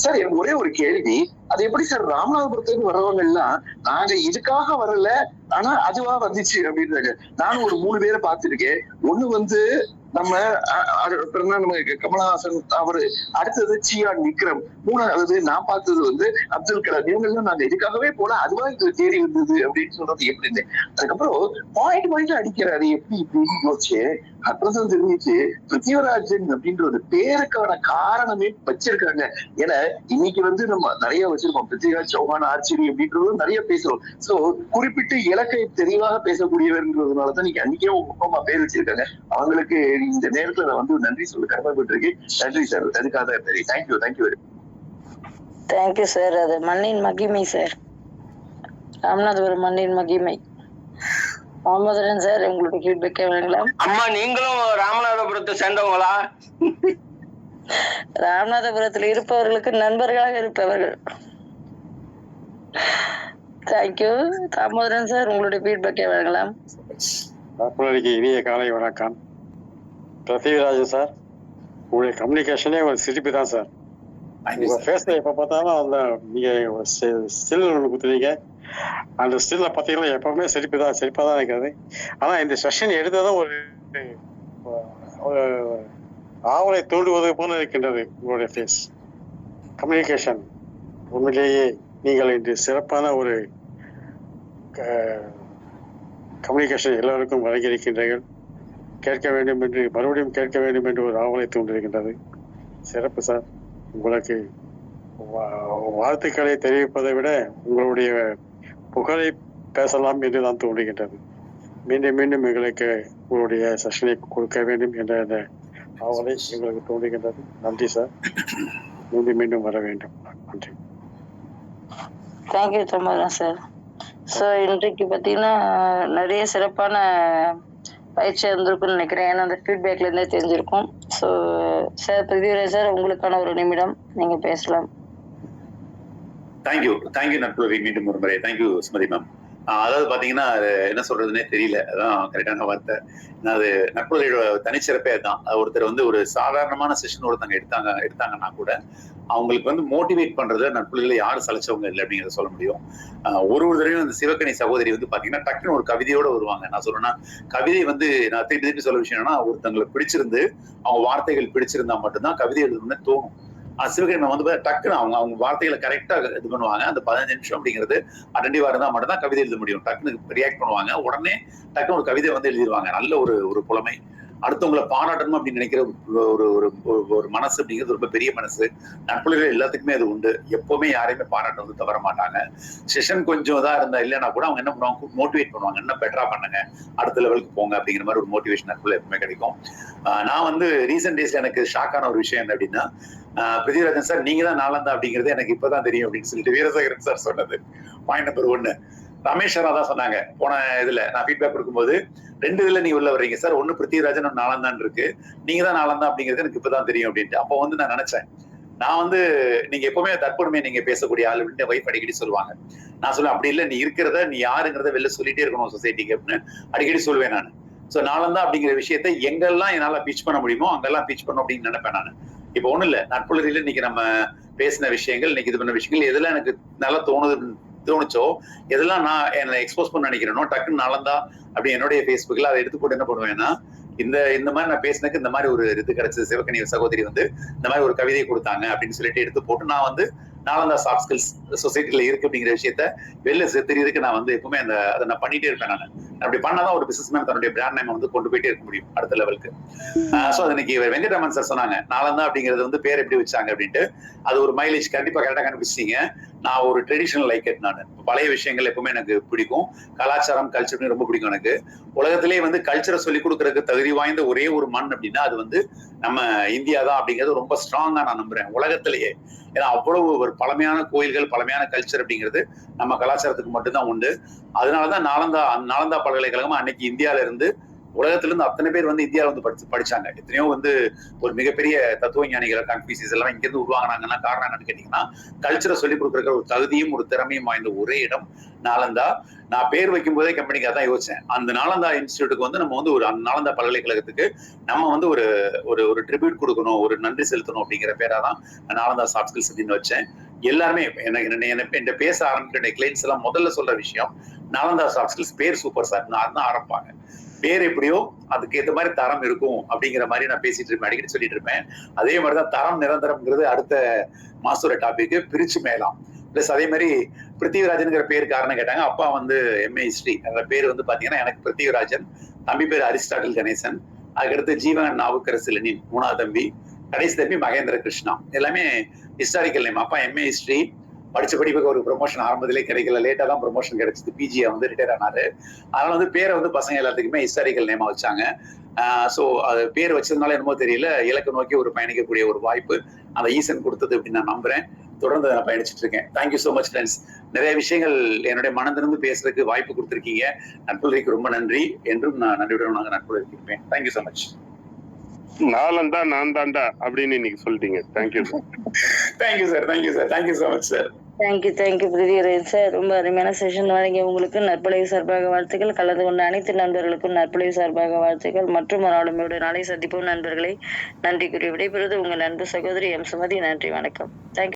சார் எனக்கு ஒரே ஒரு கேள்வி, அது எப்படி சார் ராமநாதபுரத்துக்கு வர்றவங்க எல்லாம் நாங்க இதுக்காக வரல ஆனா அதுவா வந்துச்சு அப்படின்றாங்க. நானும் ஒரு 3 பேரை பார்த்திருக்கேன். ஒண்ணு நம்ம கமலஹாசன் அவரு, அடுத்தது சியான் விக்ரம், 3வது நான் பார்த்தது அப்துல் கலாம். இவங்க எல்லாம் நாங்க இதுக்காகவே போல அதுவா எங்களுக்கு தேடி வந்தது அப்படின்னு சொல்றது எப்படின்னு. அதுக்கப்புறம் பாயிண்ட் அடிக்கிறாரு எப்படி இப்படின்னு யோசிச்சு அப்புறம் தெரிஞ்சிச்சு பிருத்திவிராஜன் அப்படின்ற ஒரு பேருக்கான காரணமே வச்சிருக்காங்க. ஏன்னா இன்னைக்கு நம்ம நிறைய வச்சிருக்கோம், பிருத்திவிராஜ் சௌஹான் ஆர்ச்சரி அப்படின்றதும் நிறைய பேசுறோம். சோ குறிப்பிட்டு இலக்கை தெளிவாக பேசக்கூடியவர்ன்றதுனாலதான் நீங்க அன்னைக்கே முக்கியமா பேர் வச்சிருக்காங்க. அவங்களுக்கு இந்த நேரத்துல நான் நன்றி சொல்ல கடமைப்பட்டிருக்கேன். நன்றி சார், அதுக்காக சரி. Thank you very thank you sir. அது மண்ணின் மகிமை சார், ராமநாதபுரம் மண்ணின் மகிமை. முகமதுரன் சார், உங்களுக்கு ஃபீட்பேக் வேணுங்களா? அம்மா நீங்களும் ராமநாதபுரத்தை சேர்ந்தவங்களா? ராமநாதபுரத்தில் இருப்பவர்களுக்கு நண்பர்களாக இருப்பவர்கள். தேங்க்யூ. தாமோதரன் சார், உங்களுடைய ஃபீட்பேக் வேணுங்களா? இனிய காலை வணக்கம். பிருத்திவிராஜன் சார், உங்களுடைய கம்யூனிகேஷனே ஒரு சிரிப்பு தான் சார். உங்க ஃபேஸ்ல எப்ப பார்த்தாலும் அந்த நீங்க ஸ்டில் ஒன்று குத்துறீங்க, அந்த ஸ்டில்ல பார்த்தீங்கன்னா எப்பவுமே சிரிப்பா தான் இருக்கிறது. ஆனா இந்த செஷன் எடுத்ததும் ஒரு ஆவலை தூண்டுவது போல இருக்கின்றது உங்களுடைய ஃபேஸ் கம்யூனிகேஷன். உண்மையிலேயே நீங்கள் இன்று சிறப்பான ஒரு கம்யூனிகேஷன் எல்லாருக்கும் வழங்கியிருக்கின்றீர்கள். கேட்க வேண்டும் என்று மறுபடியும் கேட்க வேண்டும் என்று ஒரு ஆவலை தூண்டிருக்கின்றது. சிறப்பு சார். உங்களுக்கு வாழ்த்துக்களை தெரிவிப்பதை விட உங்களுடைய புகழை பேசலாம் என்று தான் தோன்றுகின்றது. மீண்டும் எங்களுக்கு உங்களுடைய செஷனை கொடுக்க வேண்டும் என்ற ஆவலை எங்களுக்கு தோன்றுகின்றது. நன்றி சார், மீண்டும் வர வேண்டும். நன்றி. Thank you தம்பரன் sir. ஸோ இன்றைக்கு பார்த்தீங்கன்னா நிறைய சிறப்பான பயிற்சி இருந்திருக்குன்னு நினைக்கிறேன். ஏன்னா அந்த ஃபீட்பேக்ல இருந்தே தெரிஞ்சிருக்கும். ஸோ சார், பிருத்திவிராஜ் சார், உங்களுக்கான ஒரு நிமிடம் நீங்க பேசலாம். தேங்க்யூ நட்புறவி. மீண்டும் ஒரு முறை தேங்க்யூ சுமதி மேம். அதாவது பாத்தீங்கன்னா என்ன சொல்றதுன்னே தெரியல, அதான் கரெக்டான வார்த்தை. அது நட்புறவியோட தனிச்சிறப்பே தான். ஒருத்தர் ஒரு சாதாரணமான செஷன் ஒருத்தங்க எடுத்தாங்கன்னா கூட அவங்களுக்கு மோட்டிவேட் பண்றது நட்புறவில யாரும் சலைச்சவங்க இல்லை அப்படிங்கிறத சொல்ல முடியும். ஒரு தடவையும் அந்த சிவகணி சகோதரி பாத்தீங்கன்னா டக்குன்னு ஒரு கவிதையோட வருவாங்க. நான் சொல்றேன்னா கவிதை நான் திருப்பி சொல்ல விஷயம் என்னன்னா, ஒருத்தங்களுக்கு பிடிச்சிருந்து அவங்க வார்த்தைகள் பிடிச்சிருந்தா மட்டும்தான் கவிதை எழுதணும்னு தோணும். சிவகணி டக்குன்னு அவங்க வார்த்தைகளை கரெக்டா இது பண்ணுவாங்க. அந்த 15 நிமிஷம் அப்படிங்கிறது அட்டென்டிவா இருந்தா மட்டும் தான் கவிதை எழுத முடியும். டக்குன்னு ரியாக்ட் பண்ணுவாங்க, உடனே டக்குன்னு ஒரு கவிதை எழுதிடுவாங்க. நல்ல ஒரு புலமை. அடுத்தவங்களை பாராட்டணும் அப்படின்னு நினைக்கிற ஒரு மனசு அப்படிங்கிறது ரொம்ப பெரிய மனசு. நட்புறவுகள் எல்லாத்துக்குமே அது உண்டு. எப்பவுமே யாரையுமே பாராட்ட தவற மாட்டாங்க. செஷன் கொஞ்சம் இதா இருந்தா இல்லைன்னா கூட அவங்க என்ன பண்ணுவாங்க, மோட்டிவேட் பண்ணுவாங்க, இன்னும் பெட்டரா பண்ணுங்க, அடுத்த லெவலுக்கு போங்க அப்படிங்கிற மாதிரி ஒரு மோட்டிவேஷன் நட்புல எப்பவுமே கிடைக்கும். நான் ரீசெண்ட் டேஸ்ல எனக்கு ஷாக்கான ஒரு விஷயம் என்ன அப்படின்னா, பிருத்திவிராஜன் சார் நீங்க தான் நாளந்தா அப்படிங்கிறது எனக்கு இப்பதான் தெரியும் அப்படின்னு சொல்லிட்டு வீரசேகரன் சார் சொன்னது பாயிண்ட் நம்பர் 1. ரமேஷ் சாரா தான் சொன்னாங்க போன இதுல நான் ஃபீட்பேக் கொடுக்கும்போது, 2 இதுல நீங்க உள்ள வர்றீங்க சார், 1 பிருத்திவிராஜன், 1 நாளந்தான் இருக்கு, நீங்க தான் நாளந்தா அப்படிங்கிறது எனக்கு இப்பதான் தெரியும் அப்படின்ட்டு. அப்போ நான் நினைச்சேன், நான் நீங்க எப்பவுமே தற்பொருமை நீங்க பேசக்கூடிய ஆள் அப்படின்னு வைஃப் அடிக்கடி சொல்லுவாங்க. நான் சொல்லுவேன் அப்படி இல்லை, நீ இருக்கிறத நீ யாருங்கிறத வெளில சொல்லிட்டே இருக்கணும் சொசைட்டிக்கு அப்படின்னு அடிக்கடி சொல்லுவேன் நான். சோ நாளந்தா அப்படிங்கிற விஷயத்த எங்கெல்லாம் என்னால பீச் பண்ண முடியுமோ அங்கெல்லாம் பீச் பண்ணும் அப்படின்னு நினைப்பேன் நான். இப்ப ஒண்ணும் இல்ல, நட்புலரில இன்னைக்கு நம்ம பேசின விஷயங்கள், இன்னைக்கு இது பண்ண விஷயங்கள் எதெல்லாம் எனக்கு நல்லா தோணுச்சோ, எதெல்லாம் நான் என்ன எக்ஸ்போஸ் பண்ண நினைக்கிறேனோ டக்குன்னு நாளந்தா அப்படி என்னுடைய ஃபேஸ்புக்ல அதை எடுத்து போட்டு என்ன பண்ணுவேன்னா, இந்த மாதிரி நான் பேசினதுக்கு இந்த மாதிரி ஒரு இது கிடைச்சது, சிவகணி சகோதரி இந்த மாதிரி ஒரு கவிதை கொடுத்தாங்க அப்படின்னு சொல்லிட்டு எடுத்து போட்டு நான் நாளந்தா சாஃப்ட் ஸ்கில்ஸ் சொசைட்டில இருக்கு அப்படிங்கிற விஷயத்த வெளில தெரியறதுக்கு நான் எப்பவுமே அதை நான் பண்ணிட்டே இருப்பேன். நான் அப்படி பண்ணாதான் ஒரு பிசினஸ் மேன் தன்னுடைய பிராண்ட் நேம் கொண்டு போயிட்டே இருக்க முடியும் அடுத்த லெவலுக்கு. சோ அது இன்னைக்கு வெங்கட்ராமன் சார் சொன்னாங்க, நாளந்தா அப்படிங்கிறது பேர் எப்படி வச்சாங்க அப்படின்ட்டு. அது ஒரு மைலேஜ் கண்டிப்பா கரெக்டா கண்டுபிடிச்சிங்க. நான் ஒரு ட்ரெடிஷனல் லைக் இட். நான் பழைய விஷயங்கள் எப்பவுமே எனக்கு பிடிக்கும், கலாச்சாரம் கல்ச்சர் ரொம்ப பிடிக்கும் எனக்கு. உலகத்திலேயே கல்ச்சரை சொல்லிக் கொடுக்கறதுக்கு தகுதி வாய்ந்த ஒரே ஒரு மண் அப்படின்னா அது நம்ம இந்தியா தான் அப்படிங்கிறது ரொம்ப ஸ்ட்ராங்கா நான் நம்புறேன் உலகத்திலேயே. ஏன்னா அவ்வளவு ஒரு பழமையான கோயில்கள், பழமையான கல்ச்சர் அப்படிங்கிறது நம்ம கலாச்சாரத்துக்கு மட்டும்தான் உண்டு. அதனாலதான் நாளந்தா பல்கலைக்கழகம் அன்னைக்கு இந்தியால இருந்து உலகத்துல இருந்து அத்தனை பேர் வந்து இந்தியாவில் வந்து படிச்சாங்க. எத்தனையோ வந்து ஒரு மிகப்பெரிய தத்துவ ஞானிகள் கன்ஃபியூசியஸ் எல்லாம் இங்க இருந்து உருவாங்கினாங்கன்னா காரணம் என்னன்னு கேட்டீங்கன்னா, கல்ச்சரை சொல்லிக் கொடுக்குற ஒரு தகுதியும் ஒரு திறமையும் வாய்ந்த ஒரே இடம் நாலந்தா. நான் பேர் வைக்கும் போதே கம்பெனிக்காக தான் யோசிச்சேன். அந்த நாலந்தா இன்ஸ்டியூட்டுக்கு வந்து நம்ம வந்து ஒரு நாலந்தா பல்கலைக்கழகத்துக்கு நம்ம வந்து ஒரு ஒரு ஒரு ட்ரிபியூட் கொடுக்கணும், ஒரு நன்றி செலுத்தணும் அப்படிங்கிற பேரா தான் நாலந்தா சாஃப்ட் ஸ்கில்ஸ் அப்படின்னு வச்சேன். எல்லாருமே என்ன பேச ஆரம்பிக்கிற கிளைண்ட்ஸ் எல்லாம் முதல்ல சொல்ற விஷயம், நாலந்தா சாஃப்ட் ஸ்கில்ஸ் பேர் சூப்பர் சார், நான் தான் ஆரம்பிப்பாங்க. பேர் எப்படியோ அதுக்கு ஏற்ற மாதிரி தரம் இருக்கும் அப்படிங்கிற மாதிரி நான் பேசிட்டு இருப்பேன், அடிக்கடி சொல்லிட்டு இருப்பேன். அதே மாதிரிதான் தரம் நிரந்தரம்ங்கிறது அடுத்த மாசத்தோட டாபிக், பிரிச்சு மேலாம். பிளஸ் அதே மாதிரி பிருத்திவிராஜன்ங்கிற பேர் காரணம் கேட்டாங்க. அப்பா வந்து MA ஹிஸ்டரி, அந்த பேர் வந்து பாத்தீங்கன்னா எனக்கு பிருத்திவிராஜன், தம்பி பேர் அரிஸ்டாட்டில் கணேசன், அதுக்கடுத்து ஜீவன் நாவுக்கரசு லெனின் 3வது தம்பி, கடைசி தம்பி மகேந்திர கிருஷ்ணா. எல்லாமே ஹிஸ்டாரிக்கல் நேம். அப்பா MA ஹிஸ்டரி, படிச்ச படிப்புக்கு ஒரு ப்ரொமோஷன் ஆரம்பத்திலே கிடைக்கல, லேட்டா தான் ப்ரொமோஷன் கிடைச்சது, PG வந்து ரிட்டையர் ஆனாரு. அதனால வந்து பேரை வந்து பசங்க எல்லாத்துக்குமே ஹிஸ்டாரிக்கல் நேமா வச்சாங்க. சோ அது பேர் வச்சதுனால என்னமோ தெரியல, இலக்கு நோக்கி ஒரு பயணிக்கக்கூடிய ஒரு வாய்ப்பு அந்த ஈசன் கொடுத்தது அப்படின்னு நான் நம்புறேன். தொடர்ந்து நான் பயணிச்சுட்டு இருக்கேன். Thank you so much friends. நிறைய விஷயங்கள் என்னுடைய மனதிலிருந்து பேசுறதுக்கு வாய்ப்பு கொடுத்துருக்கீங்க. நட்புறவுக்கு ரொம்ப நன்றி. என்றும் நான் நன்றியுடன் நாங்கள் நட்புறவுக்கு இருப்பேன். Thank you so much. நாலந்தா நான் தாண்டா அப்படின்னு இன்னைக்கு சொல்லிட்டீங்க. Thank you sir. Thank you sir. Thank you sir. Thank you so much sir. Thank you Prithvirajan sir. ரொம்ப அருமையான செஷன் வழங்கிய உங்களுக்கு நற்புலகு சார்பாக வாழ்த்துக்கள். கலந்து கொண்ட அனைத்து நண்பர்களுக்கும் நற்புலகு சார்பாக வாழ்த்துக்கள். மற்றும் ஒரு ஆளுமையோடு நாளை சந்திப்போம் நண்பர்களை. நன்றி கூறி விடைபெறுவது உங்கள் அன்பு சகோதரி M. சுமதி. நன்றி, வணக்கம். தேங்க்யூ.